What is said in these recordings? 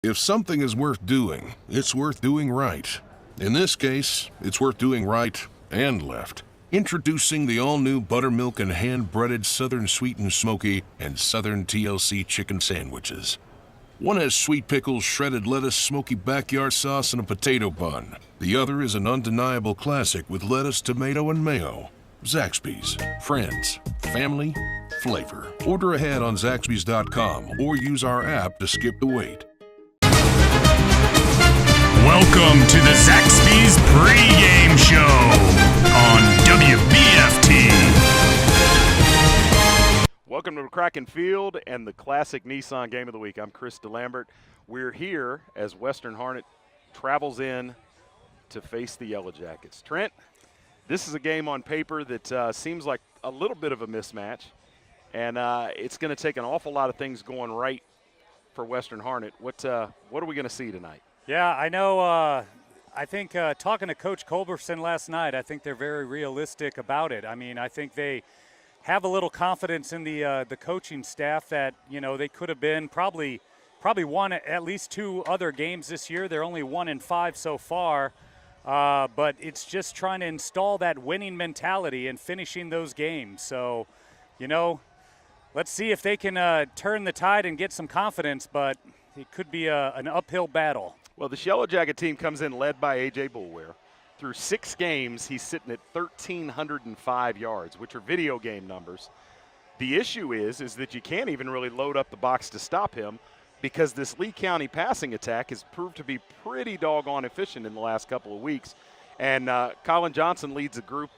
If something is worth doing, it's worth doing right. In this case, it's worth doing right and left. Introducing the all-new buttermilk and hand-breaded Southern Sweet and Smoky and Southern TLC chicken sandwiches. One has sweet pickles, shredded lettuce, smoky backyard sauce, and a potato bun. The other is an undeniable classic with lettuce, tomato, and mayo. Zaxby's. Friends. Family. Flavor. Order ahead on Zaxby's.com or use our app to skip the wait. Welcome to the Zaxby's pregame show on WBFT. Welcome to Kraken Field and the Classic Nissan Game of the Week. I'm Chris Delambert. We're here as Western Harnett travels in to face the Yellow Jackets. Trent, this is a game on paper that seems like a little bit of a mismatch, and it's going to take an awful lot of things going right for Western Harnett. What are we going to see tonight? Yeah, I know. I think talking to Coach Culberson last night, I think they're very realistic about it. I mean, I think they have a little confidence in the coaching staff that, you know, they could have been probably won at least 2 other games this year. They're only 1-5 so far, but it's just trying to install that winning mentality and finishing those games. So, you know, let's see if they can turn the tide and get some confidence, but it could be an uphill battle. Well, this Yellow Jacket team comes in led by A.J. Boulware. Through 6 games, he's sitting at 1,305 yards, which are video game numbers. The issue is that you can't even really load up the box to stop him because this Lee County passing attack has proved to be pretty doggone efficient in the last couple of weeks. And Colin Johnson leads a group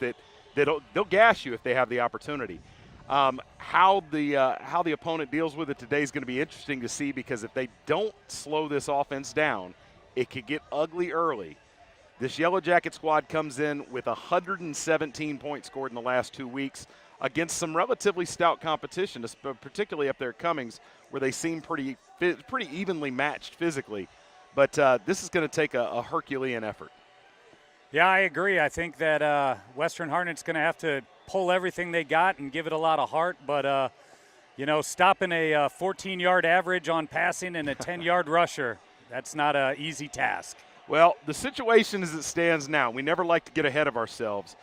they'll gas you if they have the opportunity. How the opponent deals with it today is going to be interesting to see, because if they don't slow this offense down, it could get ugly early. This Yellow Jacket squad comes in with 117 points scored in the last 2 weeks against some relatively stout competition, particularly up there at Cummings, where they seem pretty evenly matched physically. But this is going to take a Herculean effort. Yeah, I agree. I think that Western Harnett's going to have to pull everything they got and give it a lot of heart. But, you know, stopping a 14-yard average on passing and a 10-yard rusher, that's not an easy task. Well, the situation as it stands now, we never like to get ahead of ourselves,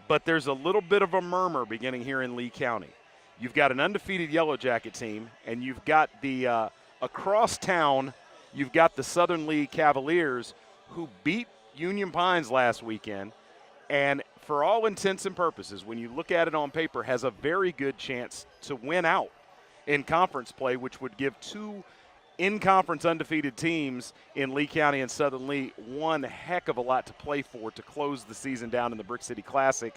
but there's a little bit of a murmur beginning here in Lee County. You've got an undefeated Yellow Jacket team, and you've got the across town, you've got the Southern Lee Cavaliers, who beat Union Pines last weekend, and for all intents and purposes, when you look at it on paper, has a very good chance to win out in conference play, which would give 2 in-conference undefeated teams in Lee County and Southern Lee one heck of a lot to play for to close the season down in the Brick City Classic.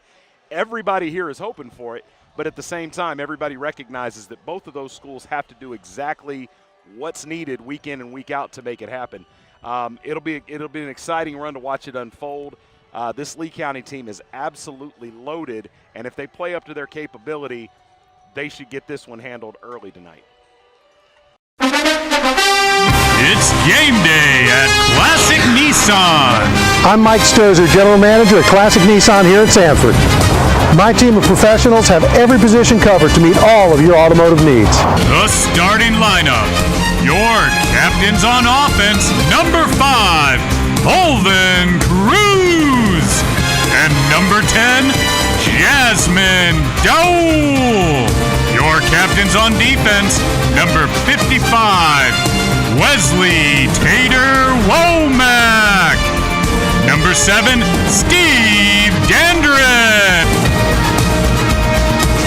Everybody here is hoping for it, but at the same time, everybody recognizes that both of those schools have to do exactly what's needed week in and week out to make it happen. It'll be an exciting run to watch it unfold. This Lee County team is absolutely loaded, and if they play up to their capability, they should get this one handled early tonight. It's game day at Classic Nissan. I'm Mike Stozer, General Manager at Classic Nissan here at Sanford. My team of professionals have every position covered to meet all of your automotive needs. The starting lineup. Your captains on offense, number 5, Holden Cruz. And number 10, Jasmine Dole. Your captains on defense, number 55, Wesley Tater Womack. Number 7, Steve Dandrett.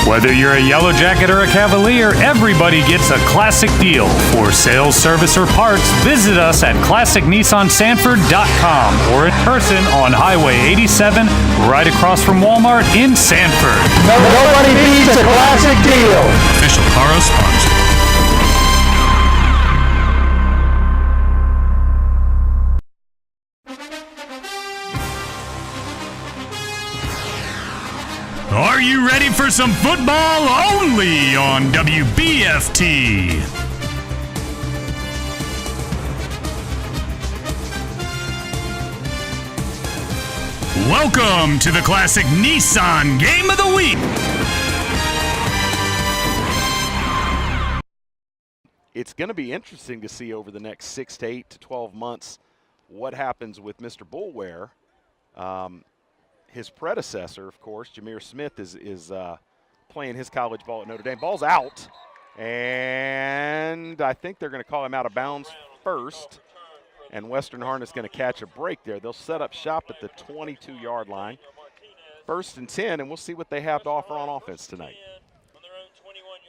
Whether you're a Yellow Jacket or a Cavalier, everybody gets a classic deal. For sales, service, or parts, visit us at ClassicNissanSanford.com or in person on Highway 87, right across from Walmart in Sanford. Nobody beats a classic deal. Official Caro sponsor. Are you ready for some football only on WBFT? Welcome to the Classic Nissan Game of the Week. It's going to be interesting to see over the next 6 to 8 to 12 months what happens with Mr. Bullware. His predecessor, of course, Jameer Smith, is playing his college ball at Notre Dame. Ball's out, and I think they're going to call him out of bounds first, and Western Harness going to catch a break there. They'll set up shop at the 22-yard line. 1st and 10, and we'll see what they have to offer on offense tonight.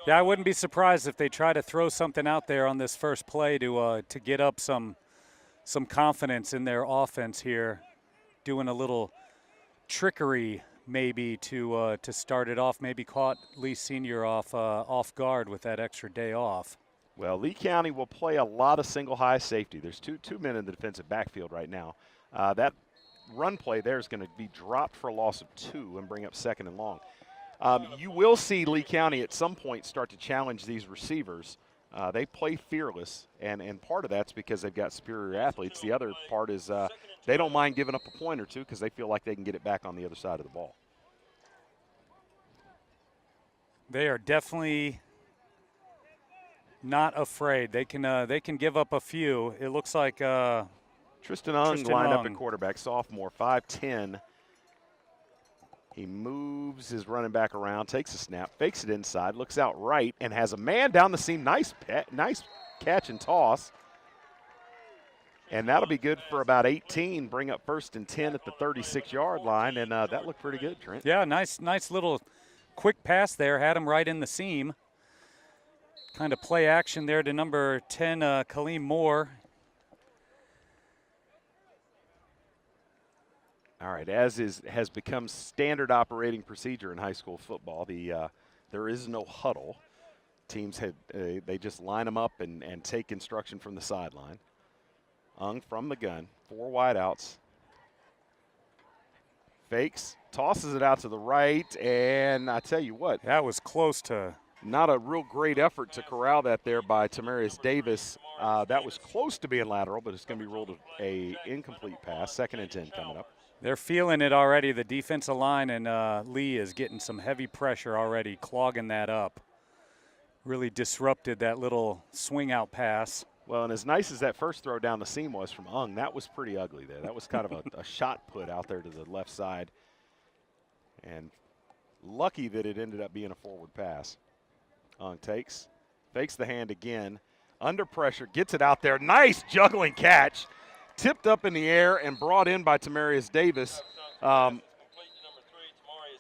Yeah, I wouldn't be surprised if they try to throw something out there on this first play to get up some confidence in their offense here, doing a little trickery maybe to start it off, maybe caught Lee Sr. off guard with that extra day off. Well, Lee County will play a lot of single high safety. There's two men in the defensive backfield right now. That run play there is going to be dropped for a loss of 2 and bring up 2nd and long. You will see Lee County at some point start to challenge these receivers. They play fearless, and part of that's because they've got superior athletes. The other part is they don't mind giving up a point or two because they feel like they can get it back on the other side of the ball. They are definitely not afraid. They can give up a few. It looks like Tristan Ung lined up at quarterback, sophomore, 5'10". He moves his running back around, takes a snap, fakes it inside, looks out right, and has a man down the seam. Nice catch and toss. And that'll be good for about 18. Bring up 1st and 10 at the 36-yard line, and that looked pretty good, Trent. Yeah, nice little quick pass there. Had him right in the seam. Kind of play action there to number 10, Kaleem Moore. All right, as has become standard operating procedure in high school football, there is no huddle. Teams they just line them up and take instruction from the sideline. Ung from the gun, 4 wideouts. Fakes, tosses it out to the right, and I tell you what. That was close to. Not a real great effort to corral that there by Tamarius Davis. That was close to being lateral, but it's going to be ruled a incomplete pass. 2nd and 10 coming up. They're feeling it already. The defensive line and Lee is getting some heavy pressure already, clogging that up. Really disrupted that little swing out pass. Well, and as nice as that first throw down the seam was from Ung, that was pretty ugly there. That was kind of a shot put out there to the left side. And lucky that it ended up being a forward pass. Ung fakes the hand again. Under pressure, gets it out there. Nice juggling catch. Tipped up in the air and brought in by Tamarius Davis.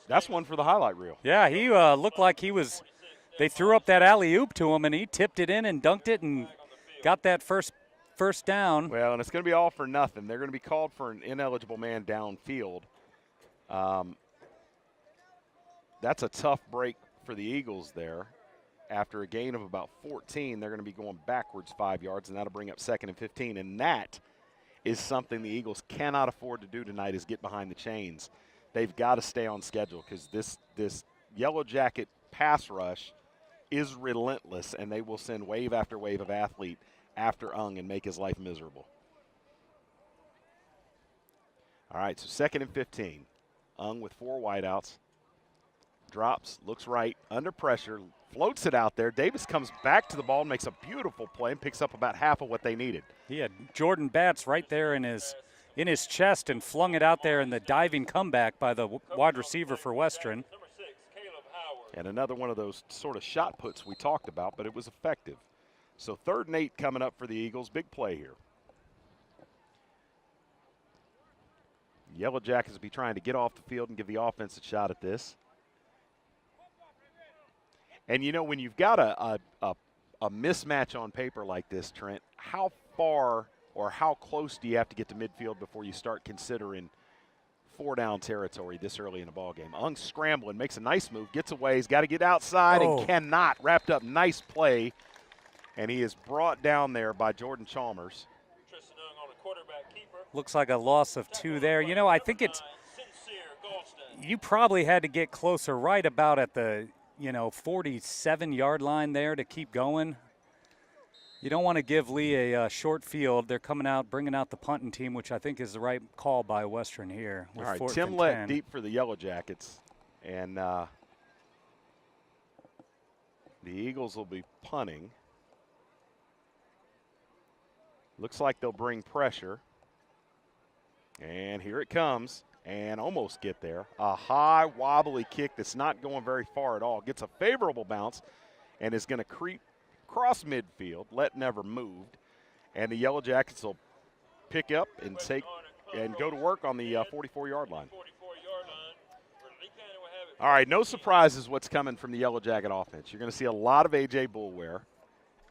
That's one for the highlight reel. Yeah, he looked like he was – they threw up that alley-oop to him, and he tipped it in and dunked it and got that first down. Well, and it's going to be all for nothing. They're going to be called for an ineligible man downfield. That's a tough break for the Eagles there. After a gain of about 14, they're going to be going backwards 5 yards, and that'll bring up 2nd and 15. And that is something the Eagles cannot afford to do tonight, is get behind the chains. They've got to stay on schedule because this Yellow Jacket pass rush is relentless, and they will send wave after wave of athlete after Ung and make his life miserable. All right, so 2nd and 15. Ung with 4 wideouts. Drops, looks right, under pressure, floats it out there. Davis comes back to the ball and makes a beautiful play and picks up about half of what they needed. He had Jordan Batts right there in his chest and flung it out there in the diving comeback by the wide receiver for Western. And another one of those sort of shot puts we talked about, but it was effective. So 3rd and 8 coming up for the Eagles. Big play here. Yellow Jackets will be trying to get off the field and give the offense a shot at this. And, you know, when you've got a mismatch on paper like this, Trent, how far or how close do you have to get to midfield before you start considering 4-down territory this early in a ball game? Ung scrambling, makes a nice move, gets away. He's got to get outside and cannot. Wrapped up, nice play. And he is brought down there by Jordan Chalmers. Looks like a loss of 2 there. You know, I think you probably had to get closer right about at the 47-yard line there to keep going. You don't want to give Lee a short field. They're coming out, bringing out the punting team, which I think is the right call by Western here. All right, Tim Lett deep for the Yellow Jackets. And the Eagles will be punting. Looks like they'll bring pressure. And here it comes. And almost get there. A high, wobbly kick that's not going very far at all. Gets a favorable bounce and is going to creep across midfield. Let never moved. And the Yellow Jackets will pick up and go to work on the 44-yard line. All right, no surprises what's coming from the Yellow Jacket offense. You're going to see a lot of A.J. Boulware.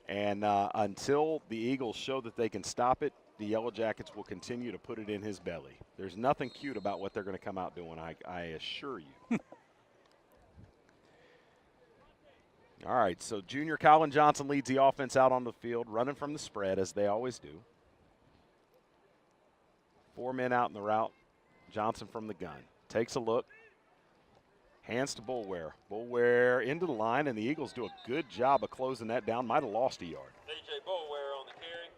And until the Eagles show that they can stop it, the Yellow Jackets will continue to put it in his belly. There's nothing cute about what they're going to come out doing, I assure you. All right, so junior Colin Johnson leads the offense out on the field, running from the spread, as they always do. 4 men out in the route. Johnson from the gun. Takes a look. Hands to Boulware. Boulware into the line, and the Eagles do a good job of closing that down. Might have lost a yard. A.J. Boulware on the carry.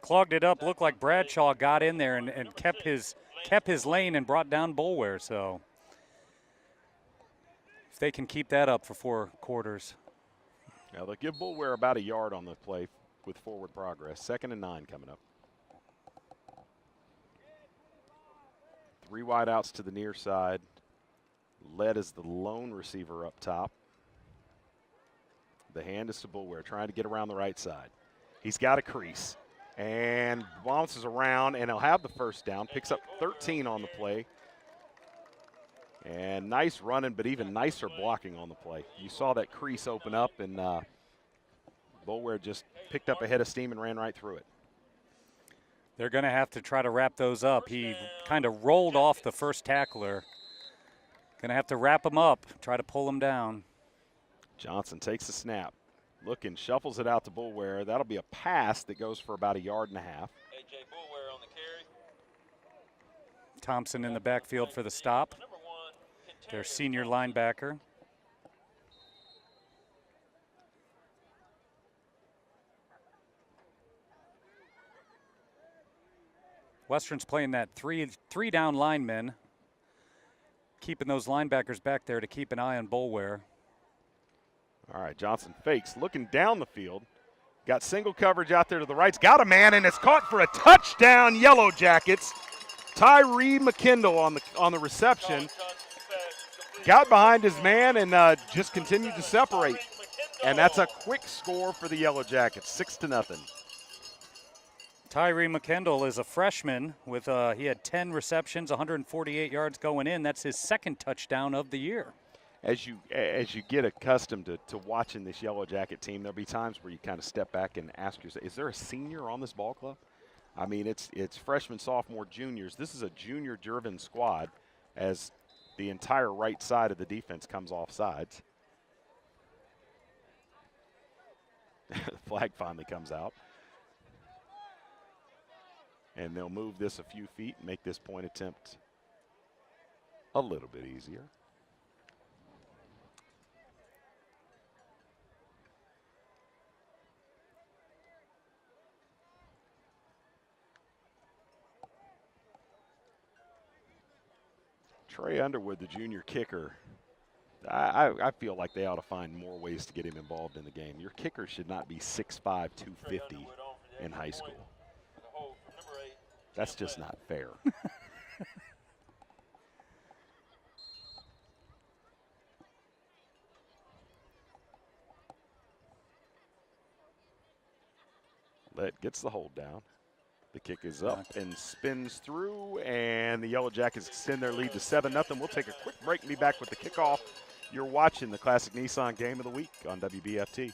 Clogged it up. Looked like Bradshaw got in there and kept his lane and brought down Boulware. So if they can keep that up for 4 quarters. Now they'll give Boulware about a yard on the play with forward progress. 2nd and 9 coming up. 3 wide outs to the near side. Led as the lone receiver up top. The hand is to Boulware, trying to get around the right side. He's got a crease and bounces around, and he'll have the first down. Picks up 13 on the play. And nice running, but even nicer blocking on the play. You saw that crease open up, and Boulware just picked up a head of steam and ran right through it. They're going to have to try to wrap those up. He kind of rolled off the first tackler. Going to have to wrap him up, try to pull him down. Johnson takes the snap. Looking, shuffles it out to Boulware. That'll be a pass that goes for about a yard and a half. A.J. Boulware on the carry. Thompson in the backfield for the stop. Their senior linebacker. Western's playing that three down linemen, keeping those linebackers back there to keep an eye on Boulware. All right, Johnson fakes, looking down the field. Got single coverage out there to the right. He's got a man, and it's caught for a touchdown, Yellow Jackets. Tyree McKendall on the reception. Got behind his man and just continued to separate. And that's a quick score for the Yellow Jackets, 6-0. Tyree McKendall is a freshman with he had 10 receptions, 148 yards going in. That's his 2nd touchdown of the year. As you get accustomed to watching this Yellow Jacket team, there'll be times where you kind of step back and ask yourself, is there a senior on this ball club? I mean, it's freshmen, sophomore, juniors. This is a junior-driven squad as the entire right side of the defense comes off sides. The flag finally comes out. And they'll move this a few feet and make this point attempt a little bit easier. Trey Underwood, the junior kicker, I feel like they ought to find more ways to get him involved in the game. Your kicker should not be 6'5", 250 in high school. That's just not fair. Gets the hold down. The kick is up and spins through, and the Yellow Jackets extend their lead to 7-0. We'll take a quick break and be back with the kickoff. You're watching the Classic Nissan Game of the Week on WBFT.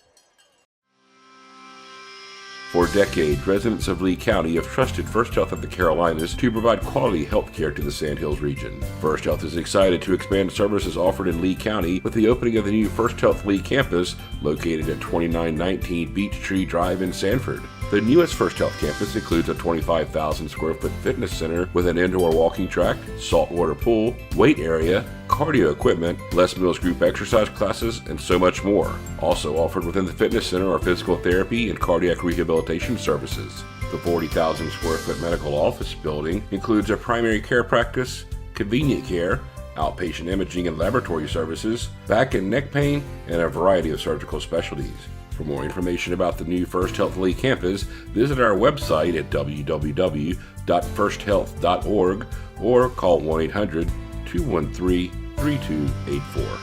For decades, residents of Lee County have trusted First Health of the Carolinas to provide quality health care to the Sandhills region. First Health is excited to expand services offered in Lee County with the opening of the new First Health Lee campus located at 2919 Beech Tree Drive in Sanford. The newest First Health campus includes a 25,000 square foot fitness center with an indoor walking track, saltwater pool, weight area, cardio equipment, Les Mills group exercise classes, and so much more. Also offered within the fitness center are physical therapy and cardiac rehabilitation services. The 40,000 square foot medical office building includes a primary care practice, convenient care, outpatient imaging and laboratory services, back and neck pain, and a variety of surgical specialties. For more information about the new First Health Lee campus, visit our website at www.firsthealth.org or call 1-800-213-3284.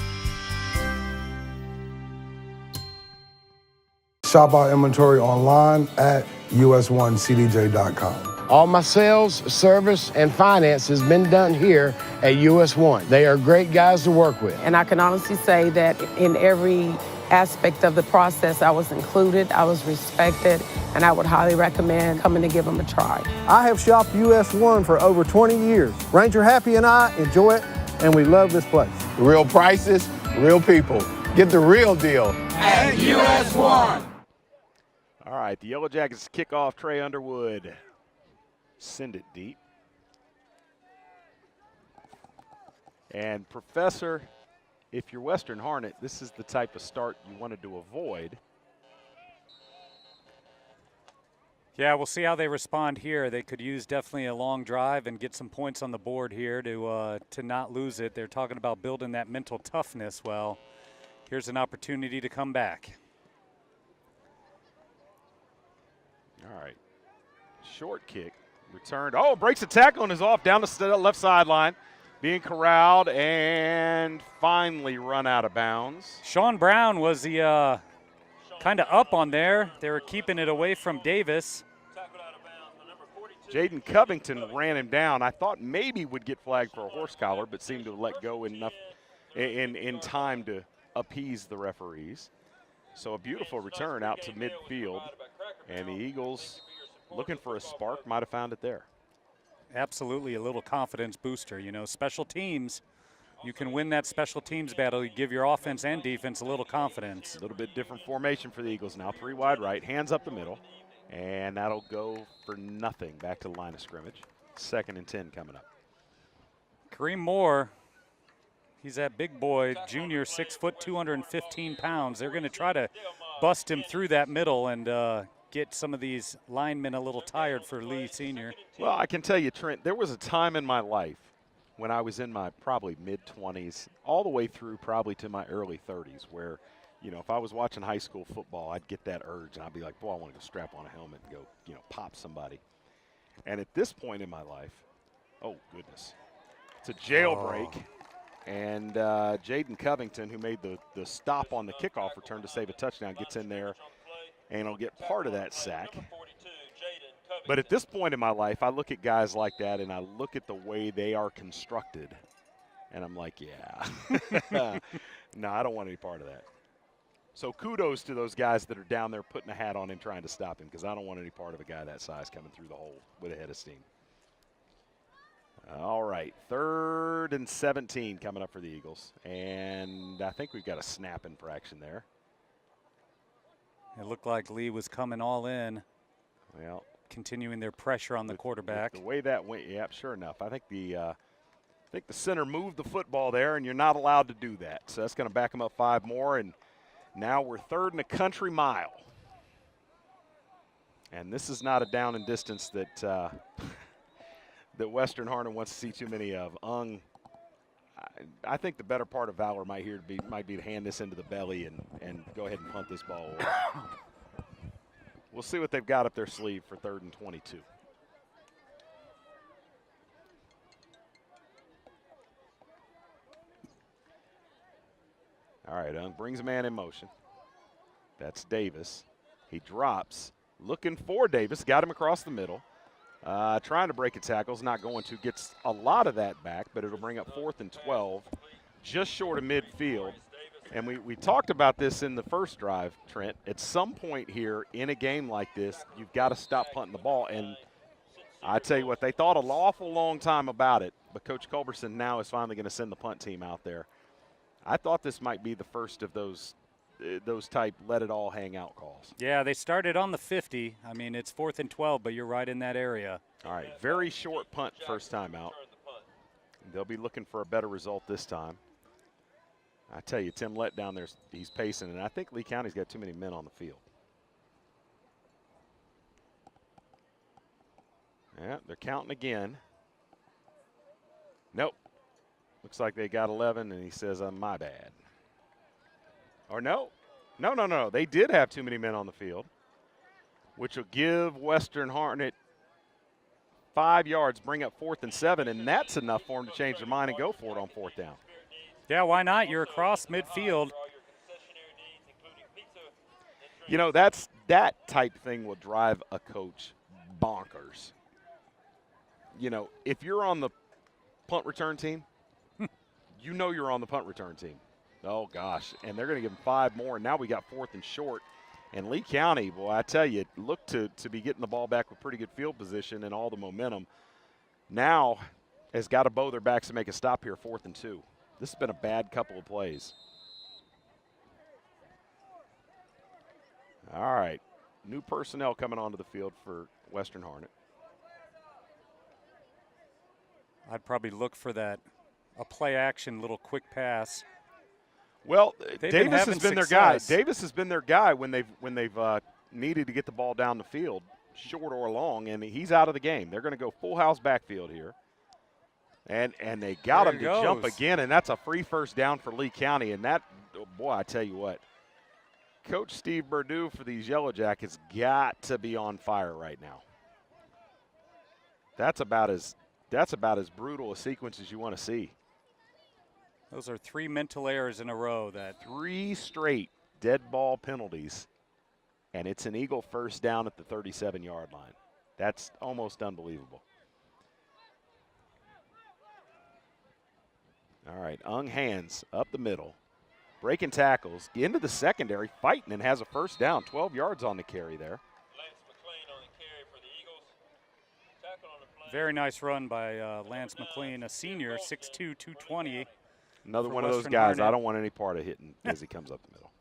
Shop our inventory online at us1cdj.com. All my sales, service, and finance has been done here at US One. They are great guys to work with. And I can honestly say that in every aspect of the process, I was included, I was respected, and I would highly recommend coming to give them a try. I have shopped US One for over 20 years. Ranger Happy and I enjoy it, and we love this place. Real prices, real people. Get the real deal At US One. All right, the Yellow Jackets kick off. Trey Underwood. Send it deep. And Professor, if you're Western Harnett, this is the type of start you wanted to avoid. Yeah, we'll see how they respond here. They could use definitely a long drive and get some points on the board here to not lose it. They're talking about building that mental toughness. Well, here's an opportunity to come back. All right. Short kick. Returned. Oh, breaks a tackle and is off down the left sideline. Being corralled and finally run out of bounds. Sean Brown was the kind of up on there. They were keeping it away from Davis. Jaden Covington ran him down. I thought maybe would get flagged for a horse collar, but seemed to have let go enough in time to appease the referees. So a beautiful return out to midfield. And the Eagles, looking for a spark, might have found it there. Absolutely a little confidence booster. You know, special teams, you can win that special teams battle. You give your offense and defense a little confidence. A little bit different formation for the Eagles now. 3 wide right, hands up the middle. And that'll go for nothing. Back to the line of scrimmage. 2nd and 10 coming up. Kareem Moore, he's that big boy, junior, 6 foot, 215 pounds. They're going to try to bust him through that middle and get some of these linemen a little tired for Lee Sr. Well, I can tell you, Trent, there was a time in my life when I was in my probably mid-20s, all the way through probably to my early 30s, where, you know, if I was watching high school football, I'd get that urge, and I'd be like, boy, I want to go strap on a helmet and go, you know, pop somebody. And at this point in my life, oh, goodness, it's a jailbreak. And Jaden Covington, who made the stop on the kickoff return to save a touchdown, gets in there and he'll get part of that sack. But at this point in my life, I look at guys like that and I look at the way they are constructed, and I'm like, yeah. No, I don't want any part of that. So kudos to those guys that are down there putting a hat on him trying to stop him, because I don't want any part of a guy that size coming through the hole with a head of steam. All right, 3rd and 17 coming up for the Eagles. And I think we've got a snap infraction there. It looked like Lee was coming all in. Well, continuing their pressure on the quarterback. The way that went, yeah, sure enough. I think the center moved the football there, and you're not allowed to do that. So that's going to back them up 5 more, and now we're 3rd and a country mile. And this is not a down and distance that that Western Harnett wants to see too many of. I think the better part of Valor might be to hand this into the belly and go ahead and punt this ball over. We'll see what they've got up their sleeve for 3rd and 22. All right, Ung brings a man in motion. That's Davis. He drops, looking for Davis, got him across the middle. Trying to break a tackle, is not going to. Gets a lot of that back, but it'll bring up 4th and 12, just short of midfield. And we talked about this in the first drive, Trent. At some point here in a game like this, you've got to stop punting the ball. And I tell you what, they thought an awful long time about it, but Coach Culberson now is finally going to send the punt team out there. I thought this might be the first of those type let it all hang out calls. Yeah, they started on the 50. I mean, it's 4th and 12, but you're right in that area. All right, very short punt first time out. They'll be looking for a better result this time. I tell you, Tim Lett down there, he's pacing, and I think Lee County's got too many men on the field. Yeah, they're counting again. Nope. Looks like they got 11, and he says, my bad. Or no, No. They did have too many men on the field, which will give Western Harnett 5 yards, bring up 4th and 7, and that's enough for them to change their mind and go for it on 4th down. Yeah, why not? You're across midfield. You know, that type thing will drive a coach bonkers. You know, if you're on the punt return team, you know you're on the punt return team. Oh, gosh. And they're going to give them 5 more, and now we got 4th and short. And Lee County, boy, I tell you, looked to be getting the ball back with pretty good field position and all the momentum. Now has got to bow their backs to make a stop here, 4th and 2. This has been a bad couple of plays. All right, new personnel coming onto the field for Western Harnett. I'd probably look for a play-action little quick pass. Well, They've Davis has been their guy. success. Davis has been their guy when they've needed to get the ball down the field, short or long, and he's out of the game. They're going to go full house backfield here. And they got him to jump again, and that's a free first down for Lee County. And that, boy, I tell you what, Coach Steve Perdue for these Yellow Jackets got to be on fire right now. That's about as brutal a sequence as you want to see. Those are 3 mental errors in a row. 3 straight dead ball penalties, and it's an Eagle first down at the 37-yard line. That's almost unbelievable. All right, Ung hands up the middle, breaking tackles, into the secondary, fighting, and has a first down, 12 yards on the carry there. Very nice run by Lance McLean, a senior, 6'2", 220. Another one of those guys I don't want any part of hitting as he comes up the middle.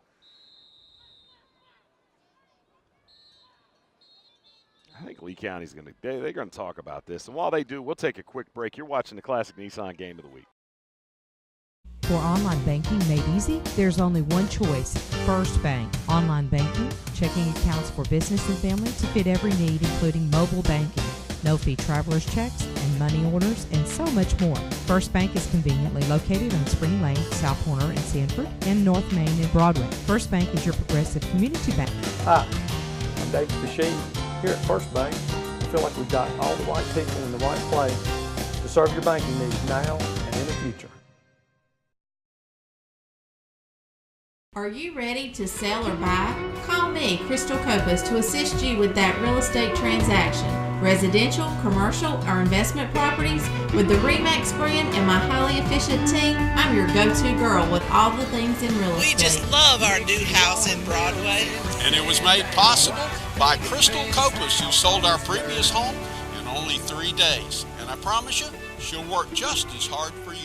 I think Lee County's they're going to talk about this. And while they do, we'll take a quick break. You're watching the Classic Nissan Game of the Week. For online banking made easy, there's only one choice, First Bank. Online banking, checking accounts for business and family to fit every need, including mobile banking, no-fee traveler's checks, and money orders, and so much more. First Bank is conveniently located on Spring Lane, South Corner, and Sanford, and North Main and Broadway. First Bank is your progressive community bank. Hi, I'm David Bashir. Here at First Bank, I feel like we've got all the right people in the right place to serve your banking needs now and in the future. Are you ready to sell or buy? Call me, Crystal Copas, to assist you with that real estate transaction. Residential, commercial, or investment properties? With the RE/MAX brand and my highly efficient team, I'm your go-to girl with all the things in real estate. We just love our new house in Broadway. And it was made possible by Crystal Copas, who sold our previous home in only 3 days. And I promise you, she'll work just as hard for you.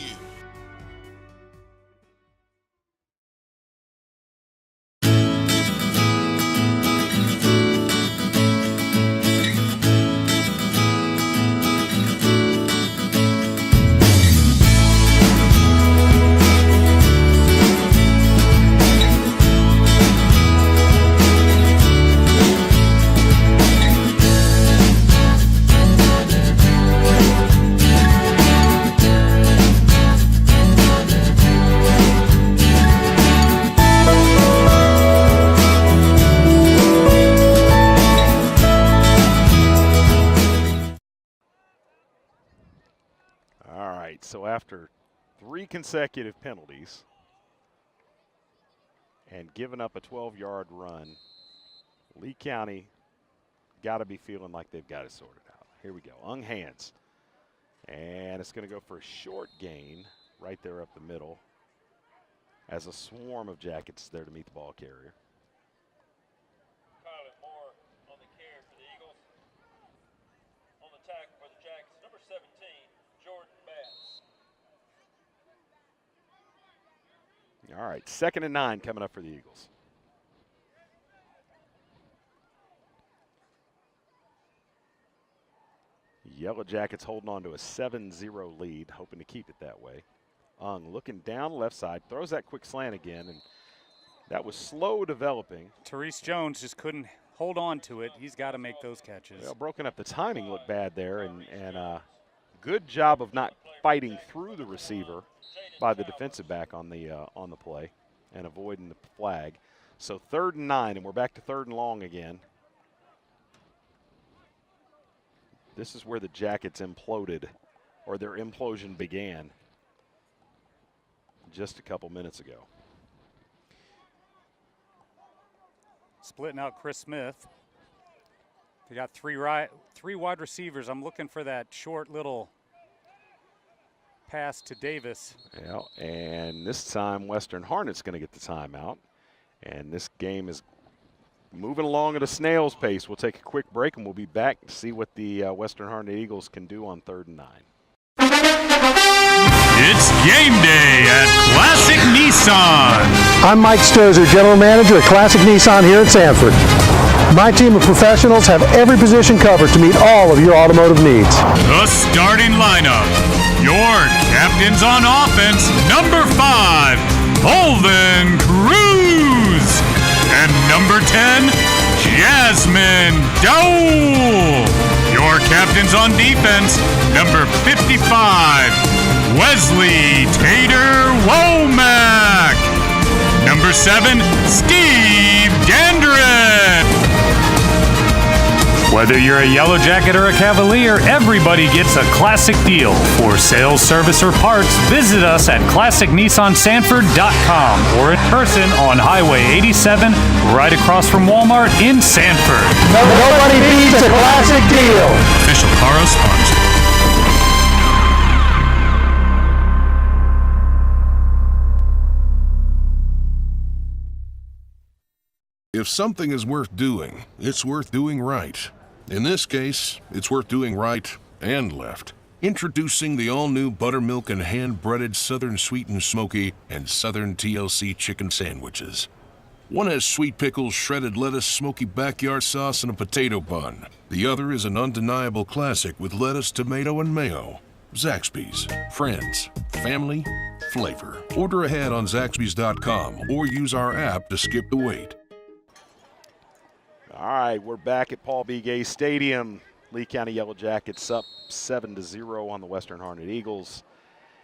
So after 3 consecutive penalties and giving up a 12-yard run, Lee County got to be feeling like they've got it sorted out. Here we go. Ung hands. And it's going to go for a short gain right there up the middle as a swarm of Jackets there to meet the ball carrier. All right, 2nd and 9 coming up for the Eagles. Yellow Jackets holding on to a 7-0 lead, hoping to keep it that way. Ung looking down left side, throws that quick slant again, and that was slow developing. Therese Jones just couldn't hold on to it. He's got to make those catches. Well, broken up. The timing looked bad there, and good job of not fighting through the receiver by the defensive back on the play and avoiding the flag. So 3rd and 9, and we're back to 3rd and long again. This is where the Jackets imploded, or their implosion began just a couple minutes ago. Splitting out Chris Smith. They got three wide receivers. I'm looking for that short little pass to Davis. Yeah, and this time Western Harnett's going to get the timeout. And this game is moving along at a snail's pace. We'll take a quick break, and we'll be back to see what the Western Harnett Eagles can do on 3rd and 9. It's game day at Classic Nissan. I'm Mike Stozer, General Manager at Classic Nissan here at Sanford. My team of professionals have every position covered to meet all of your automotive needs. The starting lineup. Your captains on offense, number 5, Holden Cruz. And number 10, Jasmine Dowell. Your captains on defense, number 55, Wesley Tater Womack. Number 7, Steve Dandrin. Whether you're a Yellow Jacket or a Cavalier, everybody gets a classic deal. For sales, service, or parts, visit us at ClassicNissanSanford.com or in person on Highway 87, right across from Walmart in Sanford. Nobody beats a classic deal. Official Caro sponsor. If something is worth doing, it's worth doing right. In this case, it's worth doing right and left. Introducing the all-new buttermilk and hand-breaded Southern Sweet and Smoky and Southern TLC chicken sandwiches. One has sweet pickles, shredded lettuce, smoky backyard sauce, and a potato bun. The other is an undeniable classic with lettuce, tomato, and mayo. Zaxby's. Friends. Family. Flavor. Order ahead on Zaxby's.com or use our app to skip the wait. All right, we're back at Paul B. Gay Stadium. Lee County Yellow Jackets up 7-0 on the Western Harnett Eagles.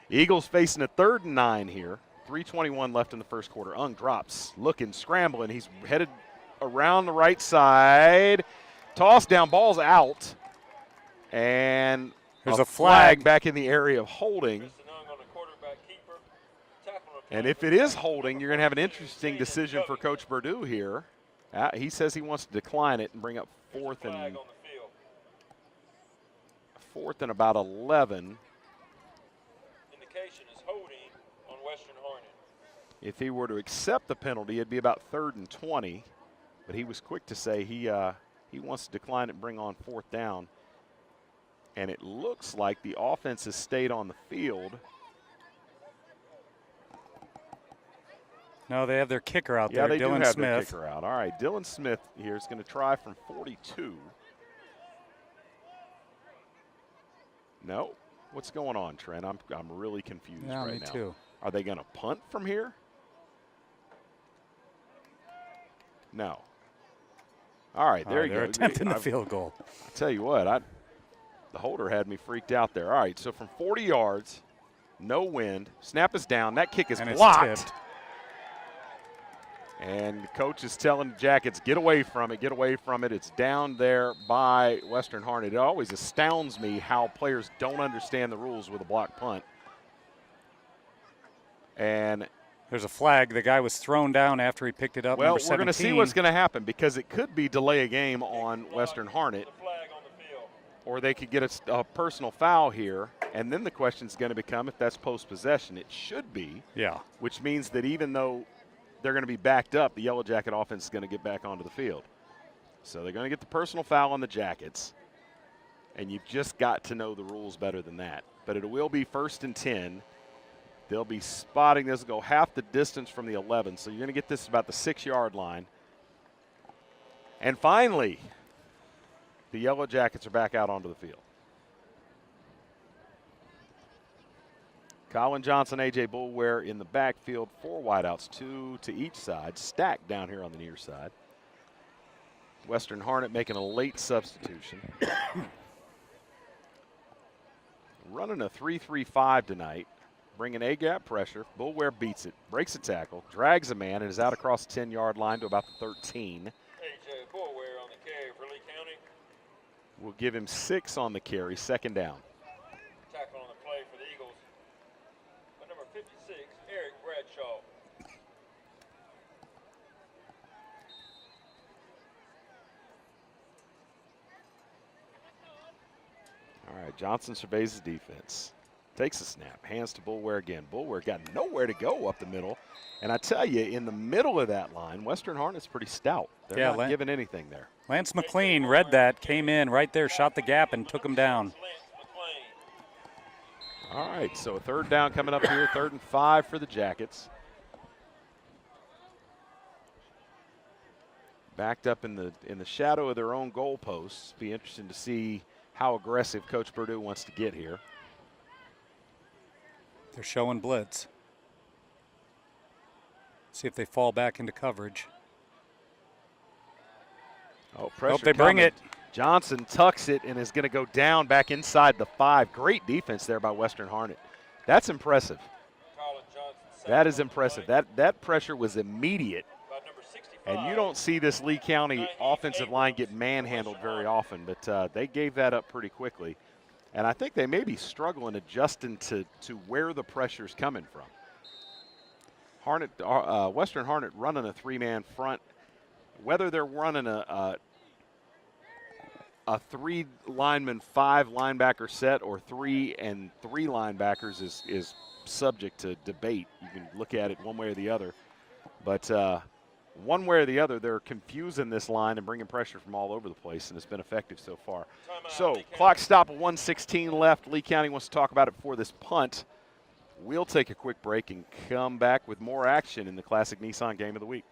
Eagles facing a 3rd and 9 here. 3:21 left in the first quarter. Ung drops, looking, scrambling. He's headed around the right side. Toss down, ball's out. And there's a flag back in the area of holding. And if it is holding, you're going to have an interesting decision for Coach Perdue here. He says he wants to decline it and bring up 4th and about 11. Indication is holding on Western Harnett. If he were to accept the penalty, it'd be about 3rd and 20. But he was quick to say he wants to decline it and bring on 4th down. And it looks like the offense has stayed on the field. No, they have their kicker out there, Yeah, they Dylan do have Smith. their kicker out. All right, Dylan Smith here is going to try from 42. No. What's going on, Trent? I'm really confused right now. Me too. Are they going to punt from here? No. All right, there you go. They're attempting the field goal. I tell you what, the holder had me freaked out there. All right, so from 40 yards, no wind, snap is down. That kick is blocked. It's tipped. And the coach is telling the Jackets, get away from it, get away from it. It's down there by Western Harnett. It always astounds me how players don't understand the rules with a block punt. And there's a flag. The guy was thrown down after he picked it up. Well, number 17. We're going to see what's going to happen because it could be delay a game on Western Harnett. Or they could get a personal foul here. And then the question is going to become if that's post-possession. It should be. Yeah. Which means that even though they're going to be backed up, the Yellow Jacket offense is going to get back onto the field. So they're going to get the personal foul on the Jackets. And you've just got to know the rules better than that. But it will be 1st and 10. They'll be spotting this, go half the distance from the 11. So you're going to get this about the 6-yard line. And finally, the Yellow Jackets are back out onto the field. Colin Johnson, A.J. Boulware in the backfield, 4 wideouts, 2 to each side, stacked down here on the near side. Western Harnett making a late substitution. Running a 3-3-5 tonight. bringing A-gap pressure. Bullware beats it, breaks a tackle, drags a man, and is out across the 10-yard line to about the 13. AJ Bullware on the carry for Lee County. We'll give him 6 on the carry, second down. Tackle on the play for the Eagles. By number 56, Eric Bradshaw. All right, Johnson surveys his defense. Takes a snap, hands to Bullware again. Bullware got nowhere to go up the middle. And I tell you, in the middle of that line, Western Harnett's pretty stout. They're not giving anything there. Lance McLean read that, came in right there, shot the gap, and took him down. All right, so a third down coming up here, 3rd and 5 for the Jackets. Backed up in the shadow of their own goalposts. Be interesting to see how aggressive Coach Purdue wants to get here. They're showing blitz. See if they fall back into coverage. Oh, pressure. Hope they bring it. Johnson tucks it and is going to go down back inside the 5. Great defense there by Western Harnett. That's impressive. That is impressive. That pressure was immediate. And you don't see this Lee County offensive line get manhandled very often, but they gave that up pretty quickly. And I think they may be struggling adjusting to where the pressure's coming from. Western Harnett running a 3-man front. Whether they're running a 3 lineman, 5 linebacker set or 3 and 3 linebackers is subject to debate. You can look at it one way or the other. But one way or the other, they're confusing this line and bringing pressure from all over the place, and it's been effective so far. So, clock stop at 1:16 left. Lee County wants to talk about it before this punt. We'll take a quick break and come back with more action in the Classic Nissan Game of the Week.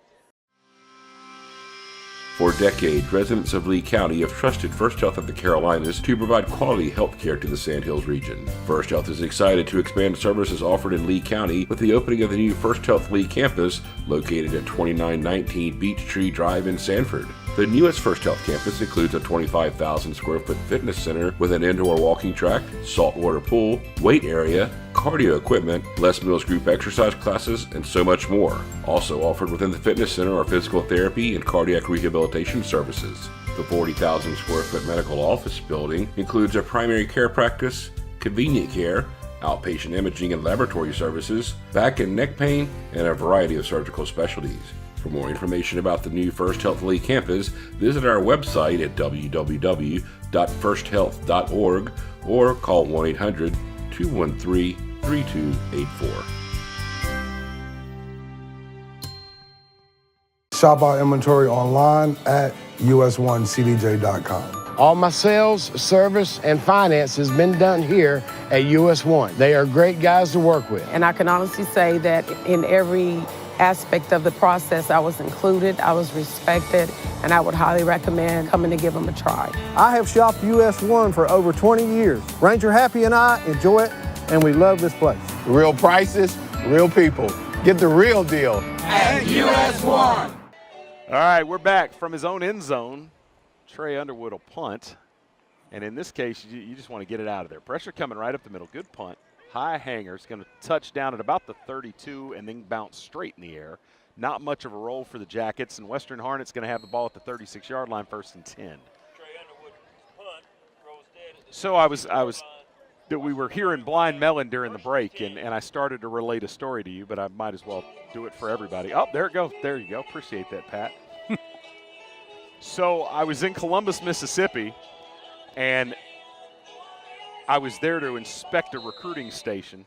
For decades, residents of Lee County have trusted First Health of the Carolinas to provide quality health care to the Sandhills region. First Health is excited to expand services offered in Lee County with the opening of the new First Health Lee campus located at 2919 Beech Tree Drive in Sanford. The newest First Health campus includes a 25,000 square foot fitness center with an indoor walking track, saltwater pool, weight area, cardio equipment, Les Mills group exercise classes, and so much more. Also offered within the fitness center are physical therapy and cardiac rehabilitation services. The 40,000 square foot medical office building includes a primary care practice, convenient care, outpatient imaging and laboratory services, back and neck pain, and a variety of surgical specialties. For more information about the new First Health Lee campus, visit our website at www.firsthealth.org or call 1-800-213-3284. Shop our inventory online at us1cdj.com. All my sales, service, and finance has been done here at US One. They are great guys to work with. And I can honestly say that in every aspect of the process, I was included, I was respected, and I would highly recommend coming to give them a try. I have shopped US One for over 20 years. Ranger Happy and I enjoy it, and we love this place. Real prices, real people. Get the real deal at US One. All right, we're back from his own end zone. Trey Underwood will punt. And in this case, you just want to get it out of there. Pressure coming right up the middle. Good punt. High hanger. It's going to touch down at about the 32 and then bounce straight in the air. Not much of a roll for the Jackets, and Western Harnett's going to have the ball at the 36-yard line, 1st and 10. So we were hearing Blind Melon during the break, and I started to relate a story to you, but I might as well do it for everybody. Oh, there it goes. There you go. Appreciate that, Pat. So I was in Columbus, Mississippi, and I was there to inspect a recruiting station,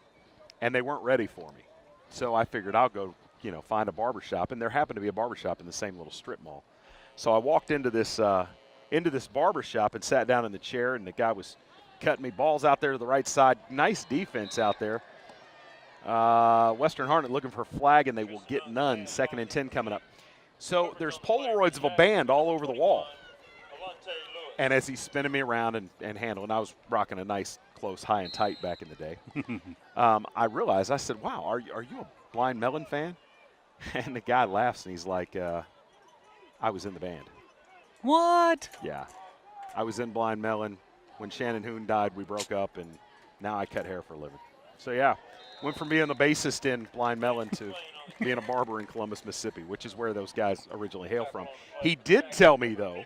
and they weren't ready for me. So I figured I'll go, find a barbershop, and there happened to be a barbershop in the same little strip mall. So I walked into this barbershop and sat down in the chair, and the guy was cutting me balls out there to the right side. Nice defense out there. Western Harnett looking for a flag, and they will get none. 2nd and 10 coming up. So there's Polaroids of a band all over the wall. And as he's spinning me around and handling, I was rocking a nice, close, high and tight back in the day. I realized, I said, wow, are you a Blind Melon fan? And the guy laughs, and he's like, I was in the band. What? Yeah. I was in Blind Melon. When Shannon Hoon died, we broke up, and now I cut hair for a living. So, yeah, went from being the bassist in Blind Melon to being a barber in Columbus, Mississippi, which is where those guys originally hail from. He did tell me, though,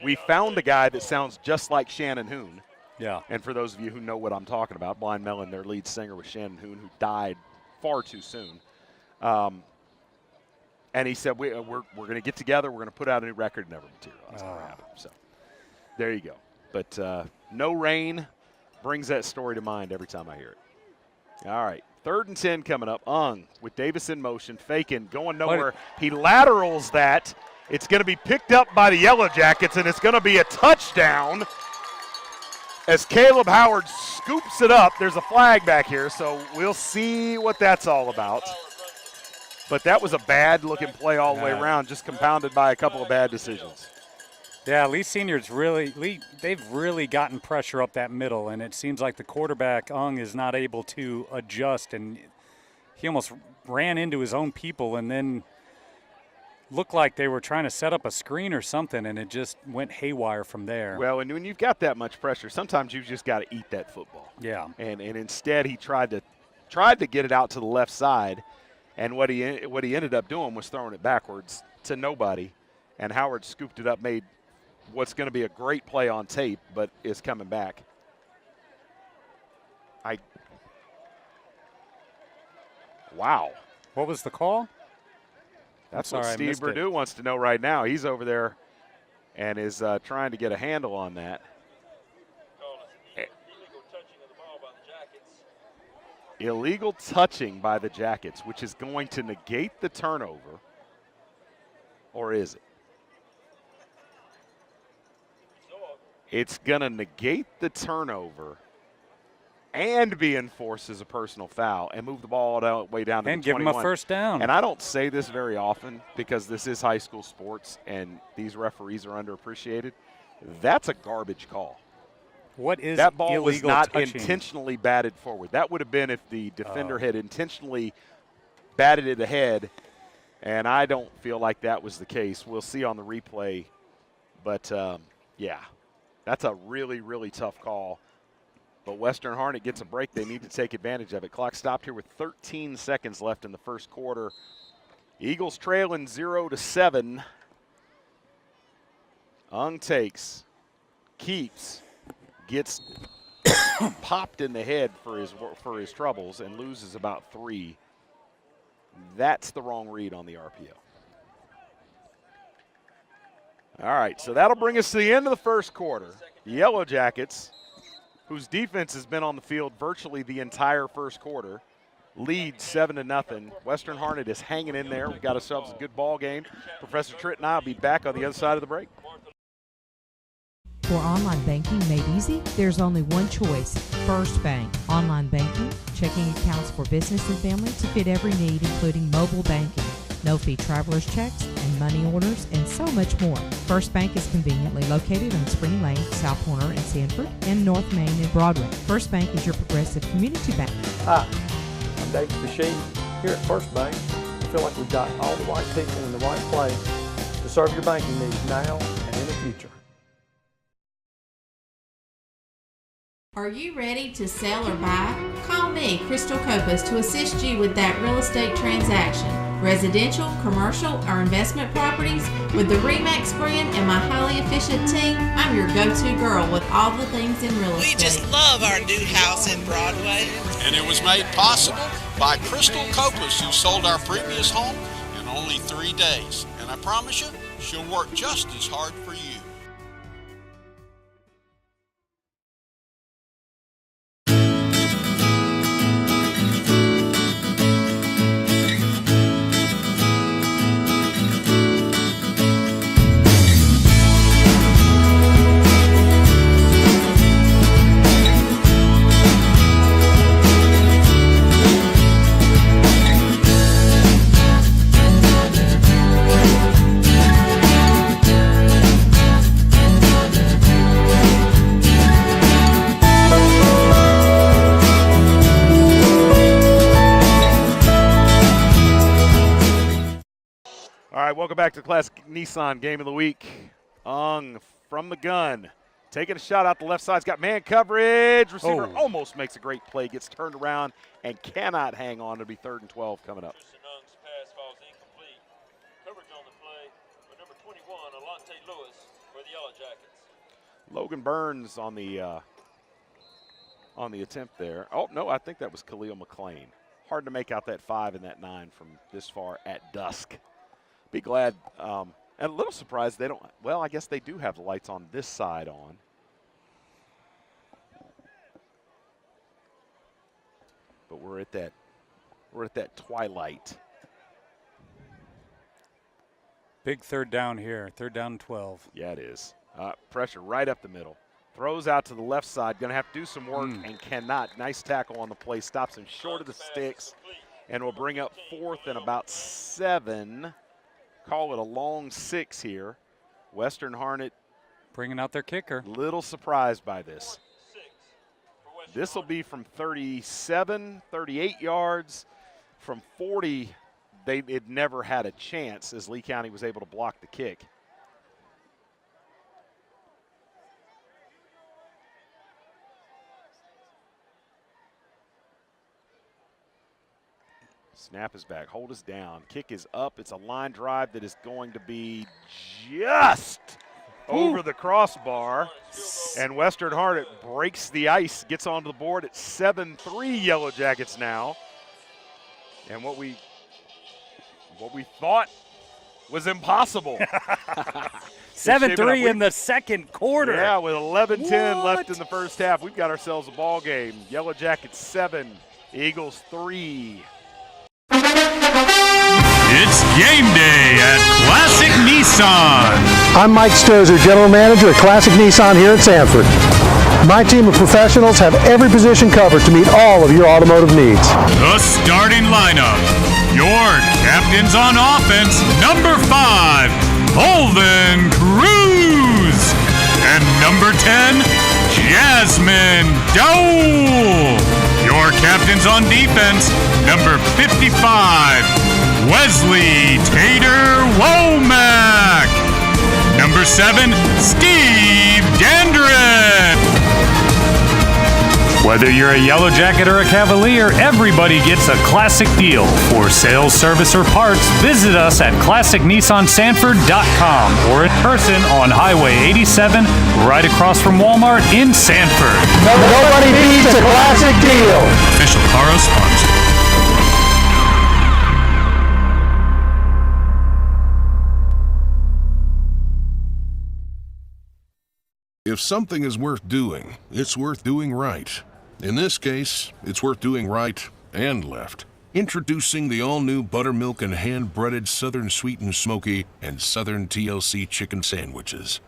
we found a guy that sounds just like Shannon Hoon. Yeah. And for those of you who know what I'm talking about, Blind Melon, their lead singer was Shannon Hoon, who died far too soon. And he said, we're going to get together, we're going to put out a new record, never materialized. Never happened. So there you go. But No Rain brings that story to mind every time I hear it. All right, 3rd and 10 coming up. Ung with Davis in motion, faking, going nowhere. He laterals that. It's going to be picked up by the Yellow Jackets, and it's going to be a touchdown as Caleb Howard scoops it up. There's a flag back here, so we'll see what that's all about. But that was a bad-looking play all the way around, just compounded by a couple of bad decisions. Yeah, Lee Senior's they've really gotten pressure up that middle, and it seems like the quarterback, Ung, is not able to adjust, and he almost ran into his own people and then looked like they were trying to set up a screen or something, and it just went haywire from there. Well, and when you've got that much pressure, sometimes you've just got to eat that football. Yeah. And instead he tried to get it out to the left side, and what he ended up doing was throwing it backwards to nobody, and Howard scooped it up, made what's going to be a great play on tape, but is coming back. Wow. What was the call? That's what Steve Perdue wants to know right now. He's over there and is trying to get a handle on that. Illegal touching by the Jackets, which is going to negate the turnover. Or is it? It's going to negate the turnover and be enforced as a personal foul and move the ball all the way down to and the 21. give him a first down. And I don't say this very often because this is high school sports and these referees are underappreciated. That's a garbage call. What is that ball illegal was not touching? Intentionally batted forward. That would have been if the defender had intentionally batted it ahead, and I don't feel like that was the case. We'll see on the replay. But, yeah, that's a really, really tough call. But Western Harnett gets a break. They need to take advantage of it. Clock stopped here with 13 seconds left in the first quarter. Eagles trailing 0-7. Ung takes, keeps, gets popped in the head for his troubles and loses about 3. That's the wrong read on the RPO. All right, so that'll bring us to the end of the first quarter. The Yellow Jackets, whose defense has been on the field virtually the entire first quarter, lead 7-0. Western Harnett is hanging in there. We've got ourselves a good ball game. Professor Trent and I will be back on the other side of the break. For online banking made easy, there's only one choice, First Bank. Online banking, checking accounts for business and family to fit every need, including mobile banking, no-fee traveler's checks, and money orders, and so much more. First Bank is conveniently located on Spring Lane, South Corner, and Sanford, and North Main and Broadway. First Bank is your progressive community bank. Hi, I'm David Desheed. Here at First Bank, I feel like we've got all the right people in the right place to serve your banking needs now and in the future. Are you ready to sell or buy? Call me, Crystal Copas, to assist you with that real estate transaction. Residential, commercial, or investment properties? With the RE/MAX brand and my highly efficient team, I'm your go-to girl with all the things in real estate. We just love our new house in Broadway. And it was made possible by Crystal Copas, who sold our previous home in only 3 days. And I promise you, she'll work just as hard for you. Welcome back to Classic Nissan Game of the Week. Ung from the gun Taking a shot out the left side. He's got man coverage. Receiver almost makes a great play. Gets turned around and cannot hang on. It'll be 3rd and 12 coming up. Pass falls incomplete. Coverage on the play for number 21, Alante Lewis, for the Yellow Jackets. Logan Burns on the attempt there. Oh, no, I think that was Khalil McClain. Hard to make out that 5 and that 9 from this far at dusk. Be glad, and a little surprised they don't, well, I guess they do have the lights on this side on. But we're at that twilight. Big 3rd down here, 3rd down and 12. Yeah, it is. Pressure right up the middle. Throws out to the left side. Going to have to do some work and cannot. Nice tackle on the play. Stops him short of the sticks and will bring up 4th and about 7. Call it a long 6 here. Western Harnett bringing out their kicker. Little surprised by this. This will be from 37, 38 yards. From 40, it never had a chance as Lee County was able to block the kick. Snap is back. Hold us down. Kick is up. It's a line drive that is going to be just over the crossbar. And Western Harnett breaks the ice, gets onto the board at 7-3 Yellow Jackets now. And what we thought was impossible. 7-3 in the second quarter. Yeah, with 11-10 left in the first half. We've got ourselves a ball game. Yellow Jackets 7, Eagles 3. It's game day at Classic Nissan. I'm Mike Stozer, General Manager at Classic Nissan here at Sanford. My team of professionals have every position covered to meet all of your automotive needs. The starting lineup. Your captains on offense, number 5, Holden Cruz. And number 10, Jasmine Dole. Your captains on defense, number 55, Wesley Tater Womack. Number 7, Steve Dandrin. Whether you're a Yellow Jacket or a Cavalier, everybody gets a classic deal. For sales, service, or parts, visit us at ClassicNissanSanford.com or in person on Highway 87, right across from Walmart in Sanford. Nobody beats a classic deal. Official Caro sponsor. If something is worth doing, it's worth doing right. In this case, it's worth doing right and left. Introducing the all-new buttermilk and hand-breaded Southern Sweet and Smoky and Southern TLC chicken sandwiches.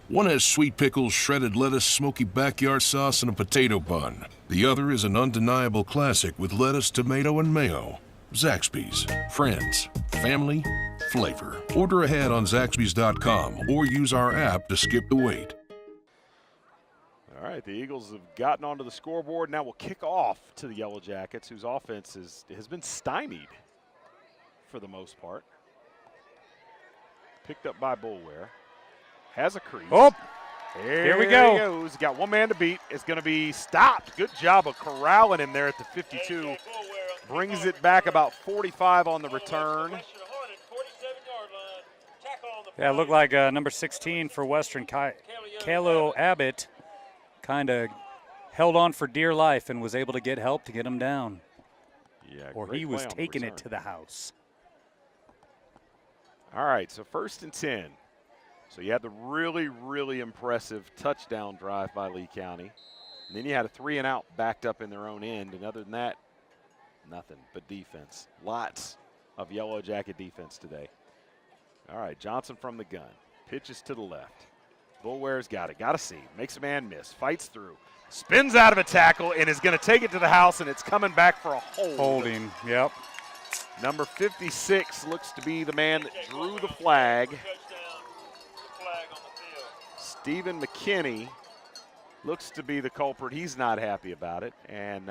One has sweet pickles, shredded lettuce, smoky backyard sauce, and a potato bun. The other is an undeniable classic with lettuce, tomato, and mayo. Zaxby's. Friends. Family. Flavor. Order ahead on Zaxby's.com or use our app to skip the wait. All right, the Eagles have gotten onto the scoreboard. Now we'll kick off to the Yellow Jackets, whose offense has been stymied for the most part. Picked up by Bullware. Has a crease. Oh, here we go. He goes. Got one man to beat. It's going to be stopped. Good job of corralling him there at the 52. Brings it back about 45 on the return. Yeah, it looked like number 16 for Western, Kalo Abbott, kind of held on for dear life and was able to get help to get him down. Yeah, or he was taking it to the house. All right, so 1st and 10. So you had the really, really impressive touchdown drive by Lee County. And then you had a 3-and-out backed up in their own end. And other than that, nothing but defense. Lots of Yellow Jacket defense today. All right, Johnson from the gun. Pitches to the left. Bullware's got it. Got to see. Makes a man miss. Fights through. Spins out of a tackle and is going to take it to the house, and it's coming back for a hold. Holding, yep. Number 56 looks to be the man that drew the flag. Stephen McKinney looks to be the culprit. He's not happy about it, and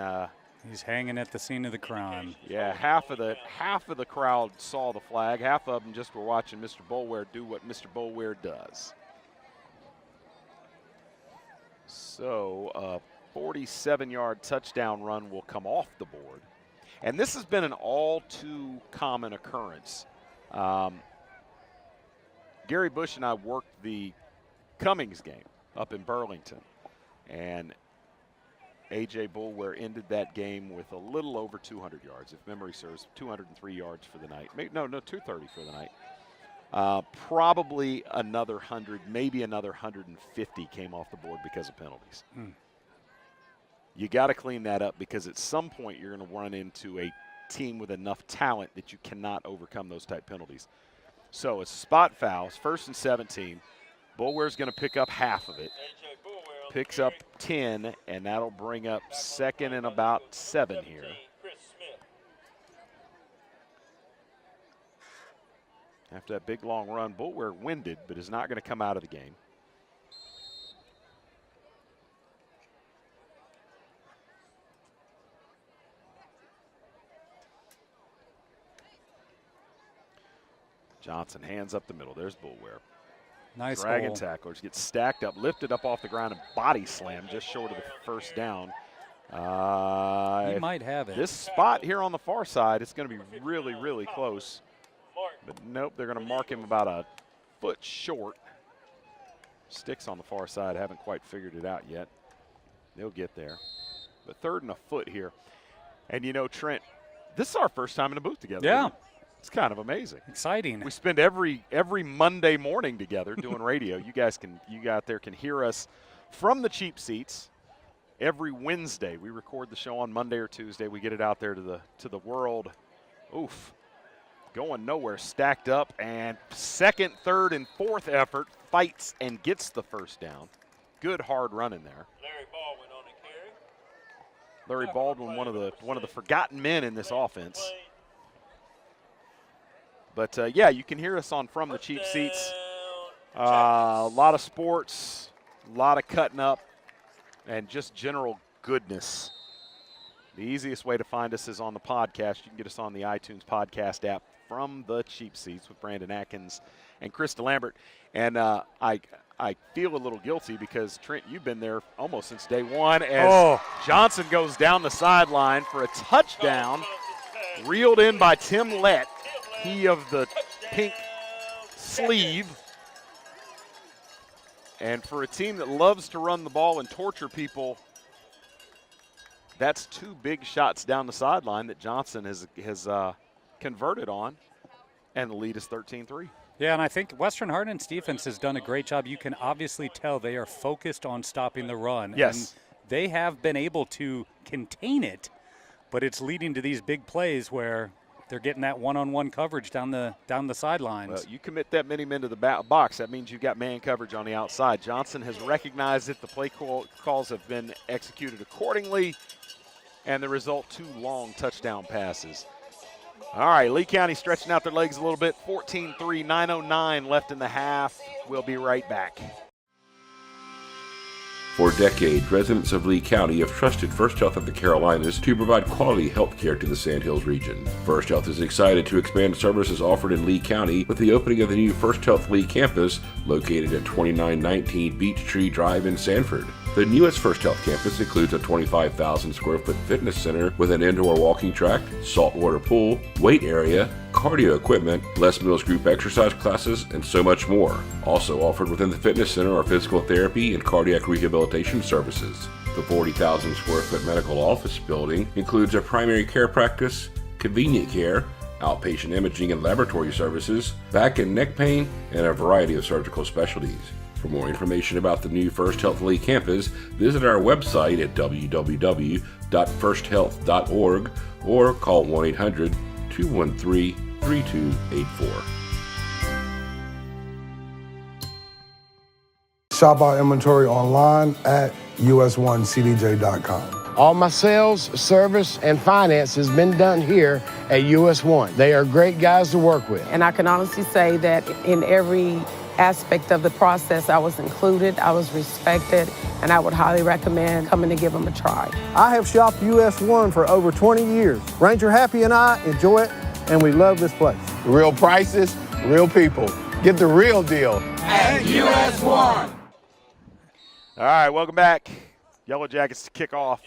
he's hanging at the scene of the crime. Yeah, half of the crowd saw the flag. Half of them just were watching Mr. Bullware do what Mr. Bullware does. So a 47-yard touchdown run will come off the board. And this has been an all too common occurrence. Gary Bush and I worked the Cummings game up in Burlington. And A.J. Boulware ended that game with a little over 200 yards, if memory serves, 203 yards for the night. No, 230 for the night. Probably another 100, maybe another 150 came off the board because of penalties. You got to clean that up because at some point you're going to run into a team with enough talent that you cannot overcome those type penalties. So it's spot fouls, 1st and 17. Boulware's going to pick up half of it. Picks up 10, and that'll bring up 2nd and about 7 here. After that big long run, Boulware winded, but is not going to come out of the game. Johnson hands up the middle. There's Boulware. Nice Dragon hole. tacklers get stacked up, lifted up off the ground, and body slam just short of the first down. He might have it. This spot here on the far side, it's going to be really, really close. But nope, they're going to mark him about a foot short. Sticks on the far side, haven't quite figured it out yet. They'll get there. But 3rd and a foot here. And you know, Trent, this is our first time in the booth together. Yeah. It's kind of amazing. Exciting. We spend every Monday morning together doing radio. You out there can hear us from the cheap seats every Wednesday. We record the show on Monday or Tuesday. We get it out there to the world. Oof. Going nowhere, stacked up, and 2nd, 3rd, and 4th effort fights and gets the first down. Good hard run in there. Larry Baldwin, one of the forgotten men in this offense. But, yeah, you can hear us on From the Cheap Seats. A lot of sports, a lot of cutting up, and just general goodness. The easiest way to find us is on the podcast. You can get us on the iTunes podcast app, From the Cheap Seats, with Brandon Atkins and Chris Delambert. And I feel a little guilty because, Trent, you've been there almost since day one as Johnson goes down the sideline for a touchdown, reeled in by Tim Lett. He of the pink sleeve. And for a team that loves to run the ball and torture people, that's 2 big shots down the sideline that Johnson has converted on, and the lead is 13-3. Yeah, and I think Western Harnnett's defense has done a great job. You can obviously tell they are focused on stopping the run. Yes. And they have been able to contain it, but it's leading to these big plays where they're getting that one-on-one coverage down the sidelines. Well, you commit that many men to the box, that means you've got man coverage on the outside. Johnson has recognized it. The play calls have been executed accordingly, and the result, 2 long touchdown passes. All right, Lee County stretching out their legs a little bit. 14-3, 9:09 left in the half. We'll be right back. For decades, residents of Lee County have trusted First Health of the Carolinas to provide quality health care to the Sandhills region. First Health is excited to expand services offered in Lee County with the opening of the new First Health Lee campus located at 2919 Beech Tree Drive in Sanford. The newest First Health campus includes a 25,000 square foot fitness center with an indoor walking track, saltwater pool, weight area, cardio equipment, Les Mills group exercise classes, and so much more. Also offered within the fitness center are physical therapy and cardiac rehabilitation services. The 40,000 square foot medical office building includes a primary care practice, convenient care, outpatient imaging and laboratory services, back and neck pain, and a variety of surgical specialties. For more information about the new First Health Lee campus, visit our website at www.firsthealth.org or call 1-800-213-3284. Shop our inventory online at us1cdj.com. All my sales, service, and finance has been done here at US One. They are great guys to work with. And I can honestly say that in every aspect of the process, I was included, I was respected, and I would highly recommend coming to give them a try. I have shopped US One for over 20 years. Ranger Happy and I enjoy it, and we love this place. Real prices, real people. Get the real deal at US One. All right, welcome back. Yellow Jackets to kick off,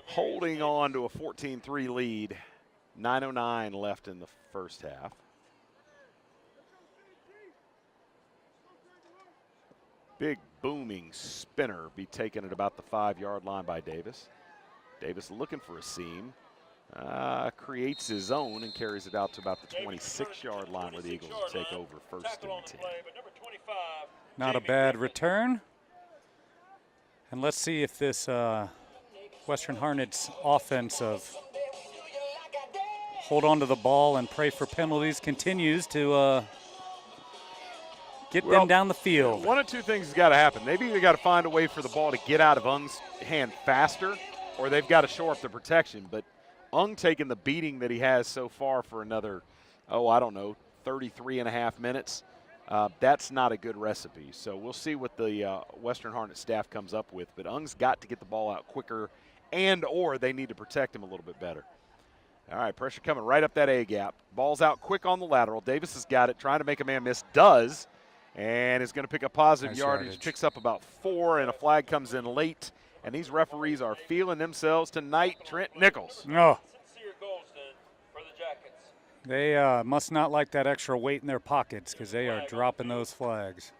holding on to a 14-3 lead. 9:09 left in the first half. Big booming spinner be taken at about the 5-yard line by Davis. Davis looking for a seam. Creates his own and carries it out to about the 26-yard line where the Eagles will take over first and 10. Not a bad return. And let's see if this Western Harnett's offense of hold on to the ball and pray for penalties continues to get them down the field. One of two things has got to happen. They've either got to find a way for the ball to get out of Ung's hand faster, or they've got to shore up the protection. But Ung taking the beating that he has so far for another, 33 and a half minutes, that's not a good recipe. So we'll see what the Western Harnett staff comes up with. But Ung's got to get the ball out quicker, and or they need to protect him a little bit better. All right, pressure coming right up that A gap. Ball's out quick on the lateral. Davis has got it, trying to make a man miss, does, and is going to pick up positive yardage. Picks up about 4, and a flag comes in late. And these referees are feeling themselves tonight. Trent, Nichols. No. They must not like that extra weight in their pockets because they are dropping those flags.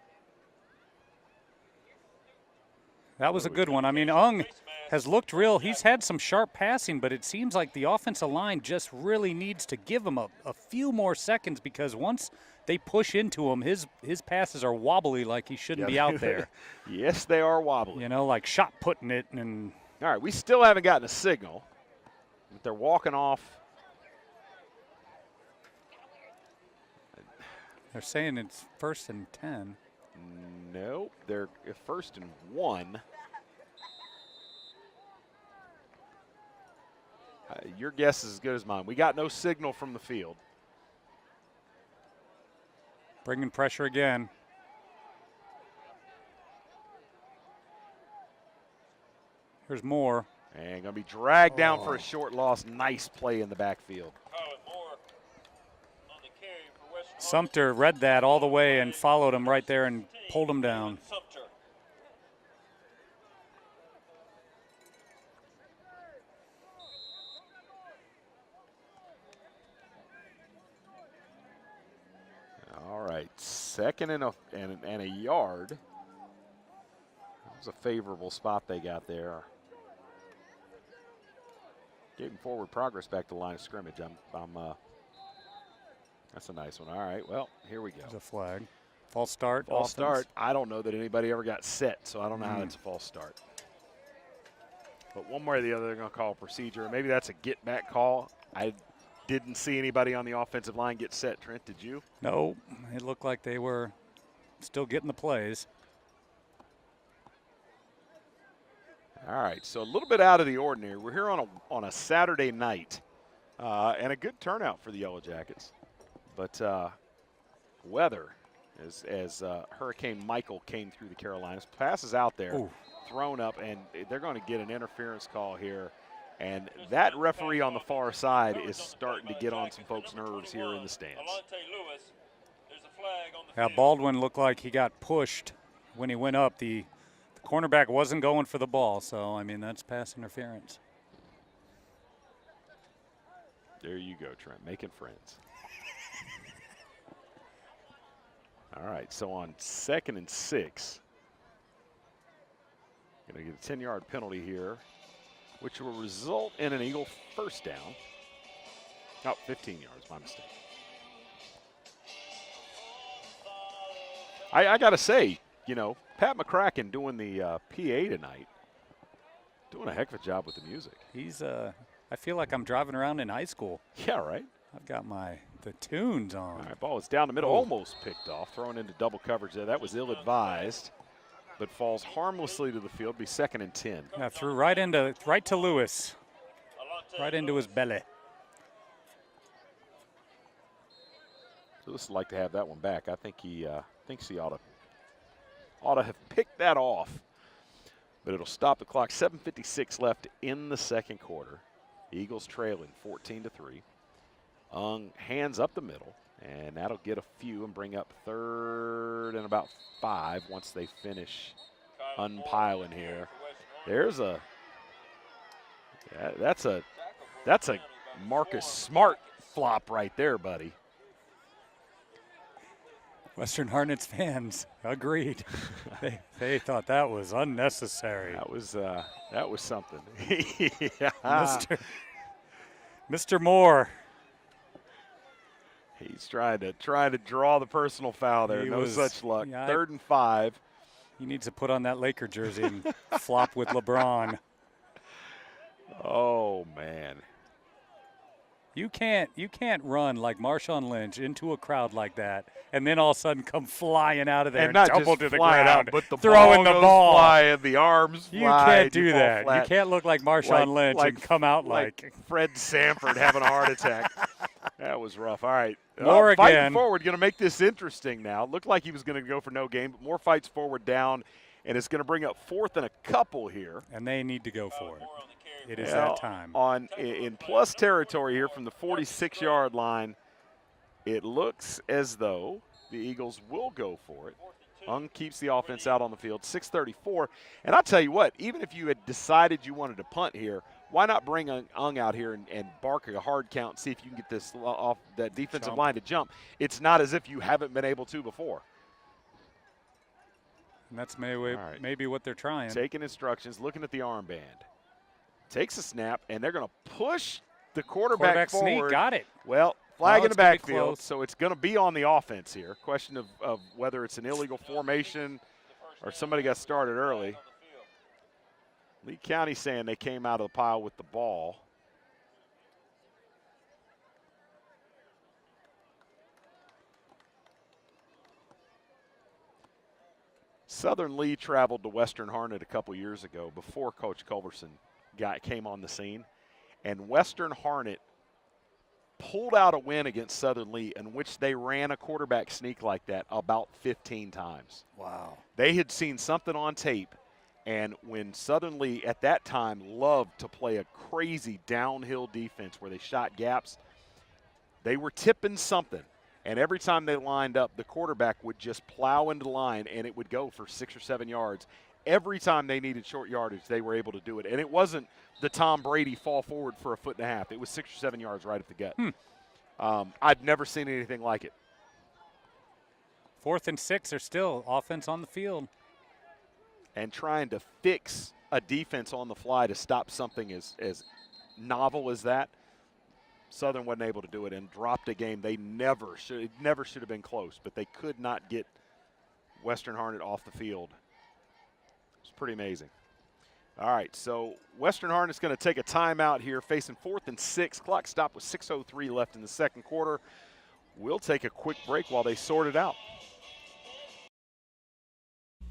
That was a good one. I mean, Ung has looked real. He's had some sharp passing, but it seems like the offensive line just really needs to give him a few more seconds because once they push into him, his passes are wobbly like he shouldn't be out there. Yes, they are wobbly. You know, like shot putting it. And all right, we still haven't gotten a signal. But they're walking off. They're saying it's 1st and 10. Nope, they're 1st and 1. Your guess is as good as mine. We got no signal from the field. Bringing pressure again. Here's Moore. And going to be dragged down for a short loss. Nice play in the backfield. Sumter read that all the way and followed him right there and pulled him down. All right, 2nd and a yard. That was a favorable spot they got there. Getting forward progress back to the line of scrimmage. That's a nice one. All right, well, here we go. There's a flag. False start. False start. I don't know that anybody ever got set, so I don't know how that's a false start. But one way or the other, they're going to call a procedure. Maybe that's a get-back call. I didn't see anybody on the offensive line get set. Trent, did you? No, it looked like they were still getting the plays. All right, so a little bit out of the ordinary. We're here on a Saturday night, and a good turnout for the Yellow Jackets. But weather, as Hurricane Michael came through the Carolinas, passes out there, thrown up, and they're going to get an interference call here. And that referee on the far side is starting to get on some folks' nerves here in the stands. Yeah, Baldwin looked like he got pushed when he went up. The cornerback wasn't going for the ball, so, I mean, that's pass interference. There you go, Trent, making friends. All right, so on 2nd and 6, going to get a 10-yard penalty here, which will result in an Eagle first down. Oh, 15 yards, my mistake. I got to say, you know, Pat McCracken doing the PA tonight, doing a heck of a job with the music. He's, I feel like I'm driving around in high school. Yeah, right. I've got the tunes on. All right, ball is down the middle, almost picked off, thrown into double coverage there. That was ill-advised, but falls harmlessly to the field, be 2nd and 10. Yeah, threw right to Lewis, right into his belly. Lewis would like to have that one back. I think he thinks he ought to have picked that off, but it'll stop the clock. 7:56 left in the second quarter. The Eagles trailing 14-3. Ung hands up the middle, and that'll get a few and bring up 3rd and about 5 once they finish unpiling here. There's that's a Marcus Smart flop right there, buddy. Western Harnett's fans agreed. they thought that was unnecessary. That was something. Yeah. Mr. Moore. He's trying to draw the personal foul there. No such luck. Yeah, 3rd and 5. He needs to put on that Laker jersey and flop with LeBron. Oh man. You can't run like Marshawn Lynch into a crowd like that and then all of a sudden come flying out of there and tumble to the ground out, but the throwing the ball. Fly, the arms you fly. Can't do that. You can't look like Marshawn Lynch and come out like Fred Sanford having a heart attack. That was rough. All right. Moore fighting again. Forward, going to make this interesting now. Looked like he was going to go for no gain, but Moore fights forward down, and it's going to bring up 4th and a couple here. And they need to go for it. It is that time. In plus territory here from the 46-yard line, it looks as though the Eagles will go for it. Ung keeps the offense out on the field, 6:34. And I'll tell you what, even if you had decided you wanted to punt here, why not bring Ung out here and bark a hard count and see if you can get this off that defensive line to jump? It's not as if you haven't been able to before. And that's maybe what they're trying. Taking instructions, looking at the armband. Takes a snap, and they're going to push the quarterback forward. Sneak, got it. Well, flag in the backfield, so it's going to be on the offense here. Question of whether it's an illegal formation or somebody got started early. Lee County saying they came out of the pile with the ball. Southern Lee traveled to Western Harnett a couple years ago before Coach Culberson came on the scene, and Western Harnett pulled out a win against Southern Lee in which they ran a quarterback sneak like that about 15 times. Wow. They had seen something on tape, and when Southern Lee at that time loved to play a crazy downhill defense where they shot gaps, they were tipping something, and every time they lined up, the quarterback would just plow into the line, and it would go for 6 or 7 yards. Every time they needed short yardage, they were able to do it. And it wasn't the Tom Brady fall forward for 1.5 feet. It was 6 or 7 yards right at the gut. I'd never seen anything like it. 4th and 6 are still offense on the field. And trying to fix a defense on the fly to stop something as novel as that, Southern wasn't able to do it and dropped a game it never should have been close, but they could not get Western Harnett off the field. It's pretty amazing. All right, so Western Harnett's going to take a timeout here, facing 4th and 6. Clock stopped with 6:03 left in the second quarter. We'll take a quick break while they sort it out.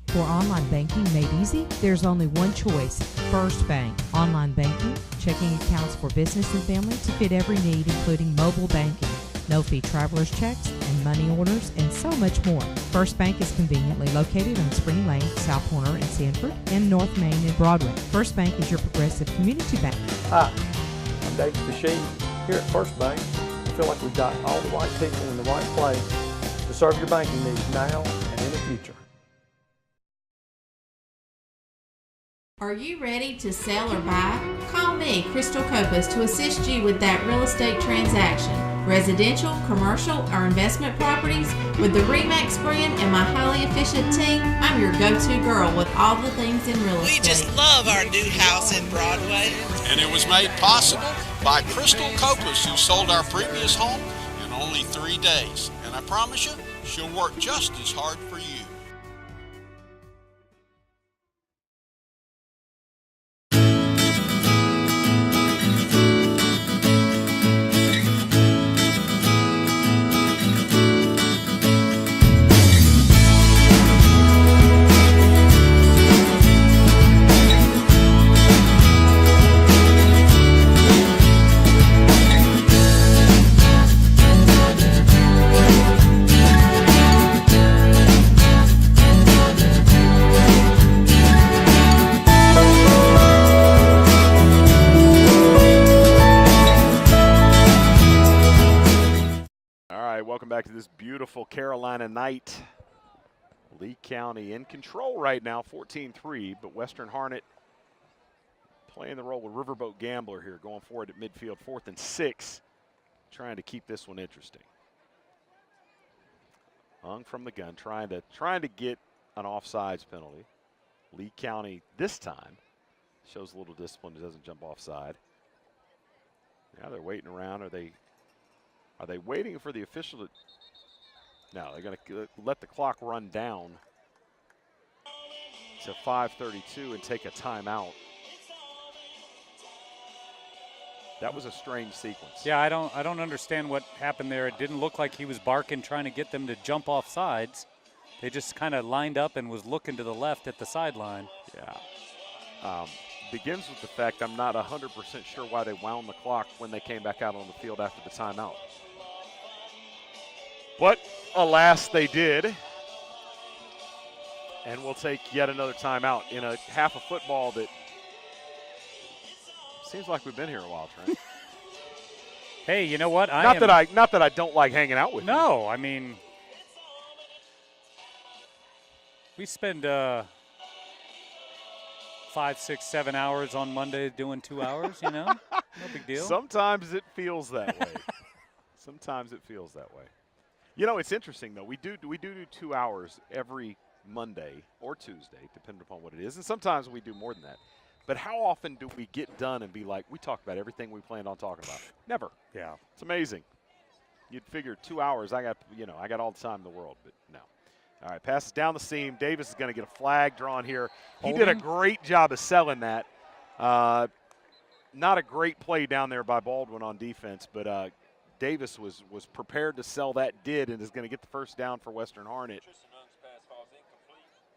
For online banking made easy, there's only one choice, First Bank. Online banking, checking accounts for business and family to fit every need, including mobile banking, no-fee traveler's checks, and money orders, and so much more. First Bank is conveniently located on Spring Lane, South Corner, and Sanford, and North Main and Broadway. First Bank is your progressive community bank. Hi, I'm Dave DeShee. Here at First Bank, I feel like we've got all the right people in the right place to serve your banking needs now and in the future. Are you ready to sell or buy? Call me, Crystal Copas, to assist you with that real estate transaction. Residential, commercial, or investment properties? With the RE/MAX brand and my highly efficient team, I'm your go-to girl with all the things in real estate. We just love our new house in Broadway. And it was made possible by Crystal Copas, who sold our previous home in only 3 days. And I promise you, she'll work just as hard for you. Welcome back to this beautiful Carolina night. Lee County in control right now, 14-3, but Western Harnett playing the role of Riverboat Gambler here, going forward at midfield, 4th and 6, trying to keep this one interesting. Ung from the gun, trying to get an offsides penalty. Lee County this time shows a little discipline. It doesn't jump offside. Now they're waiting around. Are they waiting for the official to? No, they're going to let the clock run down to 5:32 and take a timeout. That was a strange sequence. Yeah, I don't understand what happened there. It didn't look like he was barking, trying to get them to jump off sides. They just kind of lined up and was looking to the left at the sideline. Yeah. Begins with the fact I'm not 100% sure why they wound the clock when they came back out on the field after the timeout. But alas, they did. And we'll take yet another timeout in a half of football that seems like we've been here a while, Trent. Hey, you know what? Not that I don't like hanging out with you. No, I mean, we spend 5, 6, 7 hours on Monday doing 2 hours, you know? No big deal. Sometimes it feels that way. Sometimes it feels that way. You know, it's interesting, though. We do 2 hours every Monday or Tuesday, depending upon what it is. And sometimes we do more than that. But how often do we get done and be like, we talked about everything we planned on talking about? Never. Yeah. It's amazing. You'd figure 2 hours, I got all the time in the world, but no. All right, passes down the seam. Davis is going to get a flag drawn here. He did a great job of selling that. Not a great play down there by Baldwin on defense, but Davis was prepared to sell that, and is going to get the first down for Western Harnett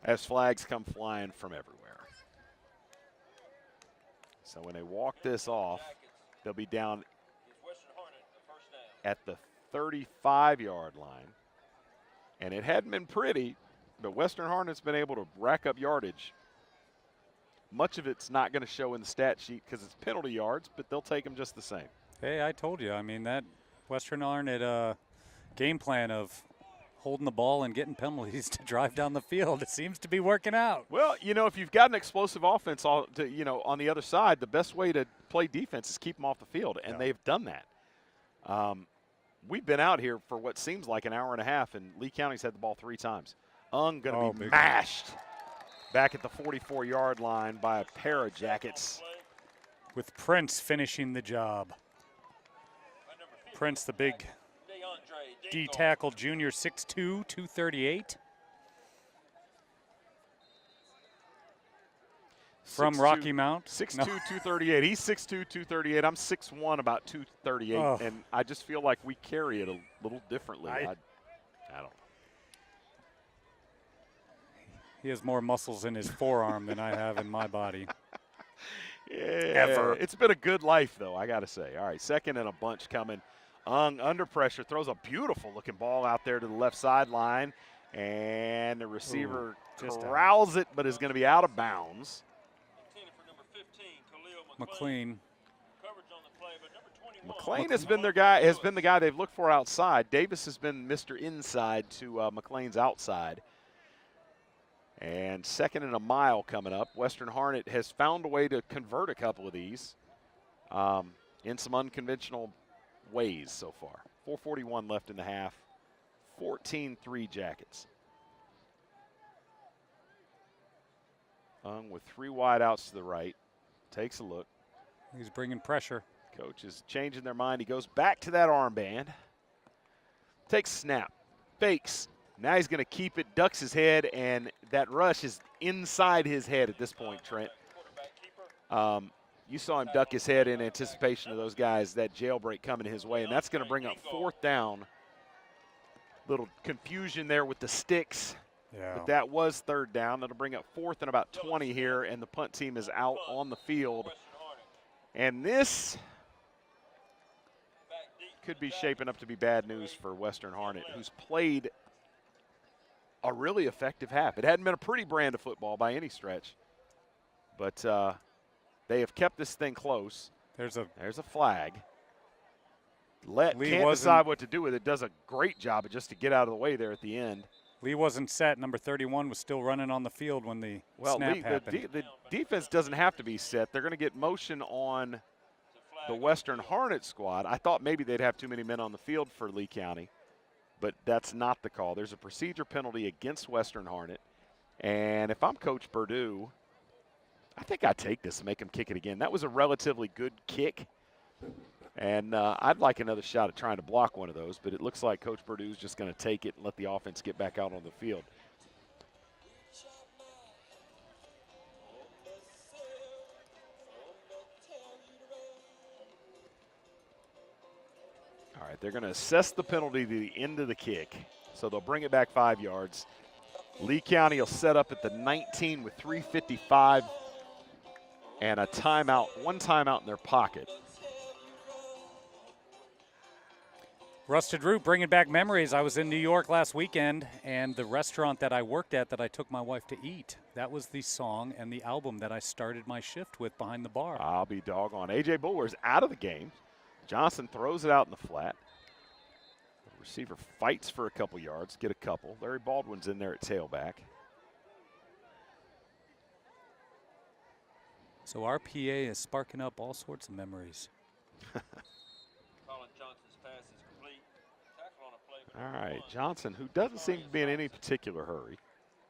as flags come flying from everywhere. So when they walk this off, they'll be down at the 35-yard line. And it hadn't been pretty, but Western Harnett's been able to rack up yardage. Much of it's not going to show in the stat sheet because it's penalty yards, but they'll take them just the same. Hey, I told you. I mean, that Western Harnett game plan of holding the ball and getting penalties to drive down the field, it seems to be working out. Well, you know, if you've got an explosive offense on the other side, the best way to play defense is keep them off the field, and they've done that. We've been out here for what seems like an hour and a half, and Lee County's had the ball 3 times. Going to be mashed back at the 44-yard line by a pair of Jackets. With Prince finishing the job. Prince, the big D-tackle junior, 6'2", 238. From Rocky Mount. 6'2", 238. He's 6'2", 238. I'm 6'1", about 238. Oh. And I just feel like we carry it a little differently. I don't know. He has more muscles in his forearm than I have in my body. Yeah, Ever. It's been a good life, though, I got to say. All right, 2nd and a bunch coming. Under pressure, throws a beautiful-looking ball out there to the left sideline. And the receiver corrals it, but is going to be out of bounds. McLean. McLean has been the guy they've looked for outside. Davis has been Mr. Inside to McLean's outside. And 2nd and a mile coming up. Western Harnett has found a way to convert a couple of these in some unconventional ways so far. 4:41 left in the half. 14-3 Jackets. With 3 wideouts to the right. Takes a look. He's bringing pressure. Coach is changing their mind. He goes back to that armband. Takes snap. Fakes. Now he's going to keep it, ducks his head, and that rush is inside his head at this point, Trent. You saw him duck his head in anticipation of those guys, that jailbreak coming his way, and that's going to bring up 4th down. Little confusion there with the sticks. Yeah. But that was 3rd down. That'll bring up 4th and about 20 here, and the punt team is out on the field. And this could be shaping up to be bad news for Western Harnett, who's played a really effective half. It hadn't been a pretty brand of football by any stretch, but they have kept this thing close. There's a flag. Can't decide what to do with it. Does a great job just to get out of the way there at the end. Lee wasn't set. Number 31 was still running on the field when the snap happened. The defense doesn't have to be set. They're going to get motion on the Western Harnett squad. I thought maybe they'd have too many men on the field for Lee County, but that's not the call. There's a procedure penalty against Western Harnett, and if I'm Coach Purdue, I think I'd take this and make him kick it again. That was a relatively good kick, and I'd like another shot at trying to block one of those, but it looks like Coach Purdue's just going to take it and let the offense get back out on the field. All right, they're going to assess the penalty to the end of the kick, so they'll bring it back 5 yards. Lee County will set up at the 19 with 3:55 and a timeout, one timeout in their pocket. Rusted Root, bringing back memories. I was in New York last weekend, and the restaurant that I worked at that I took my wife to eat, that was the song and the album that I started my shift with behind the bar. I'll be doggone. A.J. Bulwer's out of the game. Johnson throws it out in the flat. The receiver fights for a couple yards, get a couple. Larry Baldwin's in there at tailback. So our PA is sparking up all sorts of memories. All right, Johnson, who doesn't seem to be in any particular hurry.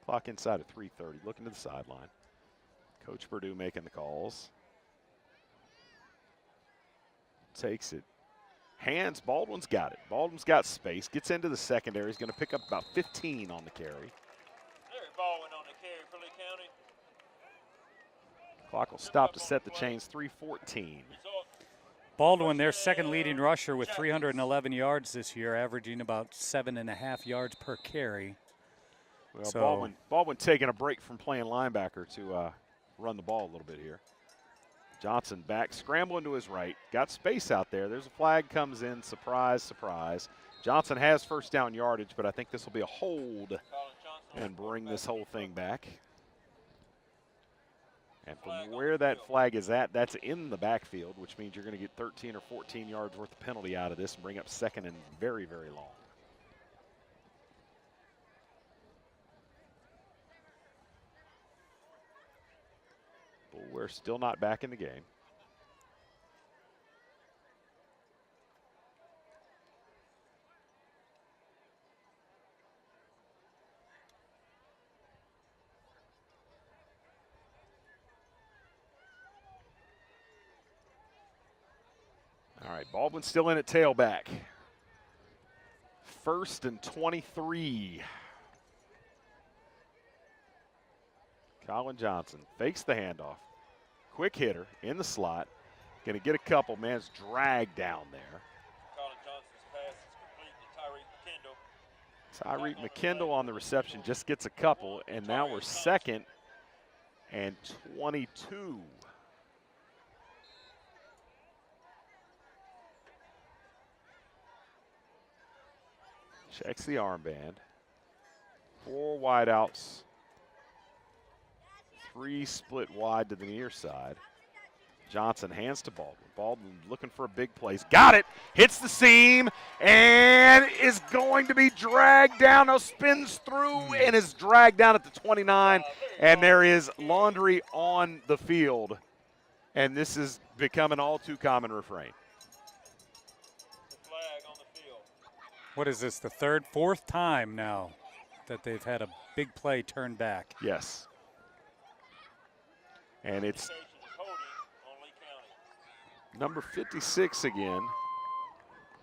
Clock inside at 3:30, looking to the sideline. Coach Purdue making the calls. Takes it. Hands, Baldwin's got it. Baldwin's got space, gets into the secondary. He's going to pick up about 15 on the carry. Larry Baldwin on the carry for Lee County. Clock will stop to set the chains, 3:14. Baldwin, their second leading rusher with 311 yards this year, averaging about 7.5 yards per carry. Well, So Baldwin taking a break from playing linebacker to run the ball a little bit here. Johnson back, scrambling to his right. Got space out there. There's a flag comes in. Surprise, surprise. Johnson has first down yardage, but I think this will be a hold and bring this whole thing back. And from where that flag is at, that's in the backfield, which means you're going to get 13 or 14 yards worth of penalty out of this and bring up second and very, very long. But we're still not back in the game. All right, Baldwin still in at tailback. 1st and 23. Colin Johnson fakes the handoff. Quick hitter in the slot. Going to get a couple. Man's dragged down there. Colin Johnson's pass is complete to Tyreek McKendall on the reception just gets a couple, and now we're 2nd and 22. Checks the armband. 4 wideouts. 3 split wide to the near side. Johnson hands to Baldwin. Baldwin looking for a big play. Got it. Hits the seam and is going to be dragged down. Now spins through and is dragged down at the 29. And there is laundry on the field. And this has become an all too common refrain. what is this, the third, fourth time now that they've had a big play turned back? Yes. And it's number 56 again.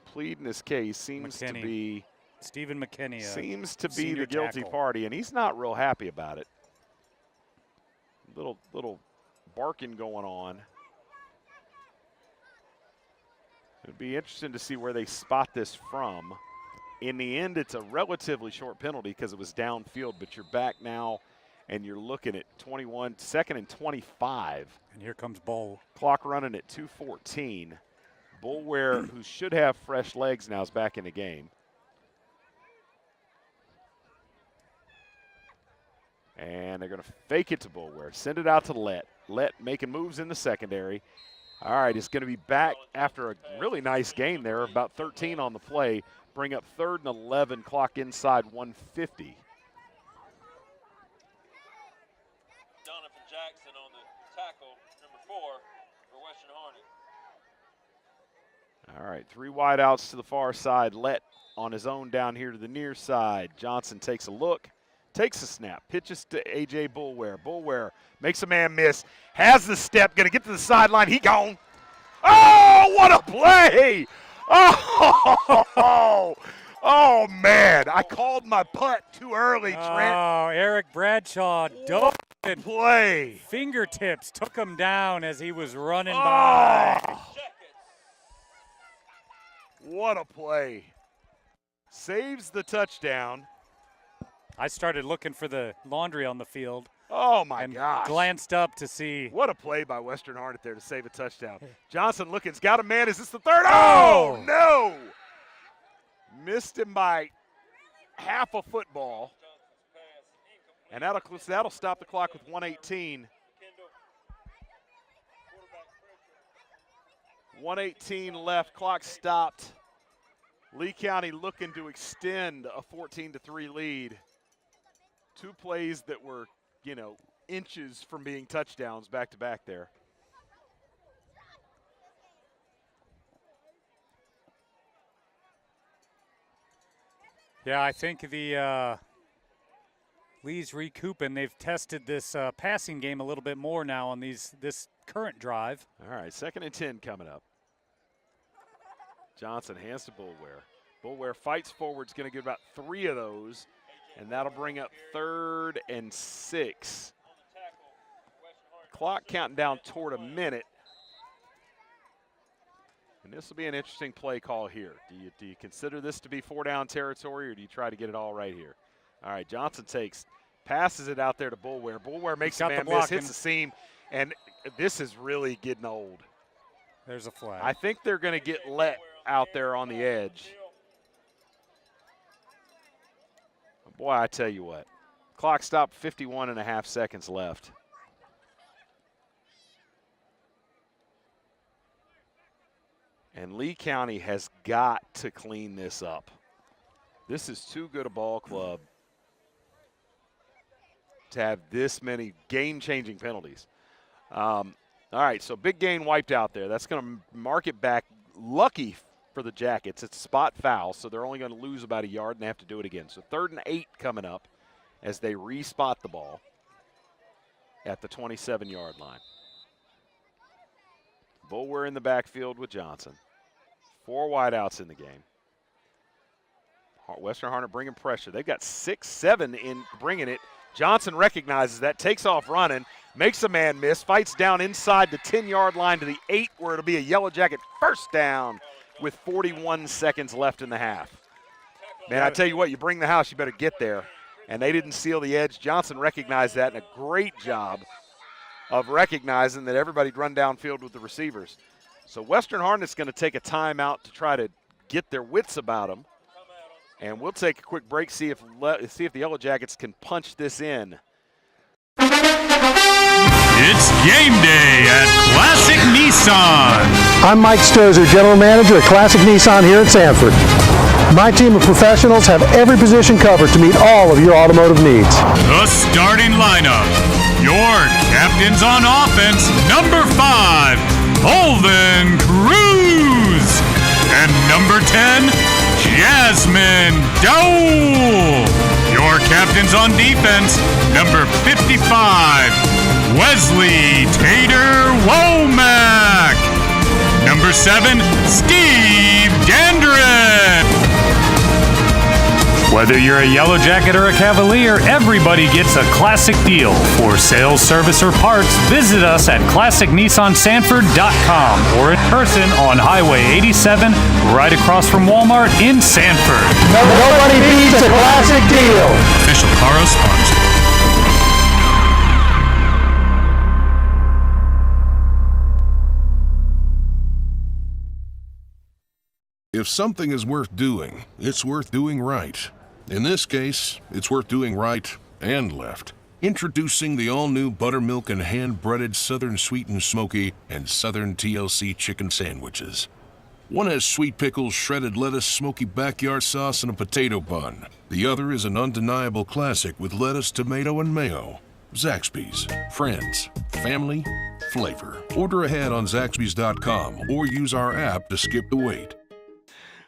Pleading his case seems to be Stephen McKinney. Seems to be the guilty party, and he's not real happy about it. Little barking going on. It'd be interesting to see where they spot this from. In the end, it's a relatively short penalty because it was downfield, but you're back now and you're looking at 21, 2nd and 25. And here comes Bull. Clock running at 2:14. Bullware, who should have fresh legs now, is back in the game. And they're going to fake it to Bullware. Send it out to Let. Let making moves in the secondary. All right, it's going to be back after a really nice game there, about 13 on the play. Bring up 3rd and 11, clock inside 150. Western Harnett. All right, 3 wide outs to the far side. Let on his own down here to the near side. Johnson takes a look, takes a snap, pitches to A.J. Boulware. Boulware makes a man miss, has the step, going to get to the sideline. He gone. Oh, what a play! Oh, man. I called my putt too early, Trent. Oh, Eric Bradshaw dove it. Play. Fingertips took him down as he was running by. What a play. Saves the touchdown. I started looking for the laundry on the field. Oh, my and gosh. Glanced up to see. What a play by Western Harnett there to save a touchdown. Johnson looking's got a man. Is this the third? Oh, no. Missed him by half a football. And that'll stop the clock with 1:18. 1:18 left. Clock stopped. Lee County looking to extend a 14-3 lead. 2 plays that were, inches from being touchdowns back to back there. Yeah, I think the Lee's recouping. They've tested this passing game a little bit more now on this current drive. All right, 2nd and 10 coming up. Johnson hands to Boulware. Boulware fights forward. Is going to get about 3 of those, and that'll bring up 3rd and 6. Clock counting down toward a minute. And this will be an interesting play call here. Do you consider this to be 4-down territory, or do you try to get it all right here? All right, Johnson passes it out there to Boulware. Boulware makes a man miss, hits the seam, and this is really getting old. There's a flag. I think they're going to get let out there on the edge. Boy, I tell you what. Clock stopped, 51.5 seconds left. And Lee County has got to clean this up. This is too good a ball club to have this many game-changing penalties. All right, so big gain wiped out there. That's going to mark it back. Lucky for the Jackets, it's a spot foul, so they're only going to lose about a yard and have to do it again. So 3rd and 8 coming up as they re-spot the ball at the 27-yard line. Boulware in the backfield with Johnson. 4 wideouts in the game. Western Harnett bringing pressure. They've got 6-7 in bringing it. Johnson recognizes that, takes off running, makes a man miss, fights down inside the 10-yard line to the 8, where it'll be a Yellow Jacket first down with 41 seconds left in the half. Man, I tell you what, you bring the house, you better get there. And they didn't seal the edge. Johnson recognized that, and a great job of recognizing that everybody'd run downfield with the receivers. So Western Harnett's going to take a timeout to try to get their wits about them. And we'll take a quick break, see if the Yellow Jackets can punch this in. It's game day at Classic Nissan. I'm Mike Stozer, General Manager at Classic Nissan here at Sanford. My team of professionals have every position covered to meet all of your automotive needs. The starting lineup. Your captains on offense, number 5, Holden Cruz. And number 10, Jasmine Dowell. Your captains on defense, number 55, Wesley Tater Womack. Number 7, Steve Dandrin. Whether you're a Yellow Jacket or a Cavalier, everybody gets a classic deal. For sales, service, or parts, visit us at ClassicNissanSanford.com or in person on Highway 87, right across from Walmart in Sanford. Nobody beats a classic deal. Official Caro sponsor. If something is worth doing, it's worth doing right. In this case, it's worth doing right and left. Introducing the all-new buttermilk and hand-breaded Southern Sweet and Smoky and Southern TLC chicken sandwiches. One has sweet pickles, shredded lettuce, smoky backyard sauce, and a potato bun. The other is an undeniable classic with lettuce, tomato, and mayo. Zaxby's. Friends. Family. flavor. Order ahead on Zaxby's.com or use our app to skip the wait.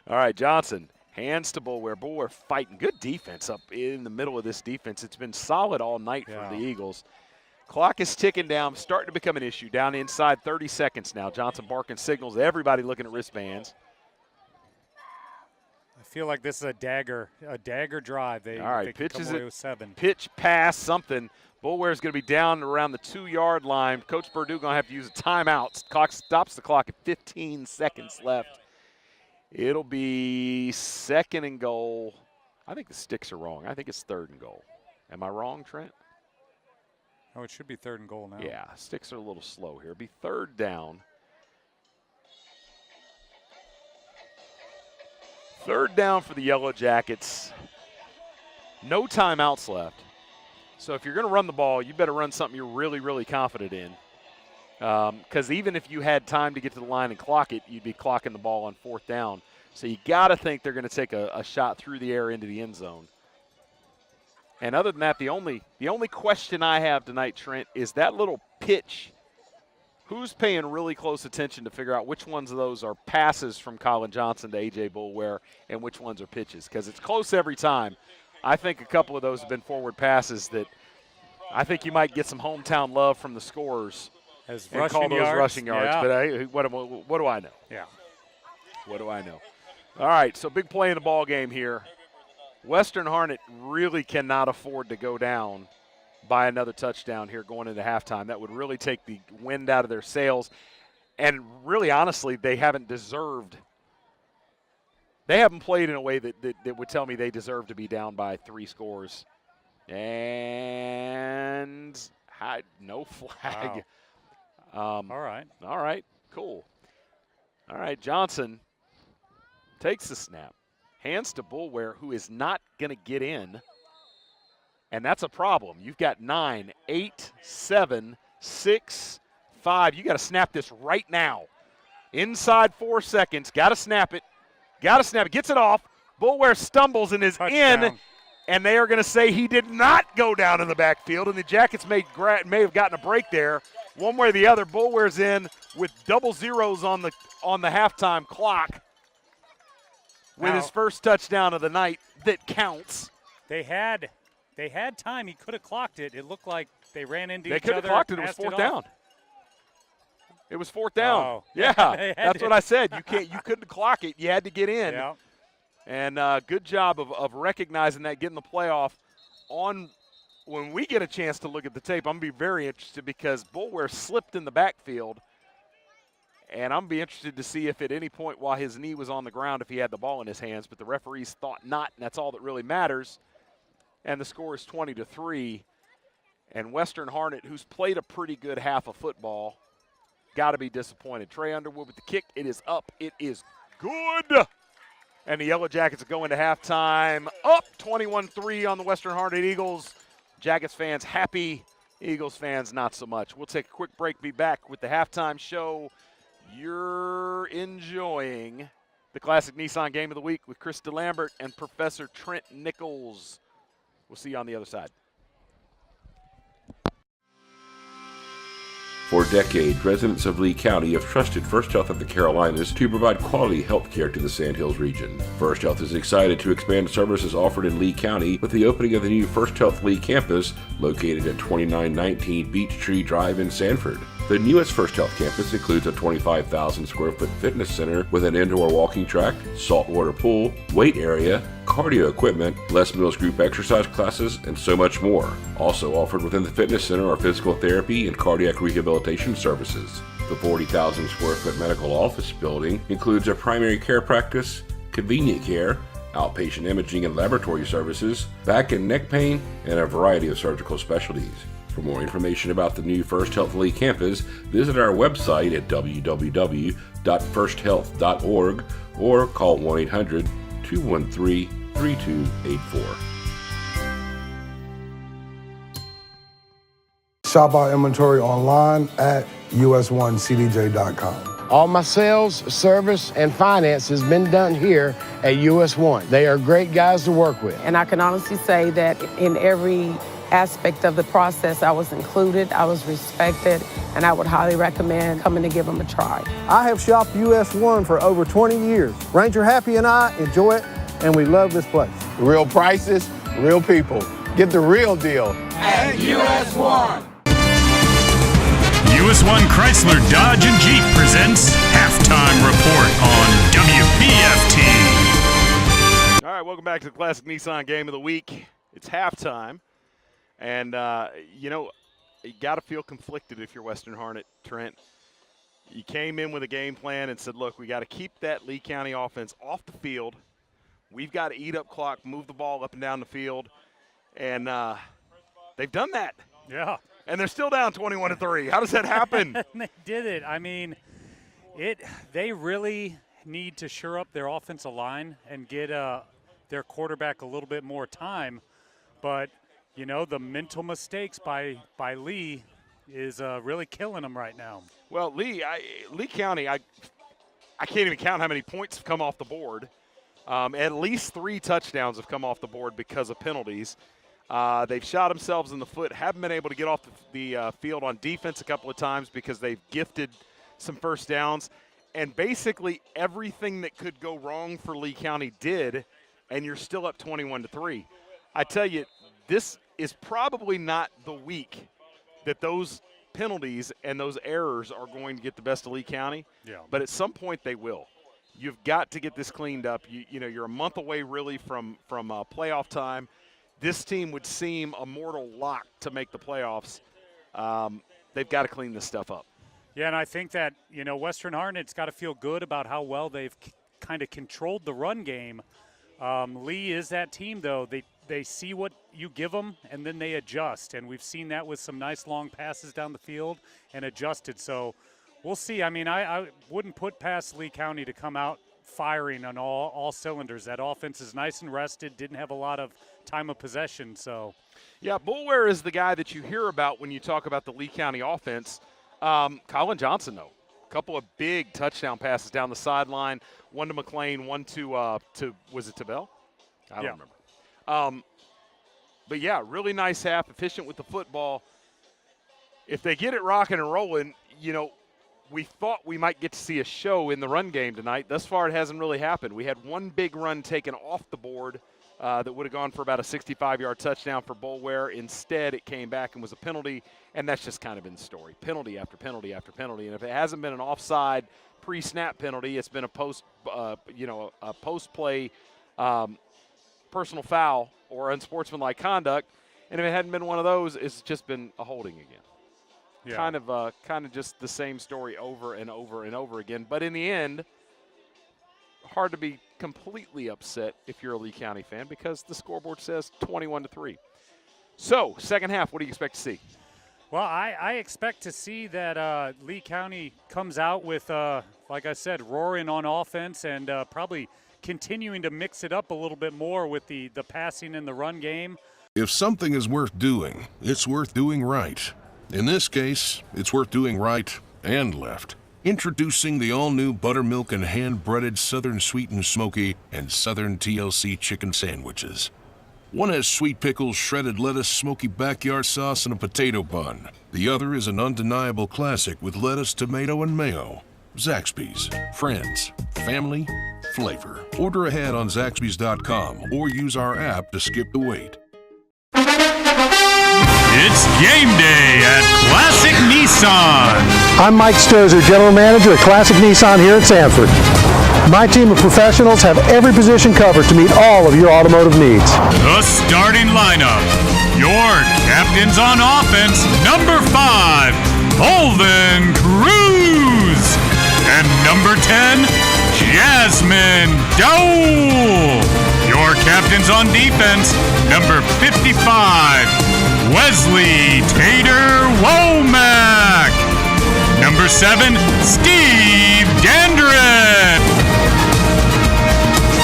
All right, Johnson. Hands to Boulware. Boulware fighting. Good defense up in the middle of this defense. It's been solid all night for the Eagles. Clock is ticking down, starting to become an issue. Down inside 30 seconds now. Johnson barking signals. Everybody looking at wristbands. I feel like this is a dagger drive. All right, pitches it. Pitch, pass, something. Boulware's going to be down around the 2-yard line. Coach Purdue going to have to use a timeout. Clock stops the clock at 15 seconds left. It'll be 2nd and goal. I think the sticks are wrong. I think it's 3rd and goal. Am I wrong, Trent? Oh, it should be 3rd and goal now. Yeah, sticks are a little slow here. It'll be 3rd down. 3rd down for the Yellow Jackets. No timeouts left. So if you're going to run the ball, you better run something you're really, really confident in. Because even if you had time to get to the line and clock it, you'd be clocking the ball on 4th down. So you got to think they're going to take a shot through the air into the end zone. And other than that, the only question I have tonight, Trent, is that little pitch. Who's paying really close attention to figure out which ones of those are passes from Colin Johnson to A.J. Boulware and which ones are pitches? Because it's close every time. I think a couple of those have been forward passes that I think you might get some hometown love from the scorers and call those rushing yards. Yeah. But what do I know? Yeah. What do I know? All right, so big play in the ball game here. Western Harnett really cannot afford to go down by another touchdown here going into halftime. That would really take the wind out of their sails. And really, honestly, they haven't deserved. They haven't played in a way that would tell me they deserve to be down by 3 scores. And no flag. Wow. All right. All right, cool. All right, Johnson takes the snap. Hands to Boulware, who is not going to get in. And that's a problem. You've got 9, 8, 7, 6, 5. You got to snap this right now. Inside 4 seconds. Got to snap it. Gets it off. Boulware stumbles and is in. And they are going to say he did not go down in the backfield. And the Jackets may have gotten a break there. One way or the other, Boulware's in with double zeros on the halftime clock. With his first touchdown of the night that counts. They had time. He could have clocked it. It looked like they ran into each other. They could have clocked it. It was 4th down. It was 4th down. Oh. Yeah, that's what I said. You couldn't clock it. You had to get in. Yeah. And good job of recognizing that, getting the playoff on. When we get a chance to look at the tape, I'm going to be very interested because Boulware slipped in the backfield. And I'm going to be interested to see if at any point while his knee was on the ground, if he had the ball in his hands. But the referees thought not, and that's all that really matters. And the score is 20-3. And Western Harnett, who's played a pretty good half of football, got to be disappointed. Trey Underwood with the kick. It is up. It is good. And the Yellow Jackets go into halftime up 21-3 on the Western Harnett Eagles. Jackets fans happy. Eagles fans not so much. We'll take a quick break. Be back with the halftime show. You're enjoying the Classic Nissan Game of the Week with Chris Delambert and Professor Trent Nichols. We'll see you on the other side. For decades, residents of Lee County have trusted First Health of the Carolinas to provide quality health care to the Sandhills region. First Health is excited to expand services offered in Lee County with the opening of the new First Health Lee campus located at 2919 Beech Tree Drive in Sanford. The newest First Health campus includes a 25,000 square foot fitness center with an indoor walking track, saltwater pool, weight area, cardio equipment, Les Mills group exercise classes, and so much more. Also offered within the fitness center are physical therapy and cardiac rehabilitation services. The 40,000 square foot medical office building includes a primary care practice, convenient care, outpatient imaging and laboratory services, back and neck pain, and a variety of surgical specialties. For more information about the new First Health Lee campus, visit our website at www.firsthealth.org or call 1-800-213-3284. Shop our inventory online at us1cdj.com. All my sales, service, and finance has been done here at US 1. They are great guys to work with. And I can honestly say that in every aspect of the process, I was included, I was respected, and I would highly recommend coming to give them a try. I have shopped US 1 for over 20 years. Ranger Happy and I enjoy it, and we love this place. Real prices, real people. Get the real deal at US 1. US 1 Chrysler, Dodge, and Jeep presents Halftime Report on WBFT. All right, welcome back to the Classic Nissan Game of the Week. It's halftime, and, you got to feel conflicted if you're Western Harnett, Trent. You came in with a game plan and said, look, we got to keep that Lee County offense off the field. We've got to eat up clock, move the ball up and down the field, and they've done that. Yeah. And they're still down 21-3. How does that happen? They did it. I mean, they really need to shore up their offensive line and get their quarterback a little bit more time. But, the mental mistakes by Lee is really killing them right now. Well, Lee County, I can't even count how many points have come off the board. At least 3 touchdowns have come off the board because of penalties. They've shot themselves in the foot, haven't been able to get off the field on defense a couple of times because they've gifted some first downs. And basically everything that could go wrong for Lee County did, and you're still up 21-3. I tell you, this is probably not the week that those penalties and those errors are going to get the best of Lee County. Yeah. But at some point they will. You've got to get this cleaned up. You're a month away really from playoff time. This team would seem a mortal lock to make the playoffs. They've got to clean this stuff up. Yeah, and I think that, Western Harnett's got to feel good about how well they've kind of controlled the run game. Lee is that team, though. They see what you give them, and then they adjust. And we've seen that with some nice long passes down the field and adjusted. So we'll see. I mean, I wouldn't put past Lee County to come out firing on all cylinders. That offense is nice and rested, didn't have a lot of time of possession. So, yeah, Boulware is the guy that you hear about when you talk about the Lee County offense. Colin Johnson, though, a couple of big touchdown passes down the sideline, one to McLean, one to was it to Bell? I don't remember. But yeah, really nice half, efficient with the football. If they get it rocking and rolling, we thought we might get to see a show in the run game tonight. Thus far, it hasn't really happened. We had one big run taken off the board that would have gone for about a 65-yard touchdown for Boulware. Instead, it came back and was a penalty, and that's just kind of been the story. Penalty after penalty after penalty. And if it hasn't been an offside pre-snap penalty, it's been a post-play personal foul or unsportsmanlike conduct. And if it hadn't been one of those, it's just been a holding again. Yeah. Kind of just the same story over and over and over again. But in the end, hard to be completely upset if you're a Lee County fan because the scoreboard says 21-3. So, second half, what do you expect to see? Well, I expect to see that Lee County comes out with, like I said, roaring on offense and probably continuing to mix it up a little bit more with the passing and the run game. If something is worth doing, it's worth doing right. In this case, it's worth doing right and left. Introducing the all-new buttermilk and hand-breaded Southern Sweet and Smoky and Southern TLC chicken sandwiches. One has sweet pickles, shredded lettuce, smoky backyard sauce, and a potato bun. The other is an undeniable classic with lettuce, tomato, and mayo. Zaxby's. Friends. Family. Flavor. Order ahead on Zaxby's.com or use our app to skip the wait. It's game day at Classic Nissan. I'm Mike Stozer, General Manager at Classic Nissan here at Sanford. My team of professionals have every position covered to meet all of your automotive needs. The starting lineup. Your captains on offense, number 5, Holden Cruz. And number 10, Jasmine Dowell. Your captains on defense, number 55, Wesley Tater Womack. Number 7, Steve Dandrin.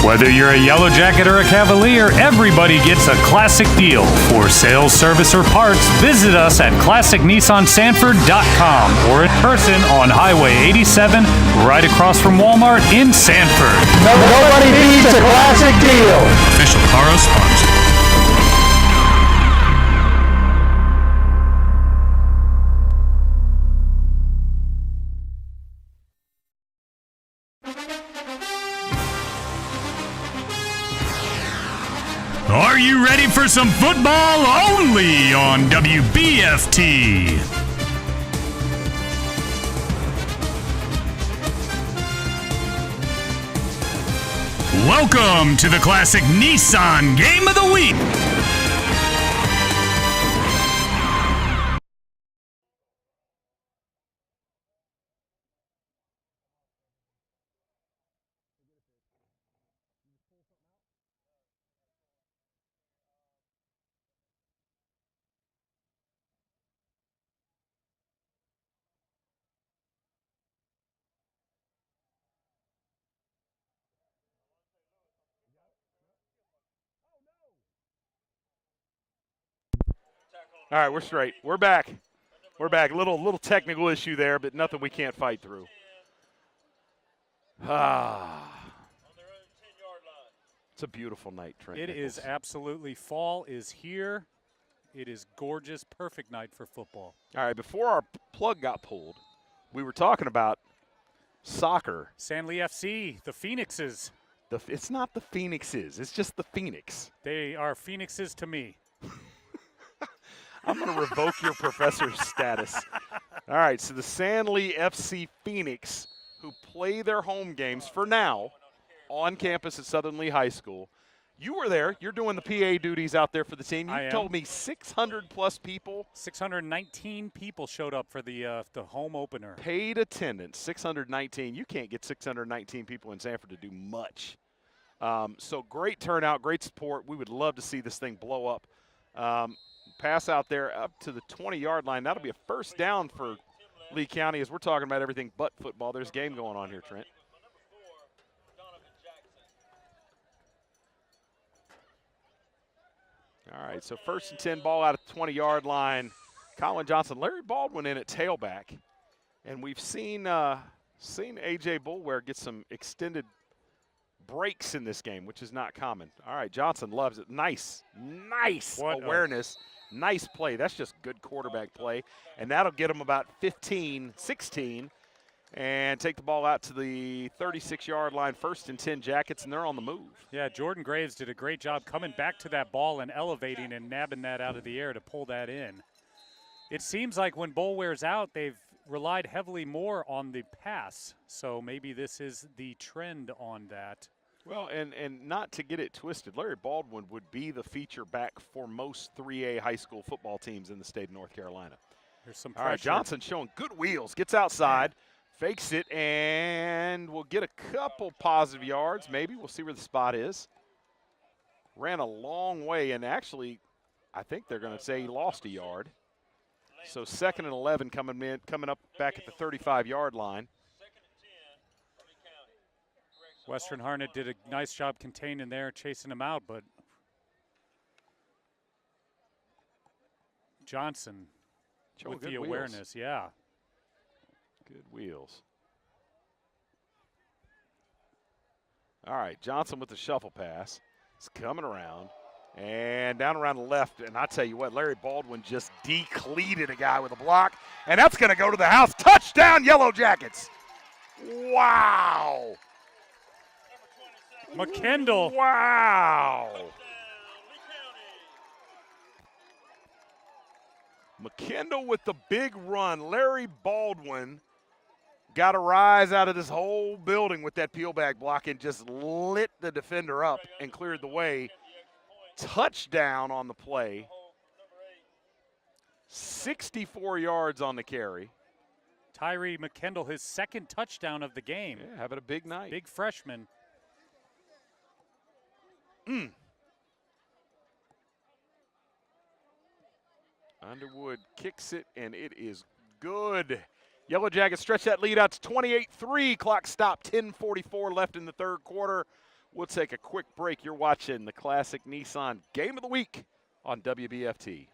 Whether you're a Yellow Jacket or a Cavalier, everybody gets a classic deal. For sales, service, or parts, visit us at ClassicNissanSanford.com or in person on Highway 87, right across from Walmart in Sanford. Nobody beats a classic deal. Official Caro sponsor. Are you ready for some football only on WBFT? Welcome to the Classic Nissan Game of the Week. All right, we're straight. We're back. We're back. Little technical issue there, but nothing we can't fight through. It's a beautiful night, Trent. It Nichols. is absolutely. Fall is here. It is gorgeous. Perfect night for football. All right, before our plug got pulled, we were talking about soccer. Sanley FC, the Phoenixes. It's not the Phoenixes. It's just the Phoenix. They are Phoenixes to me. I'm going to revoke your professor's status. All right, so the Sanley FC Phoenix, who play their home games for now on campus at Southern Lee High School. You were there. You're doing the PA duties out there for the team. You told me 600-plus people. 619 people showed up for the home opener. Paid attendance, 619. You can't get 619 people in Sanford to do much. So great turnout, great support. We would love to see this thing blow up. Pass out there up to the 20-yard line. That'll be a first down for Lee County as we're talking about everything but football. There's a game going on here, Trent. All right, so first and 10, ball out at the 20-yard line. Colin Johnson, Larry Baldwin in at tailback. And we've seen A.J. Boulware get some extended breaks in this game, which is not common. All right, Johnson loves it. Nice awareness. Nice play. That's just good quarterback play. And that'll get them about 15, 16, and take the ball out to the 36-yard line, first and 10 Jackets, and they're on the move. Yeah, Jordan Graves did a great job coming back to that ball and elevating and nabbing that out of the air to pull that in. It seems like when Boulware's out, they've relied heavily more on the pass, so maybe this is the trend on that. Well, and not to get it twisted, Larry Baldwin would be the feature back for most 3A high school football teams in the state of North Carolina. There's some pressure. All right, Johnson showing good wheels, gets outside, fakes it, and will get a couple positive yards. Maybe we'll see where the spot is. Ran a long way, and actually, I think they're going to say he lost a yard. So 2nd and 11 coming up back at the 35-yard line. Western Harnett did a nice job containing there, chasing him out, but Johnson with the awareness, yeah. Good wheels. All right, Johnson with the shuffle pass. It's coming around and down around the left. And I tell you what, Larry Baldwin just decleated a guy with a block, and that's going to go to the house. Touchdown, Yellow Jackets. Wow. McKendall. Wow. McKendall with the big run. Larry Baldwin got a rise out of this whole building with that peel back block and just lit the defender up and cleared the way. Touchdown on the play. 64 yards on the carry. Tyree McKendall, his second touchdown of the game. Yeah, having a big night. Big freshman. Underwood kicks it, and it is good. Yellow Jackets stretch that lead out to 28-3. Clock stopped, 10:44 left in the third quarter. We'll take a quick break. You're watching the Classic Nissan Game of the Week on WBFT.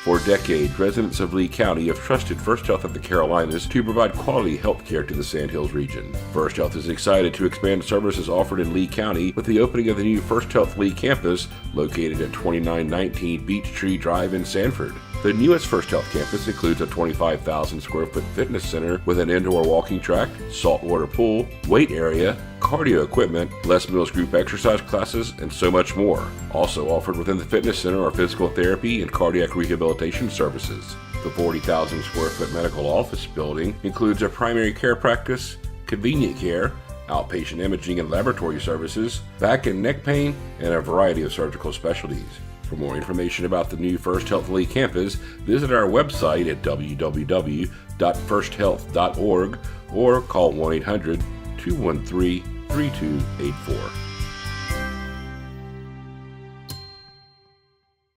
For decades, residents of Lee County have trusted First Health of the Carolinas to provide quality health care to the Sandhills region. First Health is excited to expand services offered in Lee County with the opening of the new First Health Lee campus located at 2919 Beech Tree Drive in Sanford. The newest First Health campus includes a 25,000 square foot fitness center with an indoor walking track, saltwater pool, weight area, cardio equipment, Les Mills group exercise classes, and so much more. Also offered within the fitness center are physical therapy and cardiac rehabilitation services. The 40,000 square foot medical office building includes a primary care practice, convenient care, outpatient imaging and laboratory services, back and neck pain, and a variety of surgical specialties. For more information about the new First Health Lee campus, visit our website at www.firsthealth.org or call 1-800-213-3284.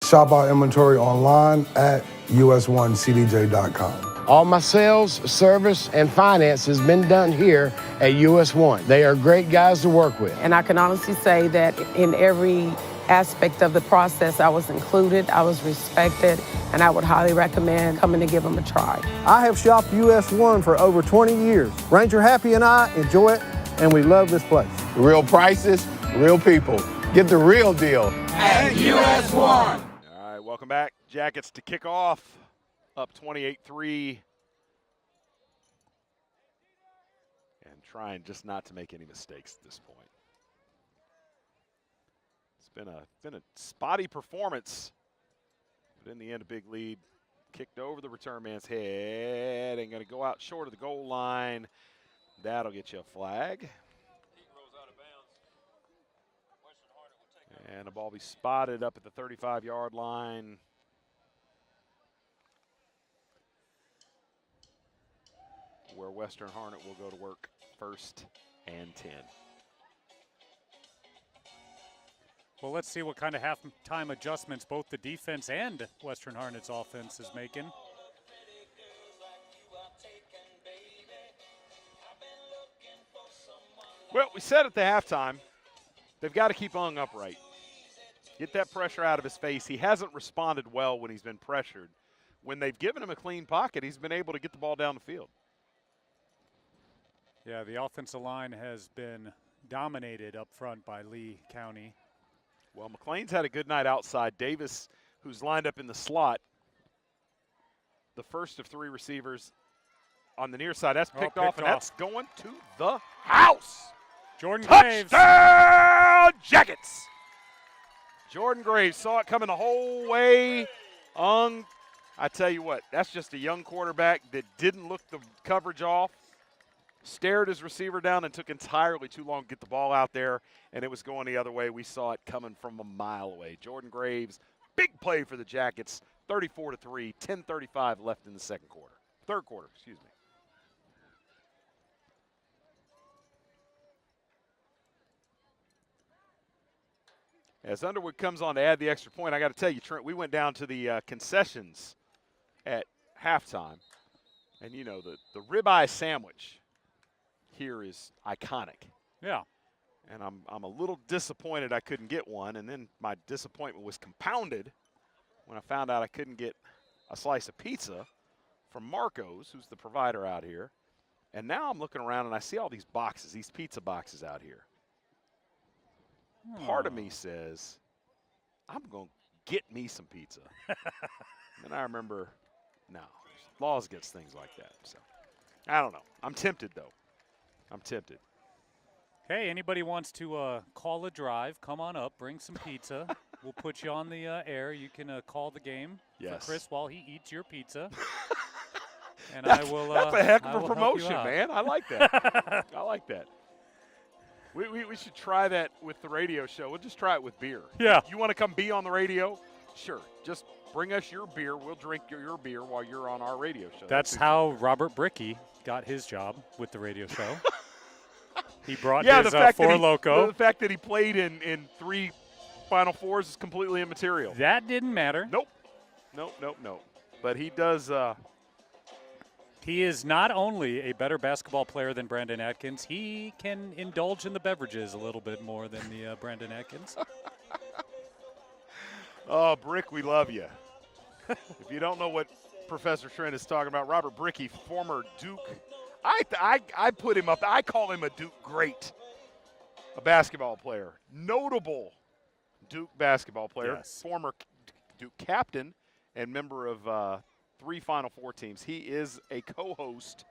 Shop our inventory online at us1cdj.com. All my sales, service, and finance has been done here at US One. They are great guys to work with. And I can honestly say that in every aspect of the process, I was included, I was respected, and I would highly recommend coming to give them a try. I have shopped US One for over 20 years. Ranger Happy and I enjoy it, and we love this place. Real prices, real people. Get the real deal at US One. All right, welcome back. Jackets to kick off, up 28-3. And trying just not to make any mistakes at this point. Been a spotty performance, but in the end a big lead. Kicked over the return man's head and going to go out short of the goal line. That'll get you a flag. And the ball be spotted up at the 35-yard line. Where Western Harnett will go to work, 1st and 10. Well, let's see what kind of halftime adjustments both the defense and Western Harnett's offense is making. Well, we said at the halftime, they've got to keep Ung upright. Get that pressure out of his face. He hasn't responded well when he's been pressured. When they've given him a clean pocket, he's been able to get the ball down the field. Yeah, the offensive line has been dominated up front by Lee County. Well, McLean's had a good night outside. Davis, who's lined up in the slot, the first of 3 receivers on the near side. That's picked off, and that's going to the house. Jordan Graves. Touchdown, Jackets. Jordan Graves saw it coming the whole way. I tell you what, that's just a young quarterback that didn't look the coverage off. Stared his receiver down and took entirely too long to get the ball out there, and it was going the other way. We saw it coming from a mile away. Jordan Graves, big play for the Jackets, 34-3, 10:35 left in the third quarter, excuse me. As Underwood comes on to add the extra point, I got to tell you, Trent, we went down to the concessions at halftime, and you know the ribeye sandwich here is iconic. Yeah. And I'm a little disappointed I couldn't get one, and then my disappointment was compounded when I found out I couldn't get a slice of pizza from Marco's, who's the provider out here. And now I'm looking around and I see all these boxes, these pizza boxes out here. Part of me says, I'm going to get me some pizza. And I remember, no, laws against things like that. So I don't know. I'm tempted, though. I'm tempted. Hey, anybody wants to call a drive, come on up, bring some pizza. We'll put you on the air. You can call the game for Chris while he eats your pizza. And that's a heck I of a will promotion, help you man. I like that. I like that. We should try that with the radio show. We'll just try it with beer. Yeah. You want to come be on the radio? Sure. Just bring us your beer. We'll drink your beer while you're on our radio show. That's how Robert Brickey got his job with the radio show. He brought his Four Loko. The fact that he played in 3 Final Fours is completely immaterial. That didn't matter. Nope. But he does. He is not only a better basketball player than Brandon Atkins, he can indulge in the beverages a little bit more than the Brandon Atkins. Oh, Brick, we love you. If you don't know what Professor Trent is talking about, Robert Brickey, former Duke. I put him up. I call him a Duke great, a basketball player. Notable Duke basketball player, former Duke captain, and member of 3 Final Four teams. He is a co-host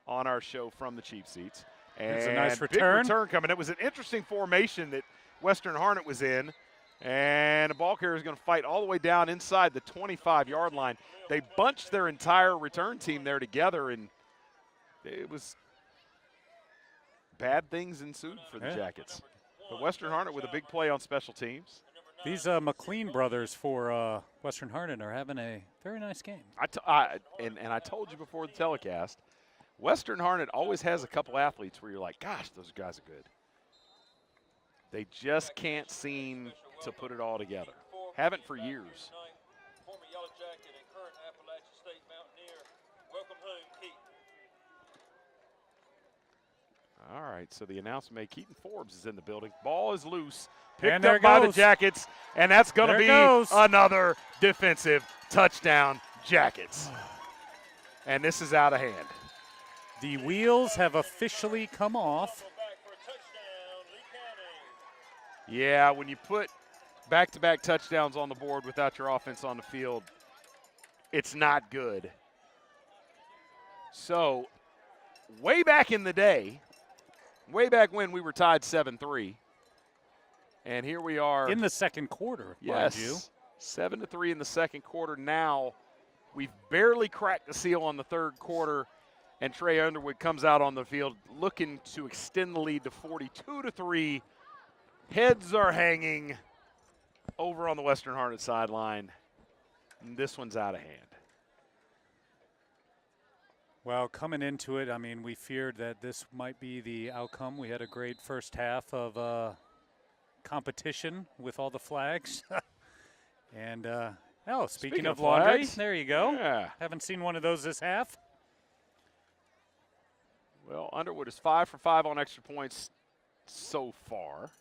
on our show from the cheap seats. And it's a nice big return. return coming. It was an interesting formation that Western Harnett was in. And the ball carrier is going to fight all the way down inside the 25-yard line. They bunched their entire return team there together, and it was bad things ensued for the Jackets. But Western Harnett with a big play on special teams. These McLean brothers for Western Harnett are having a very nice game. I told you before the telecast, Western Harnett always has a couple athletes where you're like, gosh, those guys are good. They just can't seem to put it all together. Haven't for years. Former Yellow Jacket and current Appalachian State Mountaineer. Welcome home, Keaton. All right, so the announcement made. Keaton Forbes is in the building. Ball is loose. Picked And there up by the goes. Jackets, and that's going to be another defensive touchdown, Jackets. And this is out of hand. The wheels have officially come off. Yeah, when you put back-to-back touchdowns on the board without your offense on the field, it's not good. So, way back in the day, way back when we were tied 7-3, and here we are. In the second quarter, yes, mind you. 7-3 in the second quarter. Now, we've barely cracked the seal on the third quarter, and Trey Underwood comes out on the field looking to extend the lead to 42-3. Heads are hanging over on the Western Harnett sideline. This one's out of hand. Well, coming into it, I mean, we feared that this might be the outcome. We had a great first half of competition with all the flags. And, speaking of laundry, flags, there you go. Yeah. Haven't seen one of those this half. Well, Underwood is 5 for 5 on extra points so far.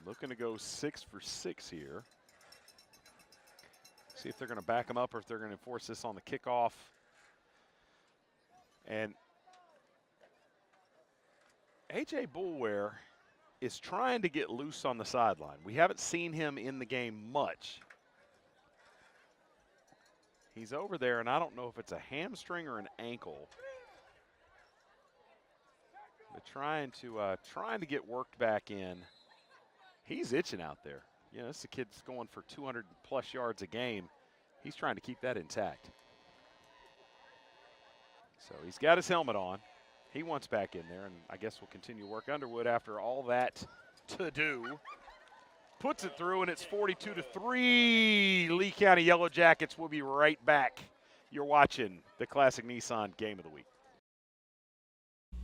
Looking to go 6 for 6 here. See if they're going to back him up or if they're going to enforce this on the kickoff. And A.J. Boulware is trying to get loose on the sideline. We haven't seen him in the game much. He's over there, and I don't know if it's a hamstring or an ankle. But trying to get worked back in. He's itching out there. You know, this is a kid that's going for 200-plus yards a game. He's trying to keep that intact. So he's got his helmet on. He wants back in there, and I guess we'll continue to work. Underwood, after all that to do, puts it through, and it's 42-3. Lee County Yellow Jackets will be right back. You're watching the Classic Nissan Game of the Week.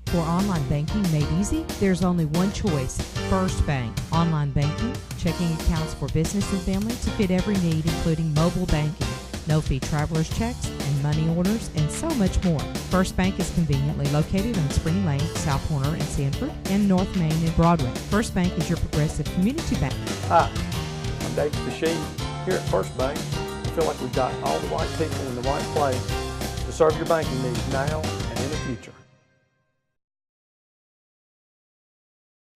For online banking made easy, there's only one choice, First Bank. Online banking, checking accounts for business and family to fit every need, including mobile banking, no-fee traveler's checks, and money orders, and so much more. First Bank is conveniently located on Spring Lane, South Corner in Sanford, and North Main and Broadway. First Bank is your progressive community bank. Hi, I'm Dave Deshae. Here at First Bank, I feel like we've got all the right people in the right place to serve your banking needs now and in the future.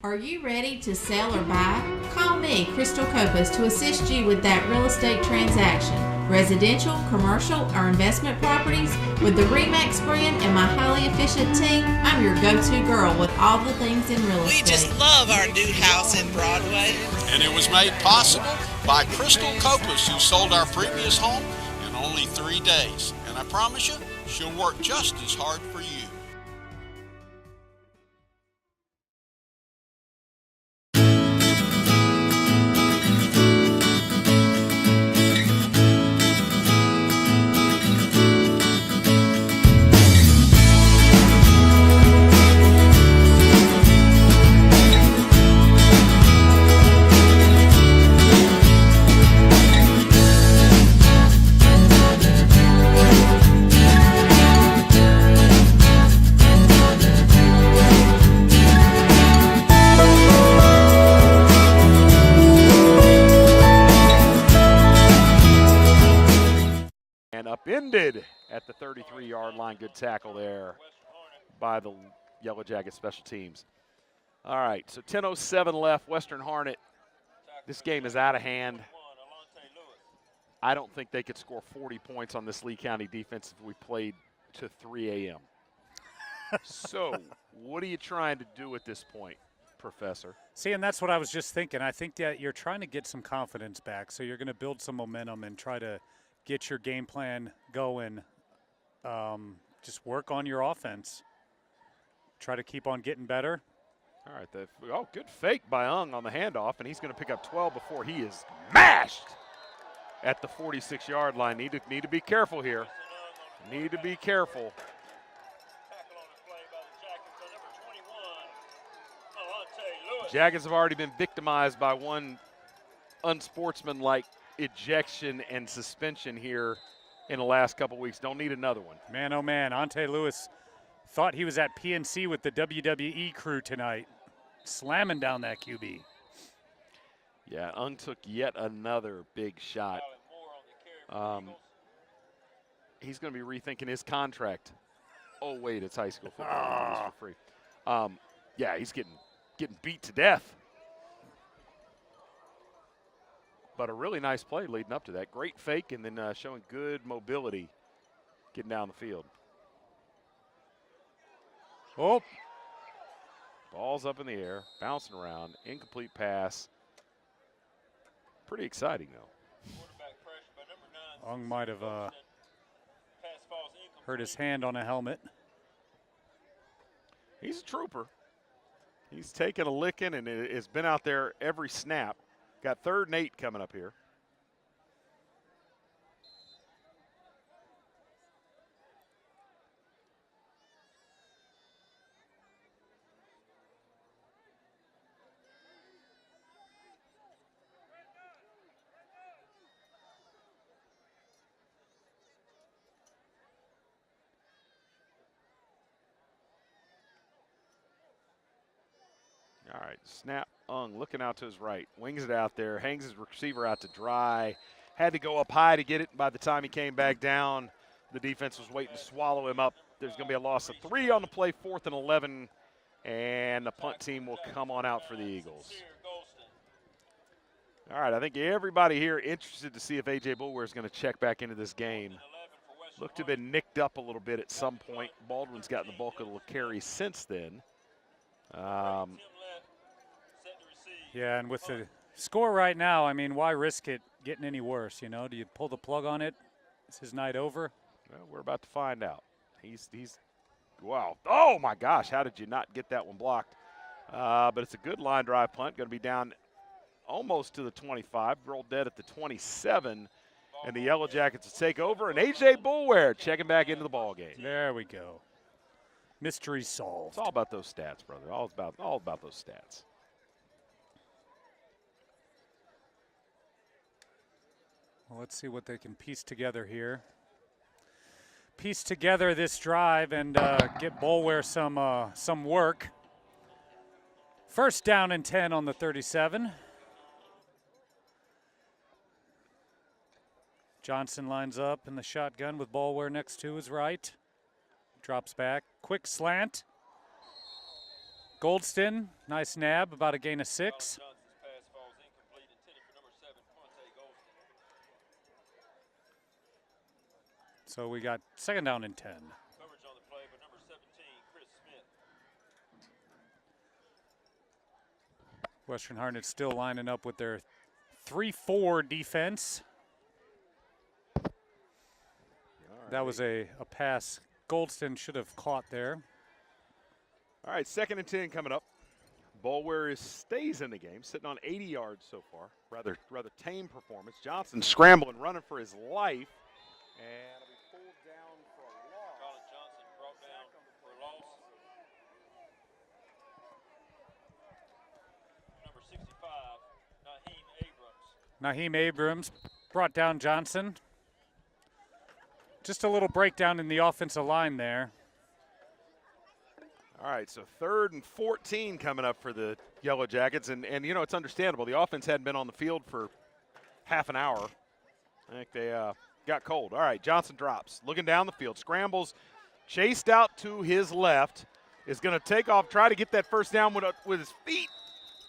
Are you ready to sell or buy? Call me, Crystal Copas, to assist you with that real estate transaction. Residential, commercial, or investment properties? With the RE/MAX brand and my highly efficient team, I'm your go-to girl with all the things in real estate. We just love our new house in Broadway. And it was made possible by Crystal Copas, who sold our previous home in only 3 days. And I promise you, she'll work just as hard for you. Upended at the 33-yard line. Good tackle there by the Yellow Jacket special teams. All right, so 10:07 left. Western Harnett. This game is out of hand. I don't think they could score 40 points on this Lee County defense if we played to 3 a.m. So, what are you trying to do at this point, Professor? See, and that's what I was just thinking. I think that you're trying to get some confidence back, so you're going to build some momentum and try to get your game plan going. Just work on your offense. Try to keep on getting better. All right, good fake by Ung on the handoff, and he's going to pick up 12 before he is mashed at the 46-yard line. Need to be careful here. Need to be careful. Jackets have already been victimized by one unsportsmanlike ejection and suspension here in the last couple weeks. Don't need another one. Man, oh man, Ante Lewis thought he was at PNC with the WWE crew tonight, slamming down that QB. Yeah, Ung took yet another big shot. He's going to be rethinking his contract. Oh, wait, it's high school football. He's for free. Yeah, he's getting beat to death. But a really nice play leading up to that. Great fake and then showing good mobility getting down the field. Oh. Ball's up in the air, bouncing around, incomplete pass. Pretty exciting, though. Ung might have hurt his hand on a helmet. He's a trooper. He's taken a licking and has been out there every snap. Got 3rd and 8 coming up here. All right, snap, Ung looking out to his right, wings it out there, hangs his receiver out to dry. Had to go up high to get it. By the time he came back down, the defense was waiting to swallow him up. There's going to be a loss of 3 on the play, 4th and 11, and the punt team will come on out for the Eagles. All right, I think everybody here interested to see if A.J. Boulware is going to check back into this game. Looked to have been nicked up a little bit at some point. Baldwin's gotten the bulk of the carries since then. Yeah, and with the score right now, I mean, why risk it getting any worse, you know? Do you pull the plug on it? Is his night over? Well, we're about to find out. He's wow. Oh, my gosh, how did you not get that one blocked? But it's a good line drive punt. Going to be down almost to the 25, rolled dead at the 27, and the Yellow Jackets will take over, and A.J. Boulware checking back into the ball game. There we go. Mystery solved. It's all about those stats, brother. All about those stats. Well, let's see what they can piece together here. Piece together this drive and get Boulware some work. 1st down and 10 on the 37. Johnson lines up in the shotgun with Boulware next to his right. Drops back. Quick slant. Goldston, nice nab, about a gain of 6. So we got 2nd down and 10. Western Harnett still lining up with their 3-4 defense. That was a pass Goldston should have caught there. All right, 2nd and 10 coming up. Boulware stays in the game, sitting on 80 yards so far. Rather tame performance. Johnson scrambling, running for his life. And it'll be pulled down for a loss. Colin Johnson brought down for a loss. Number 65, Naheem Abrams brought down Johnson. Just a little breakdown in the offensive line there. All right, so 3rd and 14 coming up for the Yellow Jackets. And you know, it's understandable. The offense hadn't been on the field for half an hour. I think they got cold. All right, Johnson drops. Looking down the field. Scrambles. Chased out to his left. is going to take off, try to get that first down with his feet,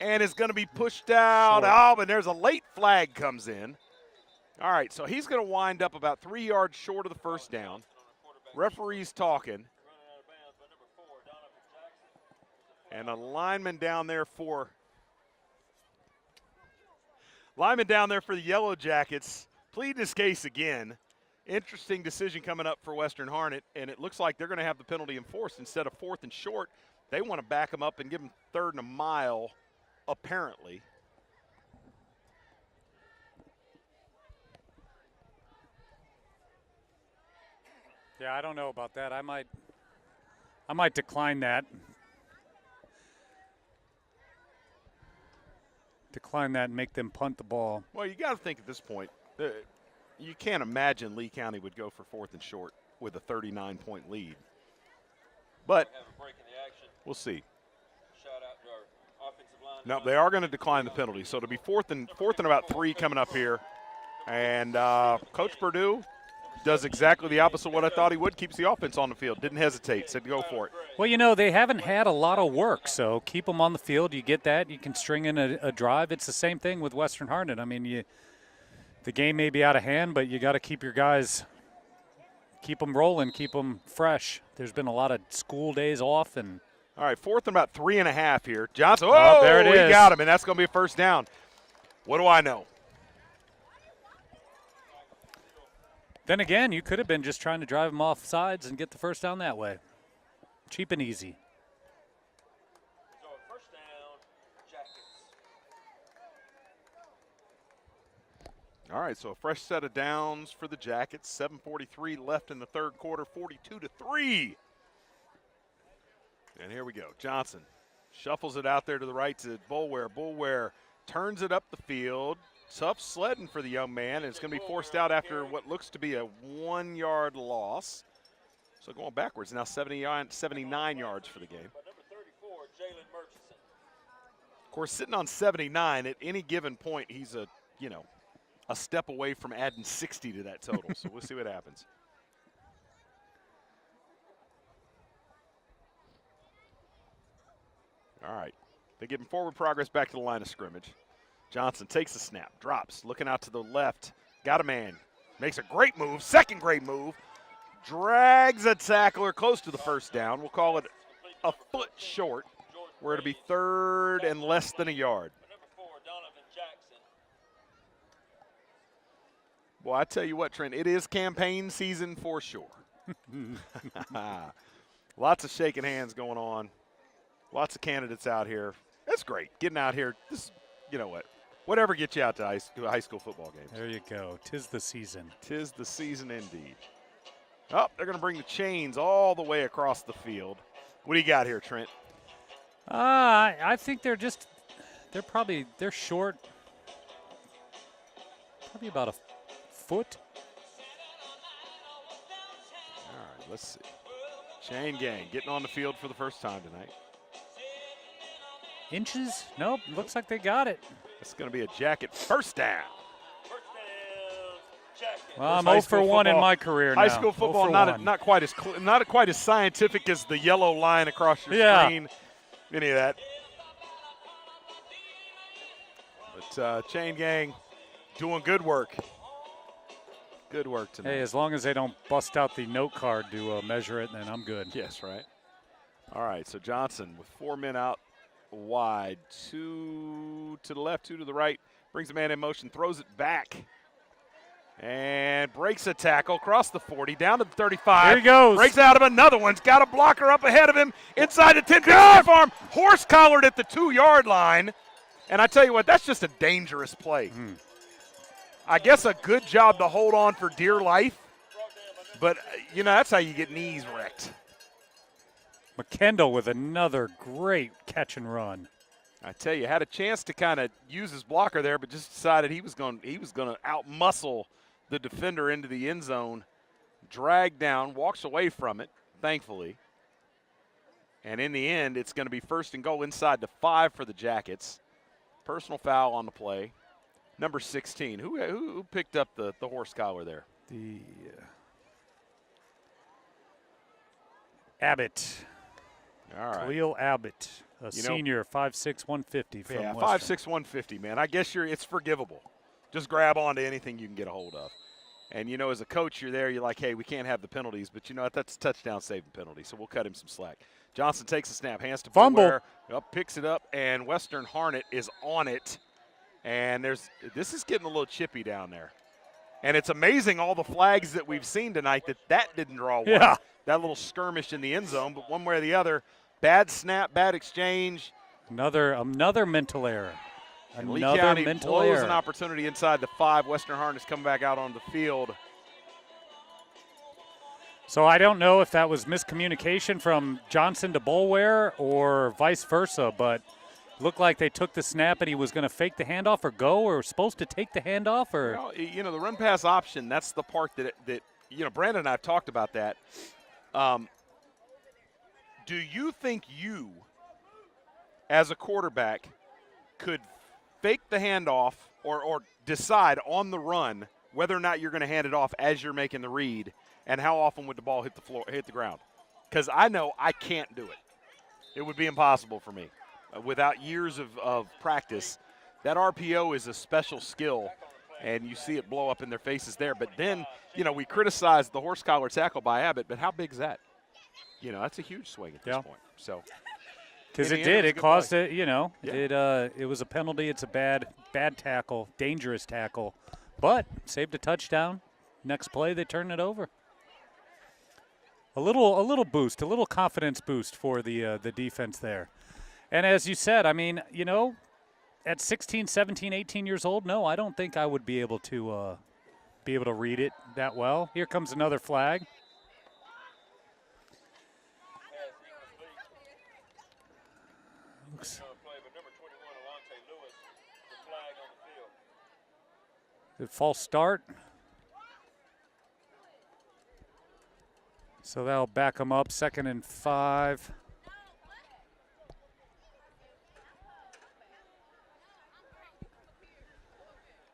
and is going to be pushed out. Oh, and there's a late flag comes in. All right, so he's going to wind up about 3 yards short of the first down. Referee's talking. And a lineman down there for the Yellow Jackets pleading his case again. Interesting decision coming up for Western Harnett, and it looks like they're going to have the penalty enforced. Instead of 4th and short, they want to back them up and give them 3rd and a mile, apparently. Yeah, I don't know about that. I might decline that. Decline that and make them punt the ball. Well, you got to think at this point, you can't imagine Lee County would go for 4th and short with a 39-point lead. But we'll see. No, they are going to decline the penalty. So it'll be fourth and about 3 coming up here. And Coach Purdue does exactly the opposite of what I thought he would. Keeps the offense on the field. Didn't hesitate. Said go for it. Well, you know, they haven't had a lot of work, so keep them on the field. You get that. You can string in a drive. It's the same thing with Western Harnett. I mean, the game may be out of hand, but you got to keep your guys, keep them rolling, keep them fresh. There's been a lot of school days off. And all right, 4th and about 3.5 here. Johnson, there it is. He got him, and that's going to be a first down. What do I know? Then again, you could have been just trying to drive them off sides and get the first down that way. Cheap and easy. So first down, Jackets. All right, so a fresh set of downs for the Jackets. 7:43 left in the 3rd quarter, 42-3. And here we go. Johnson shuffles it out there to the right to Bulware. Bulware turns it up the field. Tough sledding for the young man, and it's going to be forced out after what looks to be a 1-yard loss. So going backwards, now 79 yards for the game. Of course, sitting on 79, at any given point, he's a step away from adding 60 to that total. So we'll see what happens. All right, they give him forward progress back to the line of scrimmage. Johnson takes the snap, drops, looking out to the left, got a man, makes a great move, second great move, drags a tackler close to the first down. We'll call it a foot short, where it'll be 3rd and less than a yard. Boy, I tell you what, Trent, it is campaign season for sure. Lots of shaking hands going on. Lots of candidates out here. That's great, getting out here. This, you know what? Whatever gets you out to a high school football game. There you go. 'Tis the season. 'Tis the season indeed. Oh, they're going to bring the chains all the way across the field. What do you got here, Trent? I think they're short. Probably about a foot. All right, let's see. Chain gang getting on the field for the first time tonight. Inches? Nope. Looks like they got it. It's going to be a Jacket first down. Well, I'm 0 for 1 in my career now. High school football not quite as scientific as the yellow line across your screen. Any of that. But chain gang doing good work. Good work tonight. Hey, as long as they don't bust out the note card to measure it, then I'm good. Yes, right. All right, so Johnson with 4 men out wide, 2 to the left, 2 to the right, brings the man in motion, throws it back, and breaks a tackle across the 40, down to the 35. There he goes. Breaks out of another one. He's got a blocker up ahead of him, inside the 10-yard farm, horse-collared at the 2-yard line. And I tell you what, that's just a dangerous play. I guess a good job to hold on for dear life, but, that's how you get knees wrecked. McKendall with another great catch and run. I tell you, had a chance to kind of use his blocker there, but just decided he was going to outmuscle the defender into the end zone. Dragged down, walks away from it, thankfully. And in the end, it's going to be 1st and goal inside the 5 for the Jackets. Personal foul on the play. Number 16. Who picked up the horse collar there? Abbott. All right. Khalil Abbott, a senior, 5'6", 150 from Yeah, Western. 5'6", 150, man. I guess it's forgivable. Just grab onto anything you can get a hold of. And, as a coach, you're there. You're like, hey, we can't have the penalties. But you know what? That's a touchdown-saving penalty, so we'll cut him some slack. Johnson takes a snap, hands to Fumble. Boulware, picks it up, and Western Harnett is on it. And this is getting a little chippy down there. And it's amazing all the flags that we've seen tonight that didn't draw one. Yeah. That little skirmish in the end zone, but one way or the other, bad snap, bad exchange. Another mental error. And Lee Another County mental blows error. an opportunity inside the 5. Western Harnett coming back out on the field. So I don't know if that was miscommunication from Johnson to Boulware or vice versa, but looked like they took the snap and he was going to fake the handoff or go, or supposed to take the handoff, or Well, the run pass option, that's the part that Brandon and I have talked about that. Do you think you, as a quarterback, could fake the handoff or decide on the run whether or not you're going to hand it off as you're making the read, and how often would the ball hit the ground? Because I know I can't do it. It would be impossible for me. Without years of practice, that RPO is a special skill, and you see it blow up in their faces there. But then, we criticize the horse collar tackle by Abbott, but how big is that? That's a huge swing at this point. So, because it did, it caused it. It was a penalty. It's a bad tackle, dangerous tackle, but saved a touchdown. Next play, they turned it over. A little boost, a little confidence boost for the defense there. And as you said, I mean, at 16, 17, 18 years old, no, I don't think I would be able to read it that well. Here comes another flag. The false start. So that'll back them up, 2nd and 5.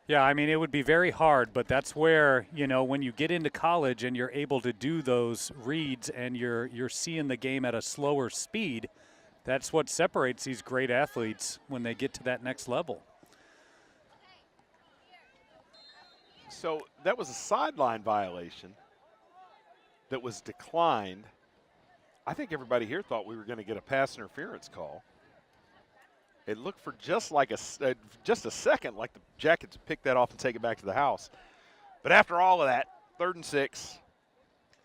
Yeah, I mean, it would be very hard, but that's where, when you get into college and you're able to do those reads and you're seeing the game at a slower speed, that's what separates these great athletes when they get to that next level. So that was a sideline violation that was declined. I think everybody here thought we were going to get a pass interference call. It looked for just a second like the Jackets picked that off and take it back to the house. But after all of that, 3rd and 6,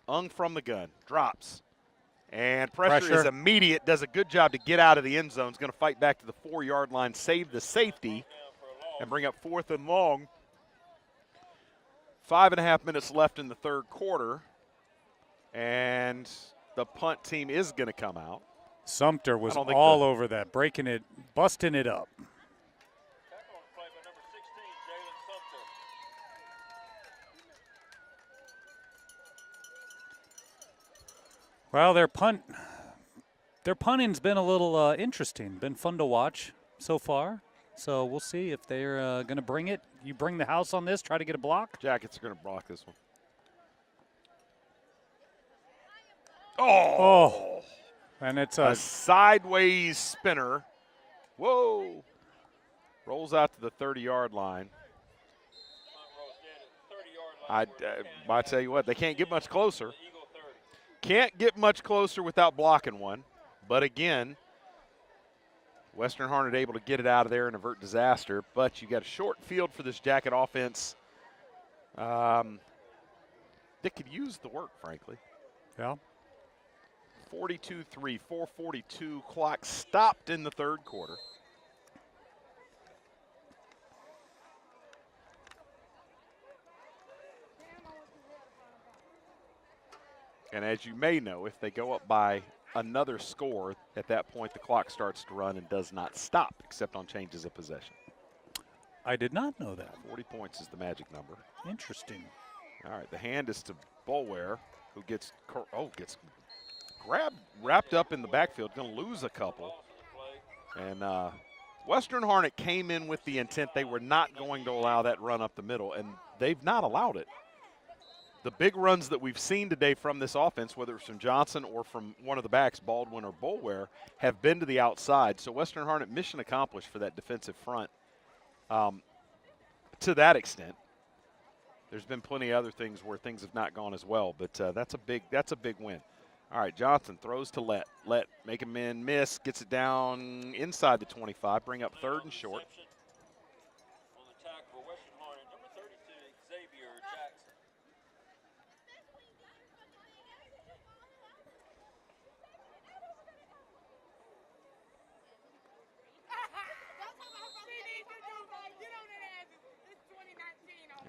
Ung from the gun, drops. And pressure is immediate, does a good job to get out of the end zone. Is going to fight back to the 4-yard line, save the safety, and bring up 4th and long. 5.5 minutes left in the 3rd quarter. And the punt team is going to come out. Sumter was all over that, breaking it, busting it up. Well, their punting's been a little interesting, been fun to watch so far. So we'll see if they're going to bring it. You bring the house on this, try to get a block. Jackets are going to block this one. Oh. And it's a sideways spinner. Whoa. Rolls out to the 30-yard line. I tell you what, they can't get much closer. Can't get much closer without blocking one. But again, Western Harnett able to get it out of there and avert disaster. But you got a short field for this Jacket offense. They could use the work, frankly. Yeah. 42-3, 4:42, clock stopped in the 3rd quarter. And as you may know, if they go up by another score, at that point the clock starts to run and does not stop except on changes of possession. I did not know that. 40 points is the magic number. Interesting. All right, the hand is to Boulware, who gets wrapped up in the backfield, going to lose a couple. And Western Harnett came in with the intent they were not going to allow that run up the middle, and they've not allowed it. The big runs that we've seen today from this offense, whether it's from Johnson or from one of the backs, Baldwin or Boulware, have been to the outside. So Western Harnett, mission accomplished for that defensive front to that extent. There's been plenty of other things where things have not gone as well, but that's a big win. All right, Johnson throws to Let. Let make him in, miss, gets it down inside the 25, bring up 3rd and short. On the tackle for Western Harnett, number 32, Xavier Jackson.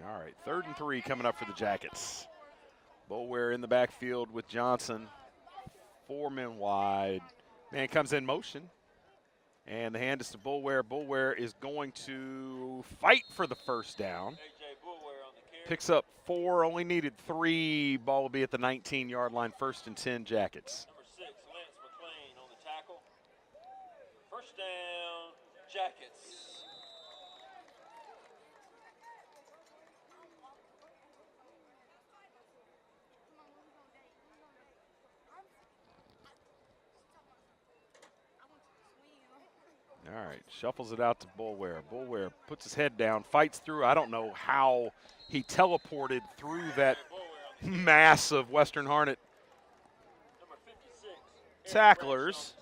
All right, 3rd and 3 coming up for the Jackets. Boulware in the backfield with Johnson. 4 men wide. Man comes in motion. And the hand is to Boulware. Boulware is going to fight for the first down. Picks up 4, only needed 3. Ball will be at the 19-yard line, 1st and 10 Jackets. Number 6, Lance McLean on the tackle. First down, Jackets. All right, shuffles it out to Boulware. Boulware puts his head down, fights through. I don't know how he teleported through that mass of Western Harnett tacklers,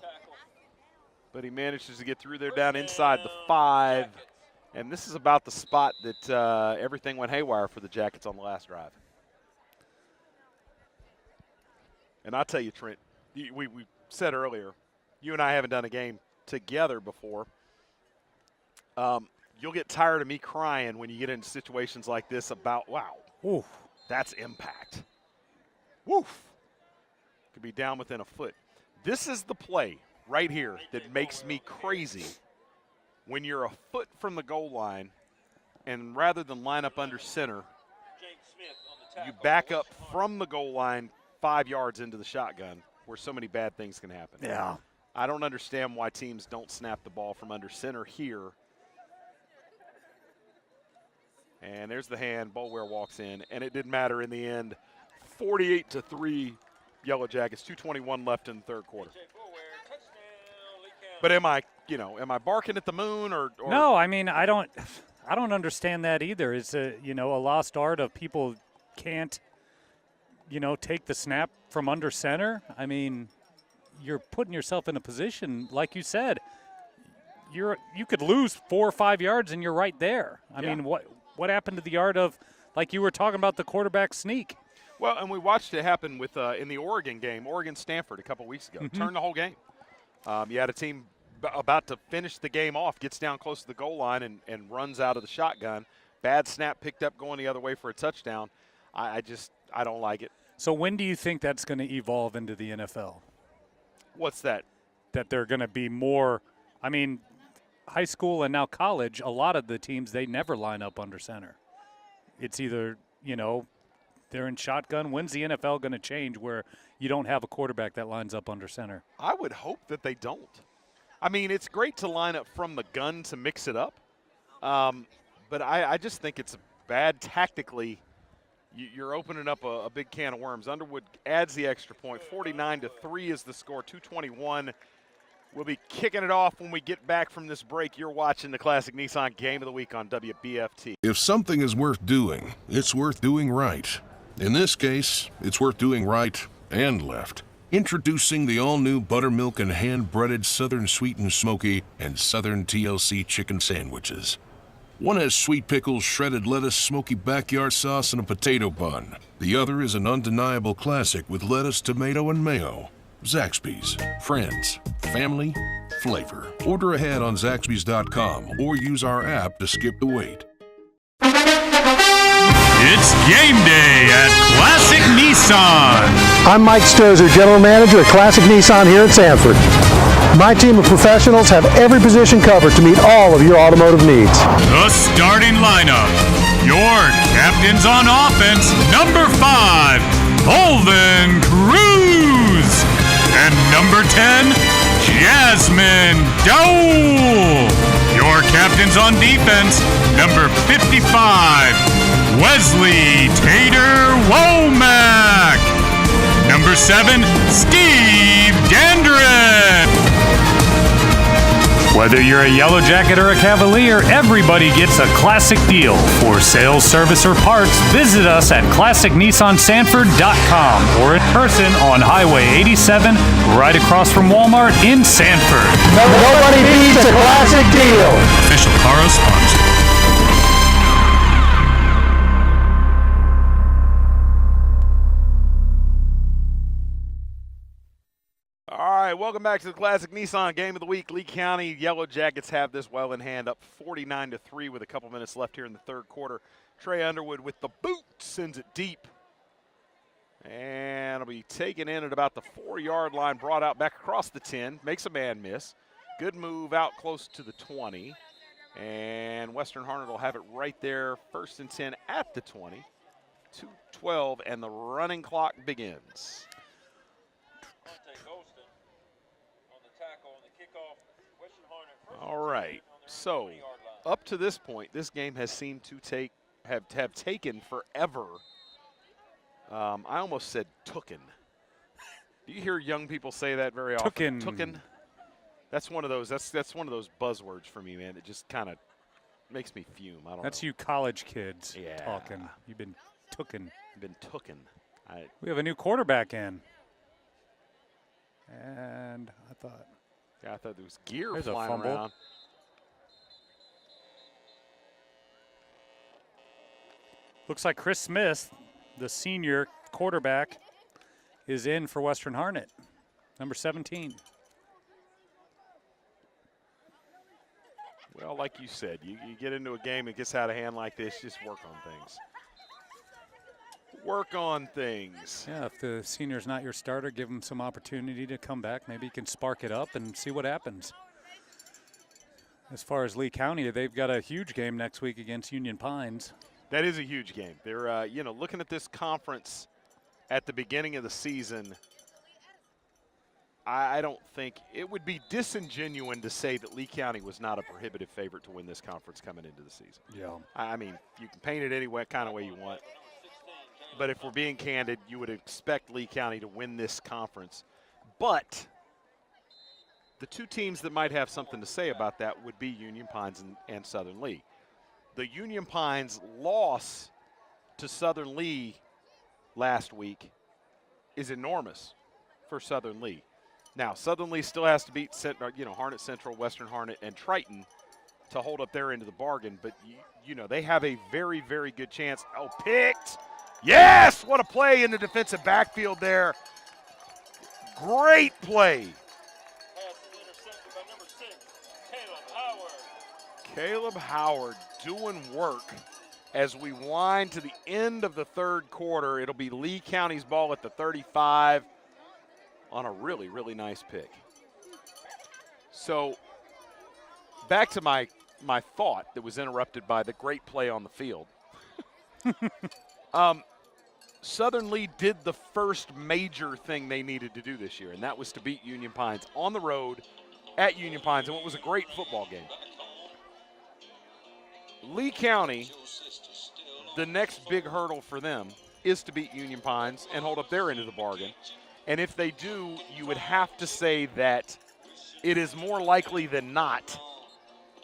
but he manages to get through there down inside the 5. And this is about the spot that everything went haywire for the Jackets on the last drive. And I'll tell you, Trent, we said earlier, you and I haven't done a game together before. You'll get tired of me crying when you get into situations like this about, wow, oof, that's impact. Woof. Could be down within a foot. This is the play right here that makes me crazy. When you're a foot from the goal line, and rather than line up under center, you back up from the goal line 5 yards into the shotgun, where so many bad things can happen. Yeah. I don't understand why teams don't snap the ball from under center here. And there's the hand. Boulware walks in, and it didn't matter in the end. 48-3, Yellow Jackets. 2:21 left in the 3rd quarter. But am I barking at the moon or? No, I mean I don't understand that either. It's a lost art of people can't take the snap from under center. I mean, you're putting yourself in a position, like you said, you could lose 4 or 5 yards and you're right there. I mean, what happened to the art of, like you were talking about, the quarterback sneak? Well, and we watched it happen with in the Oregon game, Oregon-Stanford a couple weeks ago. Mm-hmm. Turned the whole game. You had a team about to finish the game off, gets down close to the goal line and runs out of the shotgun. Bad snap picked up going the other way for a touchdown. I don't like it. So when do you think that's going to evolve into the NFL? What's that? That they're going to be more, I mean, high school and now college, a lot of the teams, they never line up under center. It's either, they're in shotgun. When's the NFL going to change where you don't have a quarterback that lines up under center? I would hope that they don't. I mean, it's great to line up from the gun to mix it up. But I just think it's bad tactically. You're opening up a big can of worms. Underwood adds the extra point. 49-3 is the score. 2:21. We'll be kicking it off when we get back from this break. You're watching the Classic Nissan Game of the Week on WBFT. If something is worth doing, it's worth doing right. In this case, it's worth doing right and left. Introducing the all-new buttermilk and hand-breaded Southern Sweet and Smoky and Southern TLC chicken sandwiches. One has sweet pickles, shredded lettuce, smoky backyard sauce, and a potato bun. The other is an undeniable classic with lettuce, tomato, and mayo. Zaxby's. Friends. Family. Flavor. Order ahead on Zaxby's.com or use our app to skip the wait. It's game day at Classic Nissan. I'm Mike Stozer, General Manager at Classic Nissan here at Sanford. My team of professionals have every position covered to meet all of your automotive needs. The starting lineup. Your captains on offense, number 5, Holden Cruz. And number 10, Jasmine Dowell. Your captains on defense, number 55, Wesley Tater Womack. Number 7, Steve Gendron. Whether you're a Yellow Jacket or a Cavalier, everybody gets a classic deal. For sales, service, or parts, visit us at ClassicNissanSanford.com or in person on Highway 87, right across from Walmart in Sanford. Nobody beats a classic deal. Official Caro sponsor. All right, welcome back to the Classic Nissan Game of the Week. Lee County Yellow Jackets have this well in hand, up 49-3 with a couple minutes left here in the third quarter. Trey Underwood with the boot sends it deep. And it'll be taken in at about the 4-yard line, brought out back across the 10, makes a man miss. Good move out close to the 20. And Western Harnett will have it right there, 1st and 10 at the 20. 2:12, and the running clock begins. All right, so up to this point, this game has seemed to have taken forever. I almost said tooken. Do you hear young people say that very often? Tooken. That's one of those. That's one of those buzzwords for me, man. It just kind of makes me fume. I don't know. That's you college kids talking. You've been tooken. Been tooken. We have a new quarterback in. And I thought there was gear There's flying a fumble. around. Looks like Chris Smith, the senior quarterback, is in for Western Harnett, number 17. Well, like you said, you get into a game that gets out of hand like this, just work on things. Work on things. Yeah, if the senior's not your starter, give him some opportunity to come back. Maybe he can spark it up and see what happens. As far as Lee County, they've got a huge game next week against Union Pines. That is a huge game. They're, looking at this conference at the beginning of the season, I don't think it would be disingenuous to say that Lee County was not a prohibitive favorite to win this conference coming into the season. Yeah. I mean, you can paint it any way, kind of way you want. But if we're being candid, you would expect Lee County to win this conference. But the two teams that might have something to say about that would be Union Pines and Southern Lee. The Union Pines loss to Southern Lee last week is enormous for Southern Lee. Now, Southern Lee still has to beat Harnett Central, Western Harnett, and Triton to hold up their end of the bargain. But, they have a very, very good chance. Oh, picked. Yes! What a play in the defensive backfield there. Great play. Caleb Howard doing work as we wind to the end of the third quarter. It'll be Lee County's ball at the 35 on a really, really nice pick. So back to my thought that was interrupted by the great play on the field. Southern Lee did the first major thing they needed to do this year, and that was to beat Union Pines on the road at Union Pines in what was a great football game. Lee County, the next big hurdle for them is to beat Union Pines and hold up their end of the bargain. And if they do, you would have to say that it is more likely than not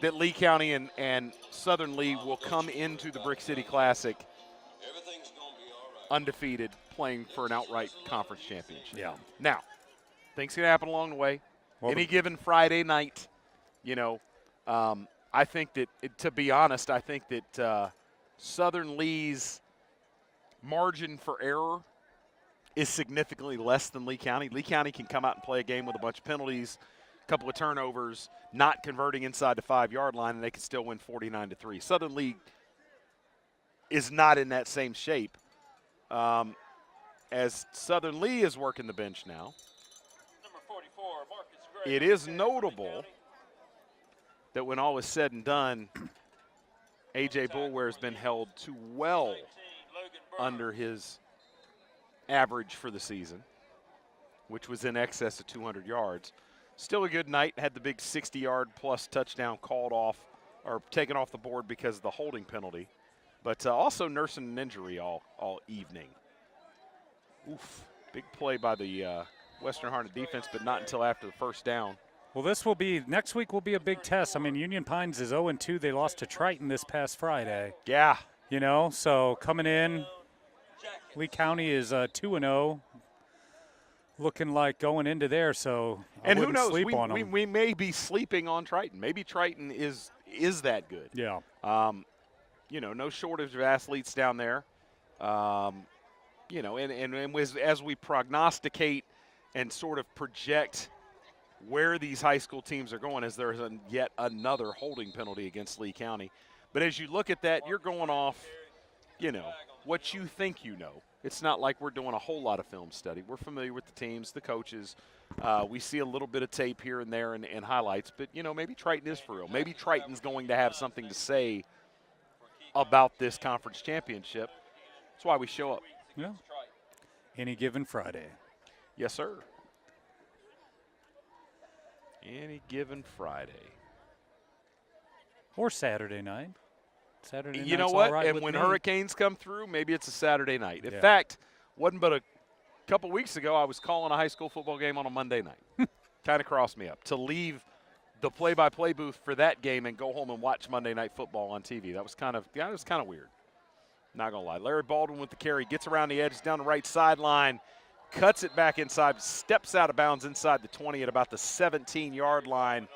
that Lee County and Southern Lee will come into the Brick City Classic undefeated, playing for an outright conference championship. Yeah. Now, things can happen along the way. Any given Friday night, I think that, to be honest, I think that Southern Lee's margin for error is significantly less than Lee County. Lee County can come out and play a game with a bunch of penalties, a couple of turnovers, not converting inside the 5-yard line, and they can still win 49-3. Southern Lee is not in that same shape. As Southern Lee is working the bench now, it is notable that when all is said and done, A.J. Boulware has been held to well under his average for the season, which was in excess of 200 yards. Still a good night. Had the big 60-yard plus touchdown called off or taken off the board because of the holding penalty. but also nursing an injury all evening. Oof. Big play by the Western Harnett defense, but not until after the first down. Well, next week will be a big test. I mean, Union Pines is 0-2. They lost to Triton this past Friday. Yeah. You know, so coming in, Lee County is 2-0. Looking like going into there, so and I who wouldn't knows? sleep on them. We may be sleeping on Triton. Maybe Triton is that good. Yeah. You know, no shortage of athletes down there. You know, and as we prognosticate and sort of project where these high school teams are going, as there's yet another holding penalty against Lee County. But as you look at that, you're going off, you know, what you think you know. It's not like we're doing a whole lot of film study. We're familiar with the teams, the coaches. We see a little bit of tape here and there and highlights. But, you know, maybe Triton is for real. Maybe Triton's going to have something to say about this conference championship. That's why we show up. Yeah. Any given Friday. Yes, sir. Any given Friday. Or Saturday night. Saturday You know night's what? all right and with when me. hurricanes come through, maybe it's a Saturday night. In Yeah. fact, wasn't but a couple weeks ago I was calling a high school football game on a Monday night. Kind of crossed me up to leave the play-by-play booth for that game and go home and watch Monday Night Football on TV. That was kind of weird. Not gonna lie. Larry Baldwin with the carry, gets around the edge down the right sideline, cuts it back inside, steps out of bounds inside the 20 at about the 17-yard line.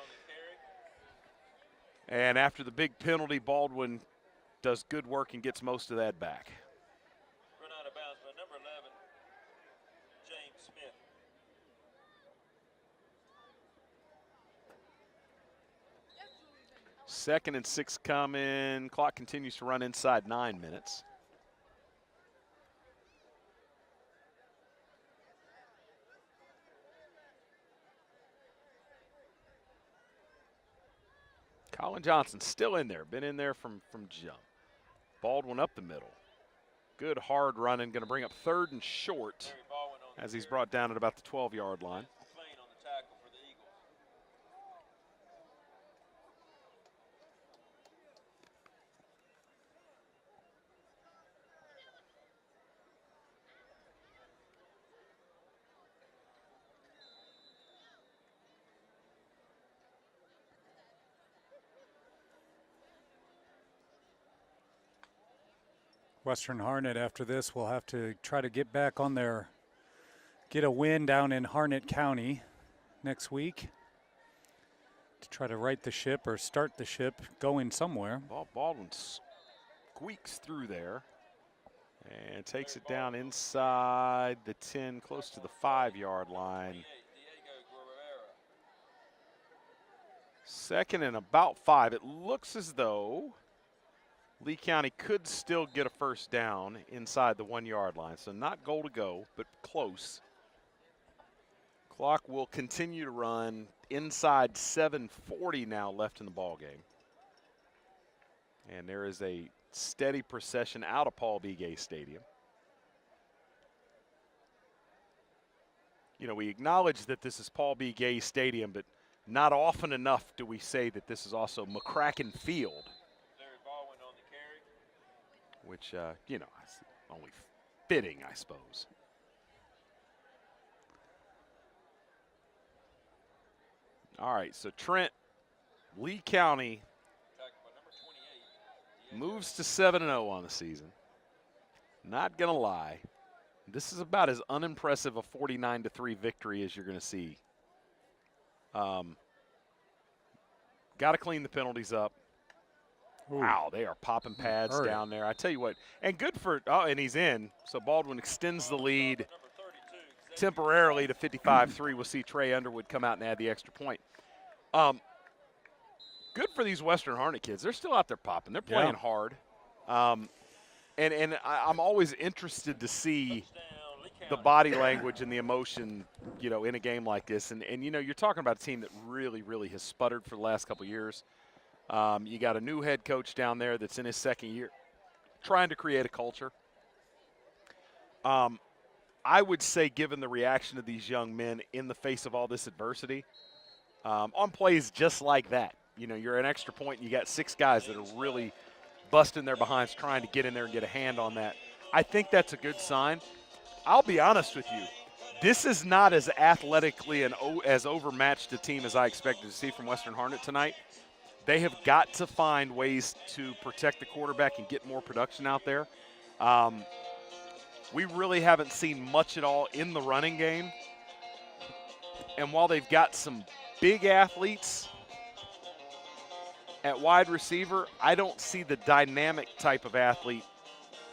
And after the big penalty, Baldwin does good work and gets most of that back. Run out of bounds by number 11, James Smith. Second and 6 coming. Clock continues to run inside 9 minutes. Colin Johnson still in there. Been in there from jump. Baldwin up the middle. Good hard running. Going to bring up 3rd and short as he's brought down at about the 12-yard line. Western Harnett after this will have to try to get back on get a win down in Harnett County next week to try to right the ship or start the ship going somewhere. Baldwin squeaks through there and takes it down inside the 10, close to the 5-yard line. 2nd and about 5. It looks as though Lee County could still get a first down inside the 1-yard line. So not goal to go, but close. Clock will continue to run inside 7:40 now left in the ball game. And there is a steady procession out of Paul B. Gay Stadium. You know, we acknowledge that this is Paul B. Gay Stadium, but not often enough do we say that this is also McCracken Field. Which, you know, is only fitting, I suppose. All right, so Trent, Lee County moves to 7-0 on the season. Not going to lie. This is about as unimpressive a 49-3 victory as you're going to see. Got to clean the penalties up. Wow, they are popping pads down there. I tell you what, and good for, and he's in. So Baldwin extends the lead temporarily to 55-3. We'll see Trey Underwood come out and add the extra point. Good for these Western Harnett kids. They're still out there popping. They're playing hard. And I'm always interested to see the body language and the emotion, you know, in a game like this. And you know, you're talking about a team that really, really has sputtered for the last couple of years. You got a new head coach down there that's in his 2nd year trying to create a culture. I would say, given the reaction of these young men in the face of all this adversity, on plays just like that, you know, you're an extra point and you got 6 guys that are really busting their behinds trying to get in there and get a hand on that. I think that's a good sign. I'll be honest with you. This is not as athletically and as overmatched a team as I expected to see from Western Harnett tonight. They have got to find ways to protect the quarterback and get more production out there. We really haven't seen much at all in the running game. And while they've got some big athletes at wide receiver, I don't see the dynamic type of athlete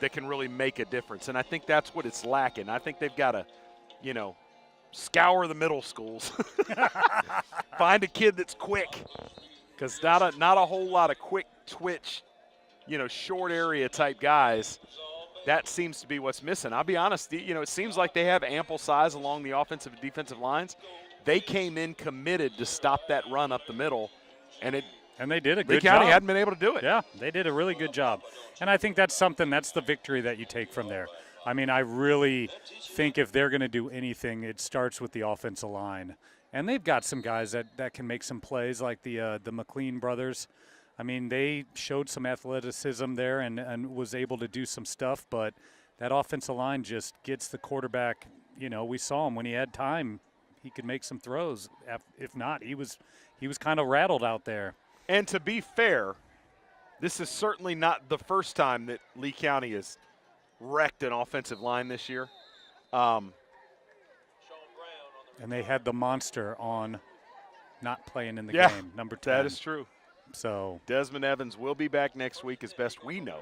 that can really make a difference. And I think that's what it's lacking. I think they've got to, scour the middle schools. Find a kid that's quick, because not a whole lot of quick twitch, short area type guys. That seems to be what's missing. I'll be honest, it seems like they have ample size along the offensive and defensive lines. They came in committed to stop that run up the middle, and they did a good job. Lee County hadn't been able to do it. Yeah, they did a really good job. And I think that's the victory that you take from there. I mean, I really think if they're going to do anything, it starts with the offensive line. And they've got some guys that can make some plays, like the McLean brothers. I mean, they showed some athleticism there and was able to do some stuff, but that offensive line just gets the quarterback. We saw him when he had time. He could make some throws. If not, he was kind of rattled out there. And to be fair, this is certainly not the first time that Lee County has wrecked an offensive line this year. And they had the monster on not playing in the game, number 10. That is true. So Desmond Evans will be back next week as best we know.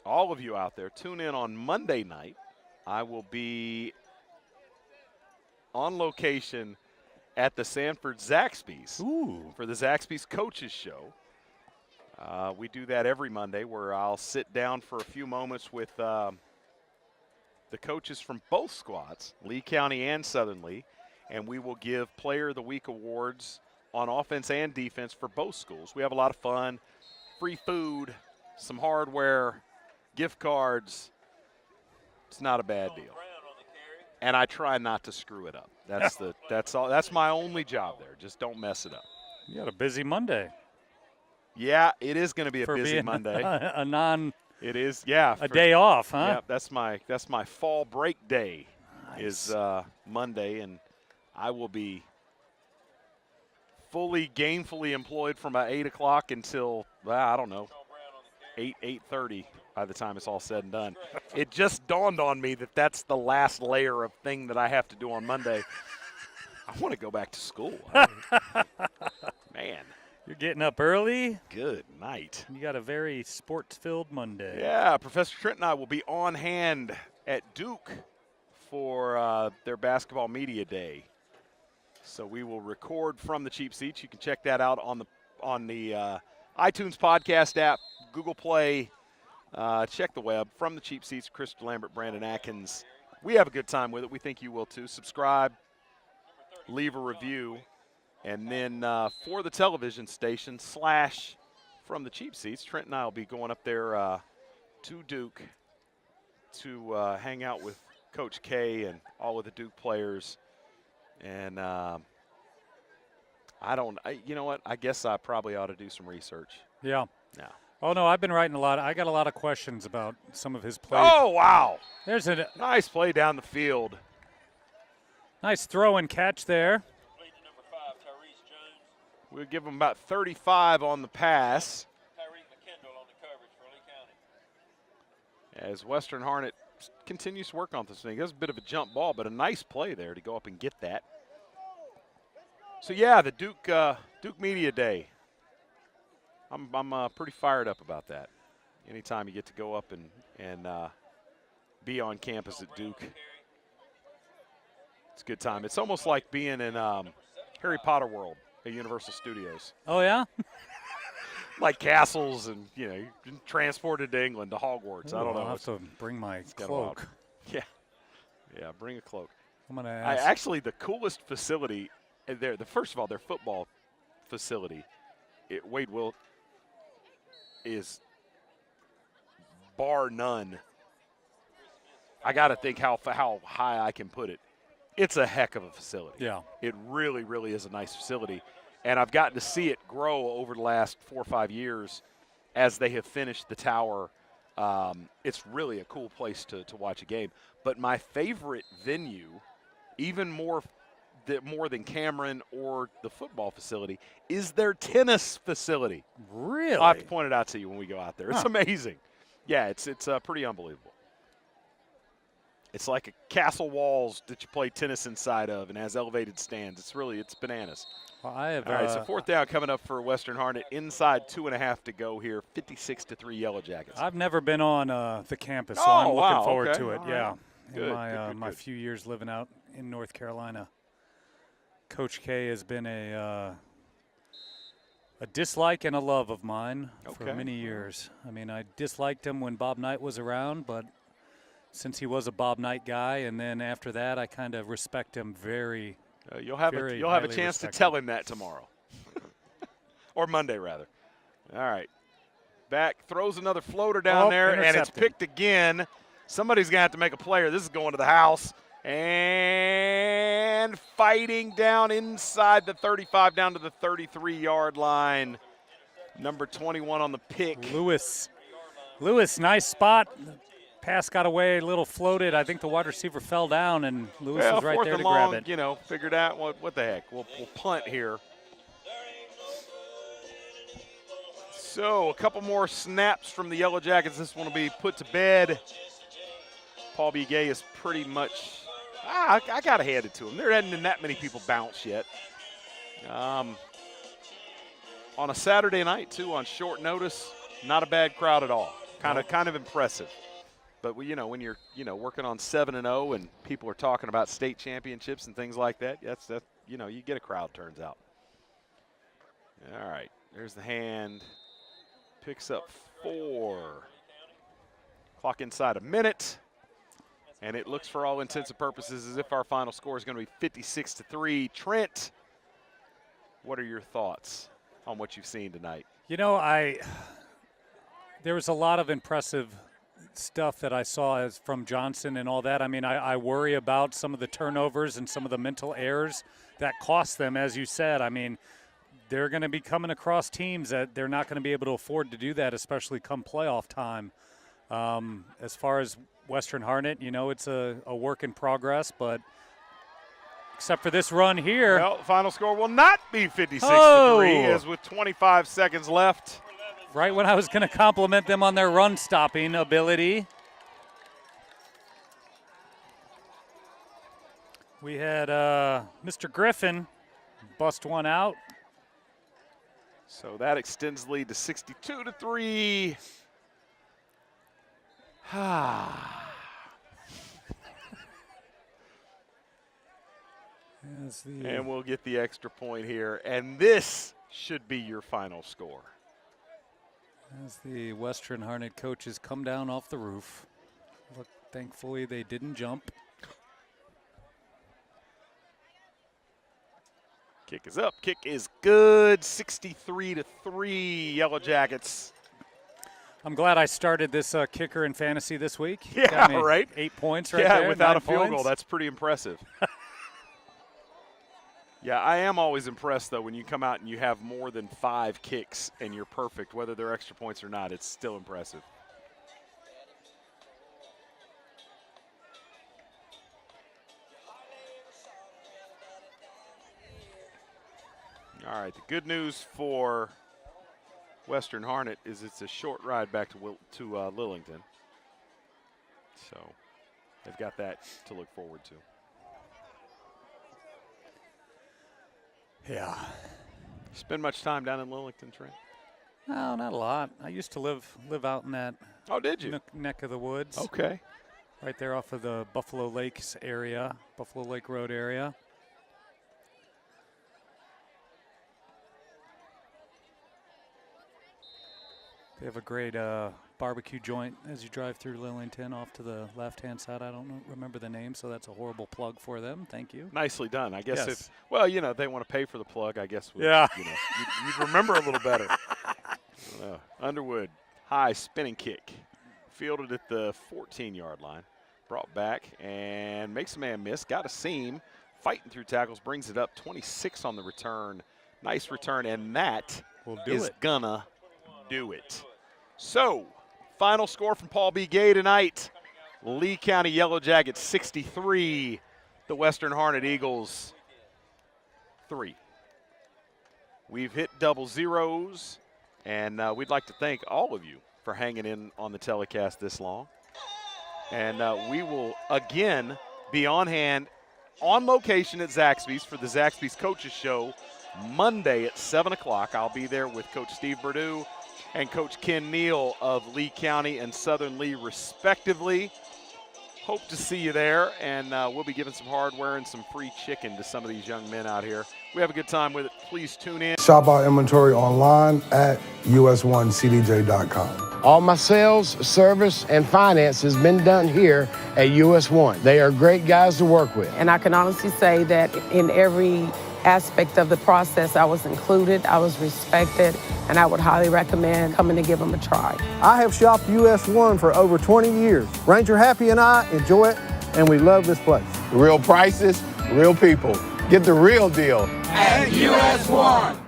All of you out there, tune in on Monday night. I will be on location at the Sanford Zaxby's for the Zaxby's Coaches Show. We do that every Monday, where I'll sit down for a few moments with the coaches from both squads, Lee County and Southern Lee, and we will give Player of the Week awards on offense and defense for both schools. We have a lot of fun, free food, some hardware, gift cards. It's not a bad deal. And I try not to screw it up. That's my only job there. Just don't mess it up. You got a busy Monday. Yeah, it is going to be a busy Monday. It is, yeah. A day off, huh? Yeah, that's my fall break day. Nice. Is Monday, and I will be fully gainfully employed from about 8 o'clock until, 8:30 by the time it's all said and done. It just dawned on me that that's the last layer of thing that I have to do on Monday. I want to go back to school. Man. You're getting up early. Good night. You got a very sports-filled Monday. Yeah, Professor Trent and I will be on hand at Duke for their basketball media day. So we will record from the cheap seats. You can check that out on the iTunes podcast app, Google Play. Check the web. From the cheap seats, Chris Delambert, Brandon Atkins. We have a good time with it. We think you will too. Subscribe, leave a review. And then for the television station / from the cheap seats, Trent and I will be going up there to Duke to hang out with Coach K and all of the Duke players. And you know what? I guess I probably ought to do some research. Yeah. Yeah. Oh, no, I've been writing a lot. I got a lot of questions about some of his plays. Oh, wow. There's a nice play down the field. Nice throw and catch there. We'll give him about 35 on the pass. As Western Harnett continues to work on this thing. It was a bit of a jump ball, but a nice play there to go up and get that. So, yeah, the Duke Media Day. I'm pretty fired up about that. Anytime you get to go up and be on campus at Duke, it's a good time. It's almost like being in Harry Potter World at Universal Studios. Oh, yeah? Like castles and, you're transported to England, to Hogwarts. Ooh, I don't know. I'll have to bring my cloak. Yeah, bring a cloak. I'm going to ask. Actually, the coolest facility there, first of all, their football facility, Wade Will is bar none. I got to think how high I can put it. It's a heck of a facility. Yeah. It really, really is a nice facility. And I've gotten to see it grow over the last 4 or 5 years as they have finished the tower. It's really a cool place to watch a game. But my favorite venue, even more than Cameron or the football facility, is their tennis facility. Really? I'll have to point it out to you when we go out there. It's amazing. Yeah, it's pretty unbelievable. It's like a castle walls that you play tennis inside of and has elevated stands. It's bananas. Well, I have. All right, so 4th down coming up for Western Harnett. Inside 2.5 to go here. 56-3 Yellow Jackets. I've never been on the campus, so I'm looking forward to it. All yeah, right. in my few years living out in North Carolina, Coach K has been a dislike and a love of mine for many years. I mean, I disliked him when Bob Knight was around, but since he was a Bob Knight guy, and then after that, I kind of respect him very. You'll have a chance to tell him that tomorrow, or Monday rather. All right, back throws another floater down there, and it's picked again. Somebody's gonna have to make a play, or this is going to the house. And fighting down inside the 35, down to the 33-yard line. Number 21 on the pick. Lewis, nice spot. Pass got away, a little floated. I think the wide receiver fell down, and Lewis was right there to grab it. You know, figured out what the heck. We'll punt here. So a couple more snaps from the Yellow Jackets. This one will be put to bed. Paul B. Gay is pretty much I got to hand it to him. There hadn't been that many people bounce yet. On a Saturday night, too, on short notice, not a bad crowd at all. Kind of impressive. But when you're working on 7-0 and people are talking about state championships and things like that, that's you get a crowd turns out. All right, there's the hand. Picks up 4. Clock inside a minute. And it looks, for all intents and purposes, as if our final score is going to be 56-3. Trent, what are your thoughts on what you've seen tonight? There was a lot of impressive stuff that I saw from Johnson and all that. I mean, I worry about some of the turnovers and some of the mental errors that cost them, as you said. I mean, they're going to be coming across teams that they're not going to be able to afford to do that, especially come playoff time. As far as Western Harnett, it's a work in progress, but except for this run here. Well, the final score will not be 56-3, as with 25 seconds left. Right when I was going to compliment them on their run-stopping ability. We had Mr. Griffin bust one out. So that extends the lead to 62-3. And we'll get the extra point here. And this should be your final score. As the Western Harnett coaches come down off the roof. Look, thankfully they didn't jump. Kick is up. Kick is good. 63-3 Yellow Jackets. I'm glad I started this kicker in fantasy this week. Yeah, right. 8 points right there. Yeah, without a field points. goal. That's pretty impressive. Yeah, I am always impressed, though, when you come out and you have more than 5 kicks and you're perfect, whether they're extra points or not. It's still impressive. All right, the good news for Western Harnett is it's a short ride back to Lillington. So they've got that to look forward to. Yeah. Spend much time down in Lillington, Trent? No, not a lot. I used to live out in that did you? Neck of the woods. Okay. Right there off of the Buffalo Lakes area, Buffalo Lake Road area. They have a great barbecue joint as you drive through Lillington off to the left-hand side. I don't remember the name, so that's a horrible plug for them. Thank you. Nicely done. I guess yes. if they want to pay for the plug, I guess you'd remember a little better. Underwood, high spinning kick. Fielded at the 14-yard line. Brought back and makes a man miss. Got a seam. Fighting through tackles. Brings it up. 26 on the return. Nice return, and that is it. gonna do it. So, final score from Paul B. Gay tonight. Lee County Yellow Jackets 63, the Western Harnett Eagles 3. We've hit double zeros, and we'd like to thank all of you for hanging in on the telecast this long. And we will again be on hand on location at Zaxby's for the Zaxby's Coaches Show Monday at 7 o'clock. I'll be there with Coach Steve Perdue and Coach Ken Neal of Lee County and Southern Lee, respectively. Hope to see you there, and we'll be giving some hardware and some free chicken to some of these young men out here. We have a good time with it. Please tune in. Shop our inventory online at us1cdj.com. All my sales, service, and finance has been done here at US 1. They are great guys to work with. And I can honestly say that in every aspect of the process, I was included, I was respected, and I would highly recommend coming to give them a try. I have shopped US 1 for over 20 years. Ranger Happy and I enjoy it, and we love this place. Real prices, real people. Get the real deal at US 1.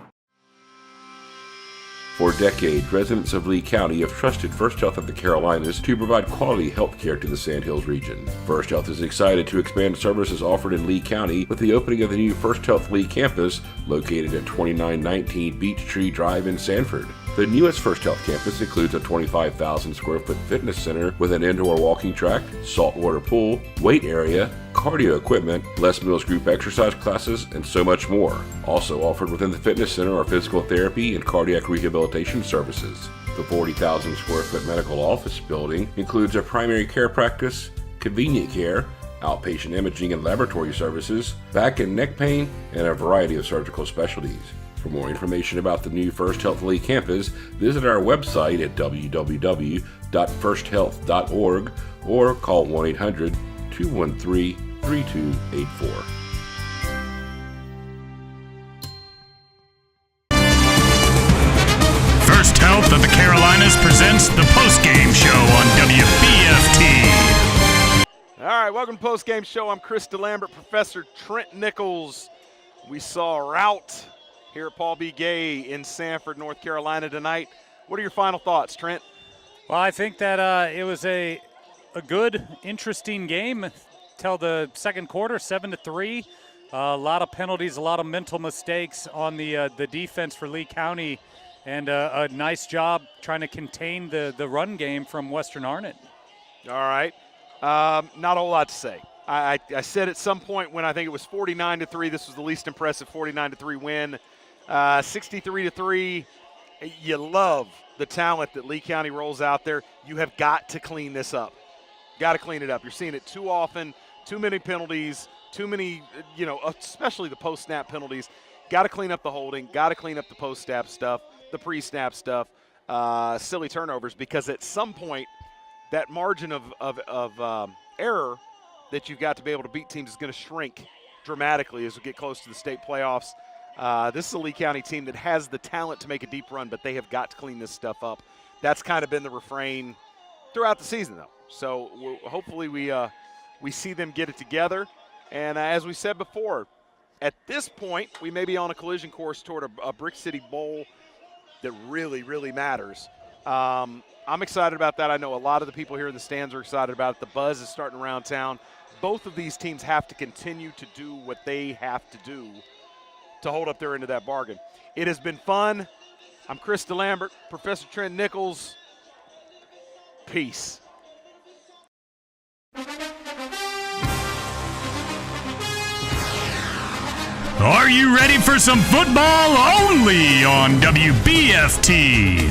For decades, residents of Lee County have trusted First Health of the Carolinas to provide quality health care to the Sandhills region. First Health is excited to expand services offered in Lee County with the opening of the new First Health Lee campus located at 2919 Beech Tree Drive in Sanford. The newest First Health campus includes a 25,000 square foot fitness center with an indoor walking track, saltwater pool, weight area, cardio equipment, Les Mills group exercise classes, and so much more. Also offered within the fitness center are physical therapy and cardiac rehabilitation services. The 40,000 square foot medical office building includes a primary care practice, convenient care, outpatient imaging and laboratory services, back and neck pain, and a variety of surgical specialties. For more information about the new First Health Lee campus, visit our website at www.firsthealth.org or call 1-800-213-3284. First Health of the Carolinas presents the postgame show on WBFT. All right, welcome to postgame show. I'm Chris Delambert, Professor Trent Nichols. We saw a rout here at Paul B. Gay in Sanford, North Carolina tonight. What are your final thoughts, Trent? Well, I think that it was a good, interesting game till the second quarter, 7-3. A lot of penalties, a lot of mental mistakes on the defense for Lee County, and a nice job trying to contain the run game from Western Harnett. All right. Not a whole lot to say. I said at some point when I think it was 49-3, this was the least impressive 49-3 win. 63-3, you love the talent that Lee County rolls out there. You have got to clean this up. Got to clean it up. You're seeing it too often, too many penalties, too many, especially the post-snap penalties. Got to clean up the holding, got to clean up the post-snap stuff, the pre-snap stuff, silly turnovers, because at some point that margin of error that you've got to be able to beat teams is going to shrink dramatically as we get close to the state playoffs. This is a Lee County team that has the talent to make a deep run, but they have got to clean this stuff up. That's kind of been the refrain throughout the season, though. So hopefully we see them get it together. And as we said before, at this point, we may be on a collision course toward a Brick City Bowl that really, really matters. I'm excited about that. I know a lot of the people here in the stands are excited about it. The buzz is starting around town. Both of these teams have to continue to do what they have to do to hold up their end of that bargain. It has been fun. I'm Chris Delambert, Professor Trent Nichols. Peace. Are you ready for some football only on WBFT?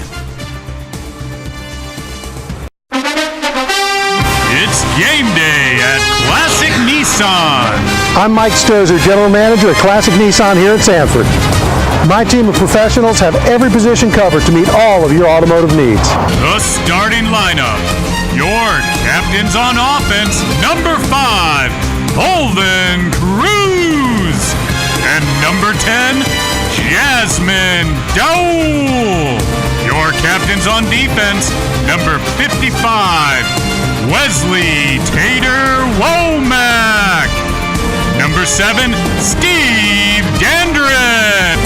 It's game day at Classic Nissan. I'm Mike Stozer, General Manager at Classic Nissan here at Sanford. My team of professionals have every position covered to meet all of your automotive needs. The starting lineup. Your captains on offense, number 5, Holden Cruz. And number 10, Jasmine Dole. Your captains on defense, number 55, Wesley Tater Womack. Number 7, Steve Dandred.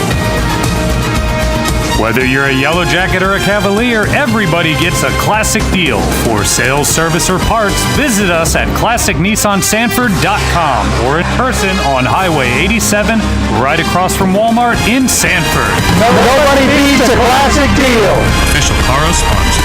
Whether you're a Yellow Jacket or a Cavalier, everybody gets a classic deal. For sales, service, or parts, visit us at ClassicNissanSanford.com or in person on Highway 87, right across from Walmart in Sanford. Nobody beats a classic deal. Official Caro sponsor.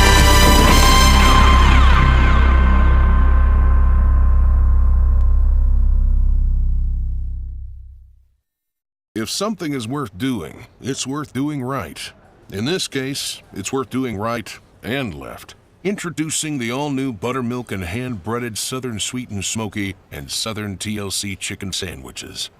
If something is worth doing, it's worth doing right. In this case, it's worth doing right and left. Introducing the all-new buttermilk and hand-breaded Southern Sweet and Smoky and Southern TLC chicken sandwiches.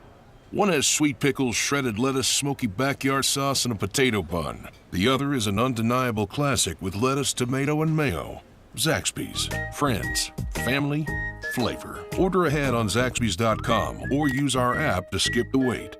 One has sweet pickles, shredded lettuce, smoky backyard sauce, and a potato bun. The other is an undeniable classic with lettuce, tomato, and mayo. Zaxby's. Friends. Family. Flavor. Order ahead on Zaxby's.com or use our app to skip the wait.